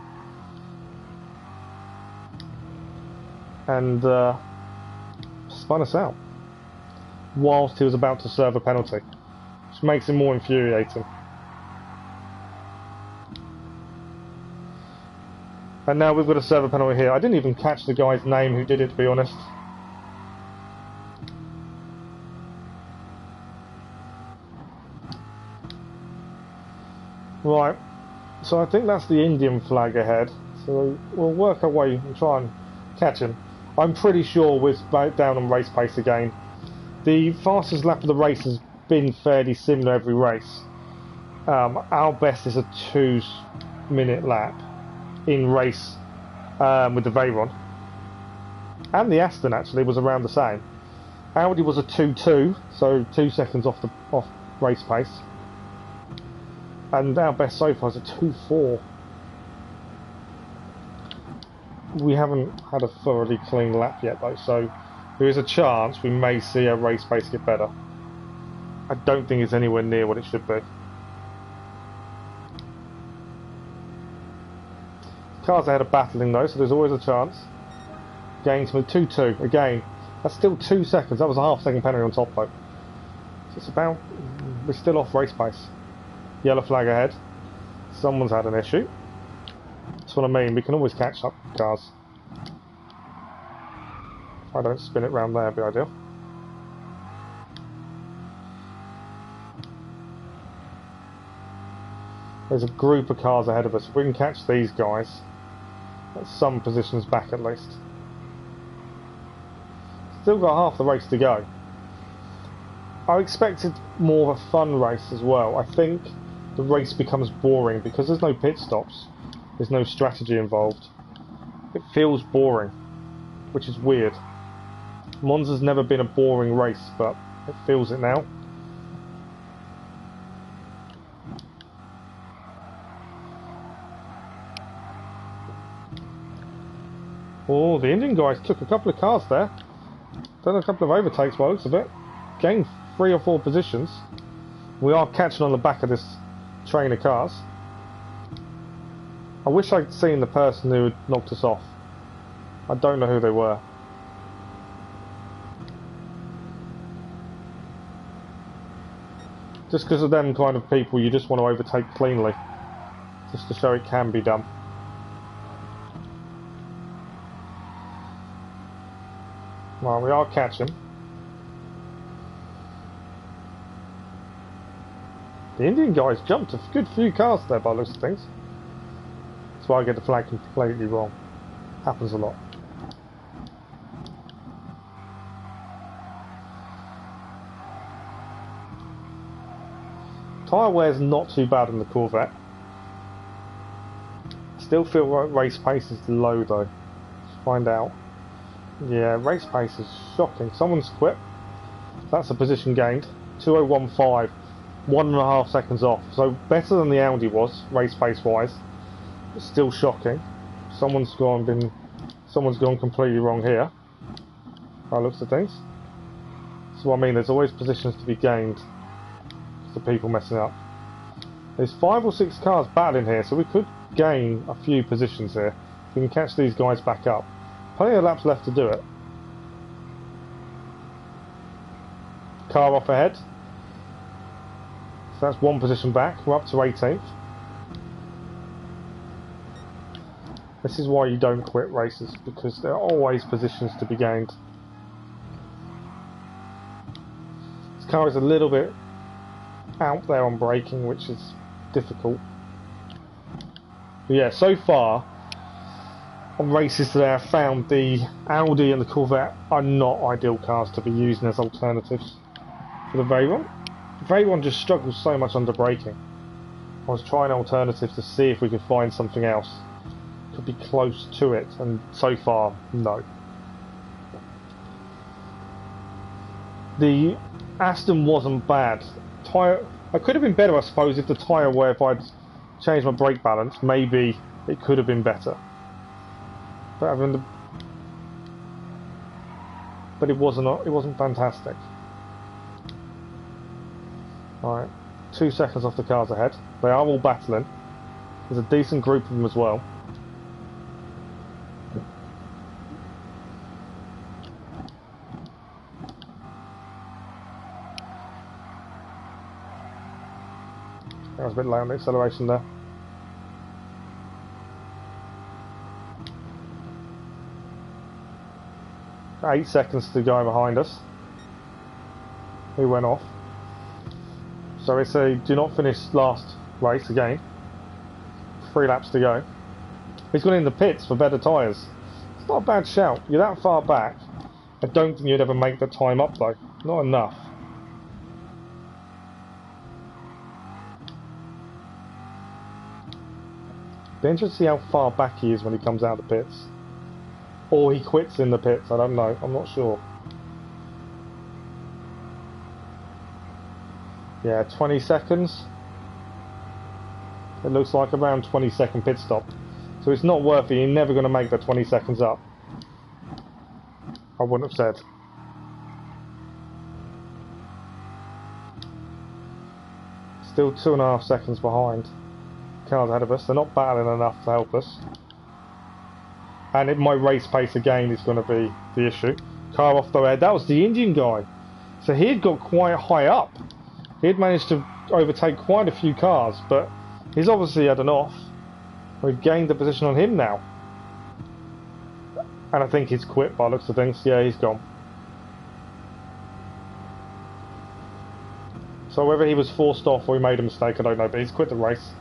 And spun us out. Whilst he was about to serve a penalty. Which makes him more infuriating. And now we've got to serve a penalty here. I didn't even catch the guy's name who did it, to be honest. Right, so I think that's the Indian flag ahead. So we'll work our way and try and catch him. I'm pretty sure we're down on race pace again. The fastest lap of the race has been fairly similar every race. Our best is a 2-minute lap in race with the Veyron. And the Aston actually was around the same. Audi was a 2.2, so 2 seconds off race pace. And our best so far is a 2.4. We haven't had a thoroughly clean lap yet though, so there is a chance we may see our race pace get better. I don't think it's anywhere near what it should be. Cars ahead are battling though, so there's always a chance. Gains from 2.2. Again, that's still 2 seconds. That was a half-second penalty on top though. So it's about... we're still off race pace. Yellow flag ahead. Someone's had an issue. That's what I mean. We can always catch up cars. If I don't spin it round there, it'd be ideal. There's a group of cars ahead of us. If we can catch these guys, that's some positions back at least. Still got half the race to go. I expected more of a fun race as well. I think the race becomes boring because there's no pit stops. There's no strategy involved. It feels boring, which is weird. Monza's never been a boring race, but it feels it now. Oh, the Indian guys took a couple of cars there. Done a couple of overtakes by the looks of it. Gained 3 or 4 positions. We are catching on the back of this train of cars. I wish I'd seen the person who had knocked us off. I don't know who they were. Just because of them kind of people you just want to overtake cleanly. Just to show it can be done. Well, we are catching. The Indian guys jumped a good few cars there by the looks of things. That's why I get the flag completely wrong. Happens a lot. Tyre wear's not too bad in the Corvette. Still feel like race pace is low though. Let's find out. Yeah, race pace is shocking. Someone's quit. That's a position gained. 2015. 1.5 seconds off. So better than the Audi was, race pace wise. But still shocking. Someone's gone completely wrong here. By the looks of things. So I mean, there's always positions to be gained. The people messing up. There's 5 or 6 cars battling here, so we could gain a few positions here. We can catch these guys back up. Plenty of laps left to do it. Car off ahead. So that's 1 position back. We're up to 18th. This is why you don't quit races, because there are always positions to be gained. This car is a little bit out there on braking, which is difficult. But yeah, so far on races today I've found the Audi and the Corvette are not ideal cars to be using as alternatives for the Veyron. The Veyron just struggles so much under braking. I was trying alternatives to see if we could find something else could be close to it, and so far no. The Aston wasn't bad. I could have been better, I suppose, if the tyre wear, if I'd changed my brake balance, maybe it could have been better. But it wasn't fantastic. Alright, 2 seconds off the cars ahead. They are all battling. There's a decent group of them as well. I was a bit low on the acceleration there. Got 8 seconds to go behind us. He went off. So it's a do not finish last race again. 3 laps to go. He's gone in the pits for better tyres. It's not a bad shout. You're that far back. I don't think you'd ever make the time up though. Not enough. Be interested to see how far back he is when he comes out of the pits. Or he quits in the pits, I don't know. I'm not sure. Yeah, 20 seconds. It looks like around 20-second pit stop. So it's not worth it. You're never going to make the 20 seconds up. I wouldn't have said. Still 2.5 seconds behind. Cars ahead of us. They're not battling enough to help us. And my race pace again is going to be the issue. Car off the head. That was the Indian guy. So he had got quite high up. He had managed to overtake quite a few cars, but he's obviously had an off. We've gained the position on him now. And I think he's quit by the looks of things. Yeah, he's gone. So whether he was forced off or he made a mistake, I don't know, but he's quit the race.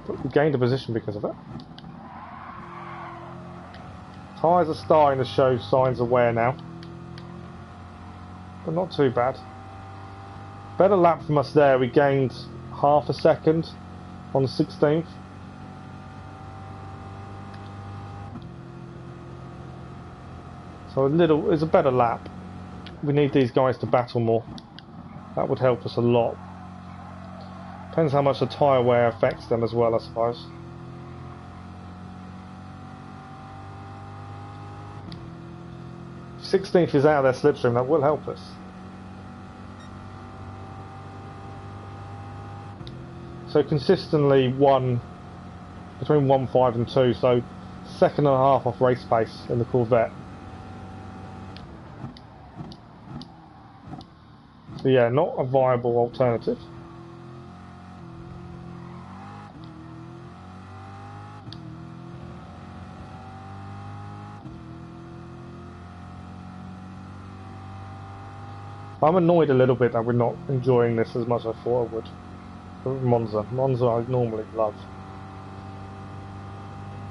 But we gained a position because of it. Tyres are starting to show signs of wear now. But not too bad. Better lap from us there. We gained half a second on the 16th. So it's a better lap. We need these guys to battle more. That would help us a lot. Depends how much the tyre wear affects them as well, I suppose. If 16th is out of their slipstream, that will help us. So consistently between 1.5 and 2, so 1.5 seconds off race pace in the Corvette. So yeah, not a viable alternative. I'm annoyed a little bit that we're not enjoying this as much as I thought I would. Monza I normally love.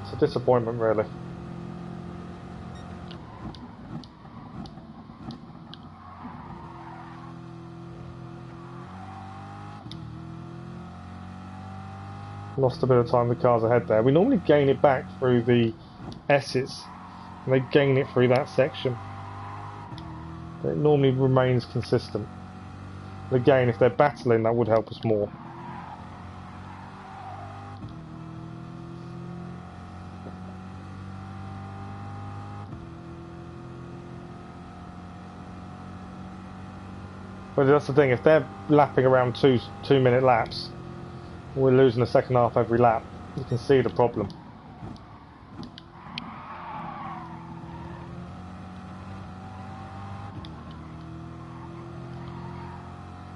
It's a disappointment really. Lost a bit of time, the cars ahead there. We normally gain it back through the S's, and they gain it through that section. But it normally remains consistent. But again, if they're battling, that would help us more. But that's the thing, if they're lapping around 2-minute laps, we're losing the second half every lap. You can see the problem.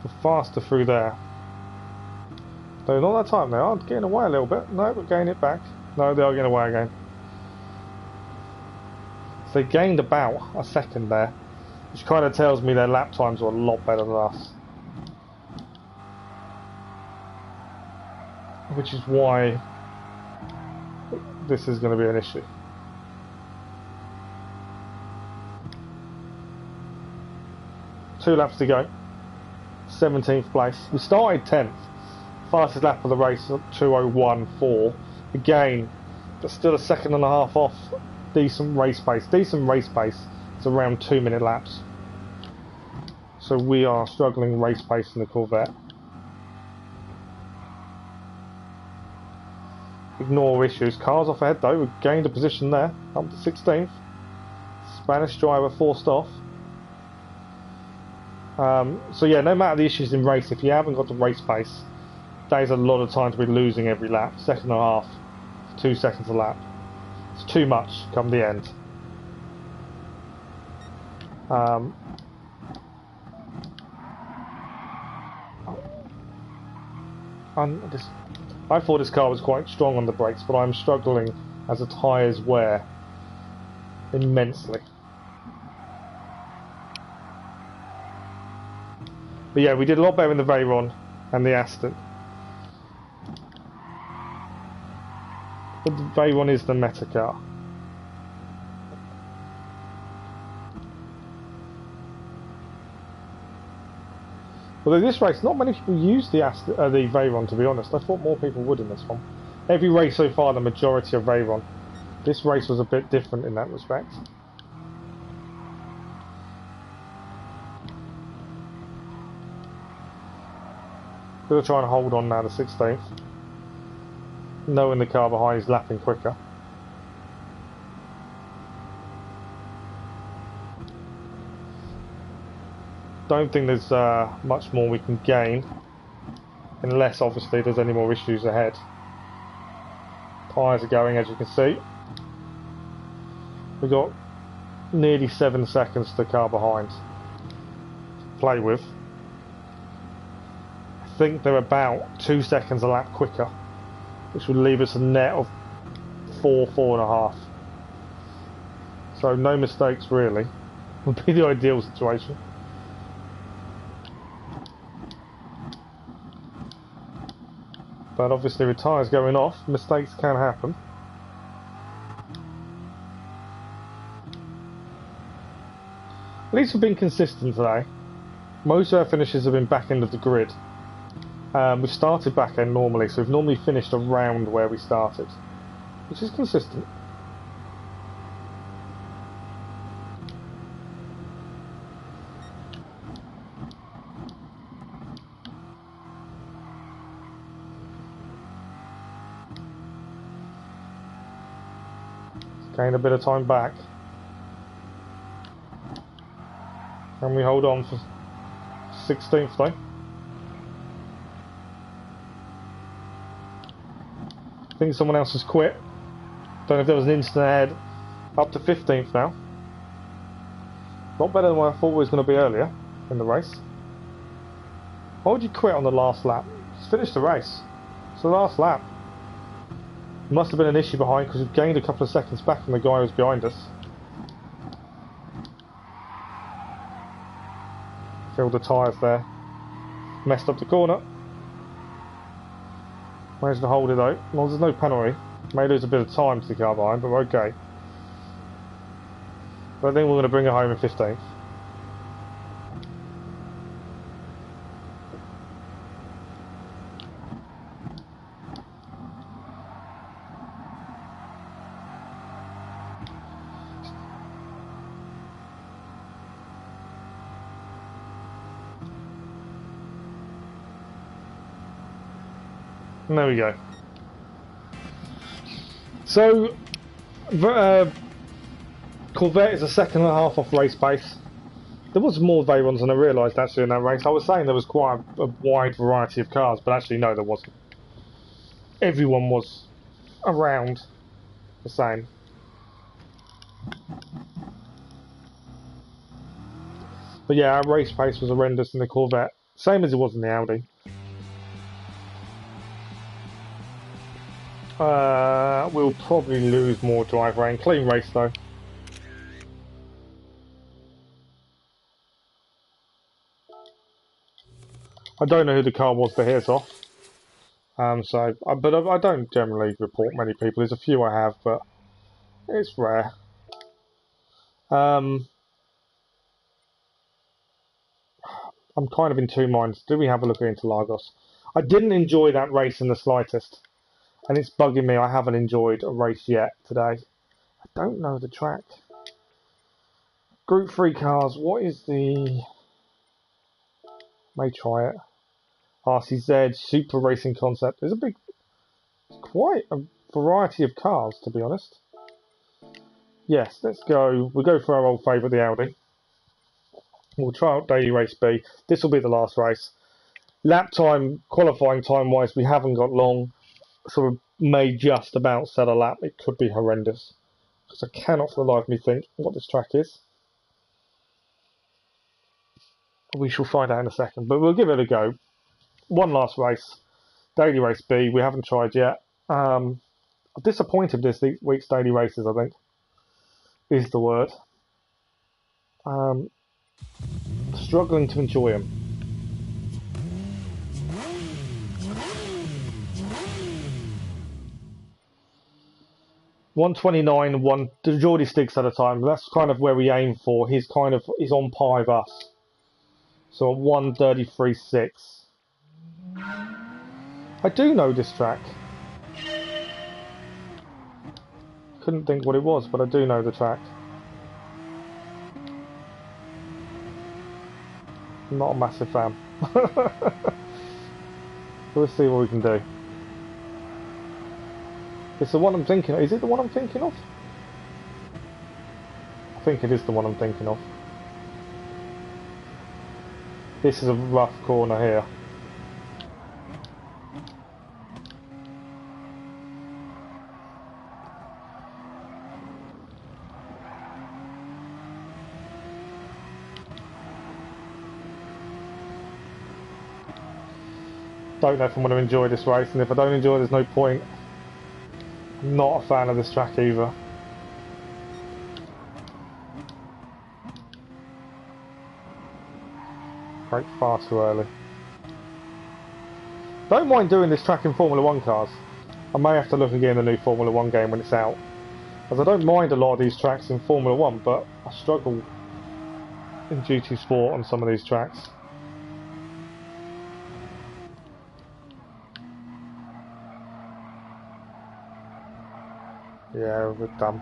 We're faster through there. No, not that time, they are getting away a little bit. No, we're getting it back. No, they are getting away again. So they gained about a second there, which kind of tells me their lap times are a lot better than us. Which is why this is going to be an issue. Two laps to go. 17th place. We started 10th. Fastest lap of the race, 2:01.4. Again, but still 1.5 seconds off. Decent race pace. Decent race pace. It's around 2-minute laps. So we are struggling race pace in the Corvette. Ignore issues. Cars off ahead though. We've gained a position there. Up to 16th. Spanish driver forced off. So yeah, no matter the issues in race, if you haven't got the race pace, that is a lot of time to be losing every lap. Second and a half, 2 seconds a lap. It's too much come the end. I thought this car was quite strong on the brakes, but I'm struggling as the tyres wear immensely. But yeah, we did a lot better in the Veyron and the Aston. But the Veyron is the meta car. Although this race, not many people use the Veyron, to be honest. I thought more people would in this one. Every race so far, the majority of Veyron. This race was a bit different in that respect. Gonna try and hold on now to 16th, knowing the car behind is lapping quicker. Don't think there's much more we can gain, unless obviously there's any more issues ahead. Tyres are going, as you can see. We've got nearly 7 seconds to the car behind to play with. I think they're about 2 seconds a lap quicker, which would leave us a net of 4.5. So no mistakes really would be the ideal situation. But obviously with tyres going off, mistakes can happen. At least we've been consistent today. Most of our finishes have been back end of the grid. We've started back end normally, so we've normally finished around where we started, which is consistent. Gain a bit of time back. And we hold on for 16th though. I think someone else has quit. Don't know if there was an instant ahead. Up to 15th now. Not better than what I thought it was going to be earlier in the race. Why would you quit on the last lap? Just finish the race. It's the last lap. Must have been an issue behind, because we've gained a couple of seconds back from the guy who was behind us. Filled the tyres there. Messed up the corner. Managed to hold it though. Well, there's no penalty. May lose a bit of time to the car behind, but we're okay. But I think we're going to bring it home in 15th. And there we go. So, Corvette is a second and a half off race pace. There was more Veyrons than I realised actually in that race. I was saying there was quite a wide variety of cars, but actually no, there wasn't. Everyone was around the same. But yeah, our race pace was horrendous in the Corvette, same as it was in the Audi. We'll probably lose more drive range. Clean race though. I don't know who the car was that hit us off. But I don't generally report many people. There's a few I have, but it's rare. I'm kind of in two minds. Do we have a look into Lagos? I didn't enjoy that race in the slightest. And it's bugging me. I haven't enjoyed a race yet today. I don't know the track. Group 3 cars. What is the... May try it. RCZ Super Racing Concept. There's quite a variety of cars, to be honest. Yes, let's go. We'll go for our old favourite, the Audi. We'll try out daily race B. This will be the last race. Lap time, qualifying time wise, we haven't got long, so we may just about set a lap. It could be horrendous, because I cannot for the life of me think what this track is. We shall find out in a second, but we'll give it a go. One last race, daily race B. We haven't tried yet. I'm disappointed this week's daily races, I think, is the word. Struggling to enjoy them. $129, Geordie Stiggs at a time. That's kind of where we aim for. He's on par with us. So 133.6. I do know this track. Couldn't think what it was, but I do know the track. I'm not a massive fan. We'll see what we can do. It's the one I'm thinking of. Is it the one I'm thinking of? I think it is the one I'm thinking of. This is a rough corner here. Don't know if I'm going to enjoy this race, and if I don't enjoy it, there's no point. I'm not a fan of this track either. Brake far too early. Don't mind doing this track in Formula 1 cars. I may have to look again at the new Formula 1 game when it's out, as I don't mind a lot of these tracks in Formula 1, but I struggle in GT Sport on some of these tracks. Yeah, we're done.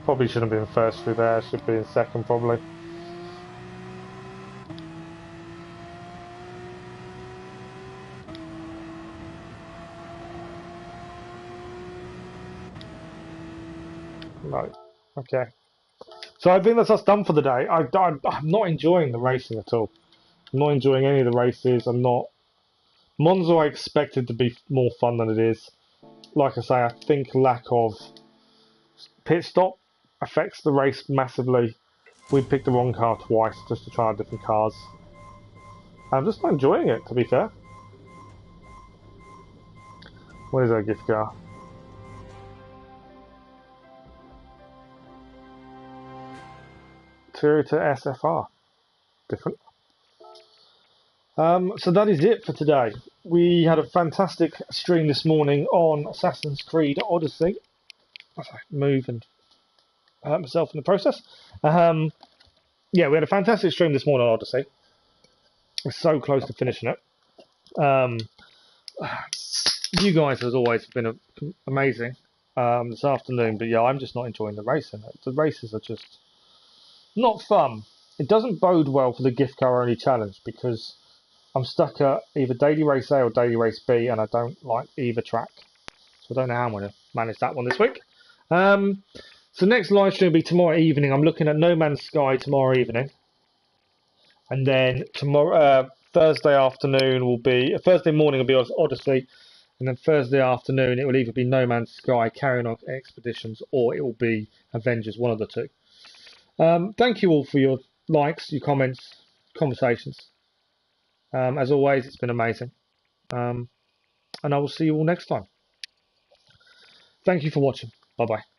Probably shouldn't be in first through there, should be in second probably. No. Okay. So I think that's us done for the day. I'm not enjoying the racing at all. I'm not enjoying any of the races. I'm not. Monza I expected to be more fun than it is. Like I say, I think lack of pit stop affects the race massively. We picked the wrong car twice just to try out different cars. I'm just not enjoying it, to be fair. What is our gift car? Toyota SFR. Different. So that is it for today. We had a fantastic stream this morning on Assassin's Creed Odyssey. As I move and hurt myself in the process. Yeah, we had a fantastic stream this morning on Odyssey. We're so close to finishing it. You guys, as always, have been amazing this afternoon, but yeah, I'm just not enjoying the racing. The races are just not fun. It doesn't bode well for the gift car only challenge because I'm stuck at either daily race A or daily race B, and I don't like either track. So I don't know how I'm going to manage that one this week. So next live stream will be tomorrow evening. I'm looking at No Man's Sky tomorrow evening. And then tomorrow, Thursday morning will be Odyssey. And then Thursday afternoon, it will either be No Man's Sky, Carrying On Expeditions, or it will be Avengers, one of the two. Thank you all for your likes, your comments, conversations. As always, it's been amazing. And I will see you all next time. Thank you for watching. Bye-bye.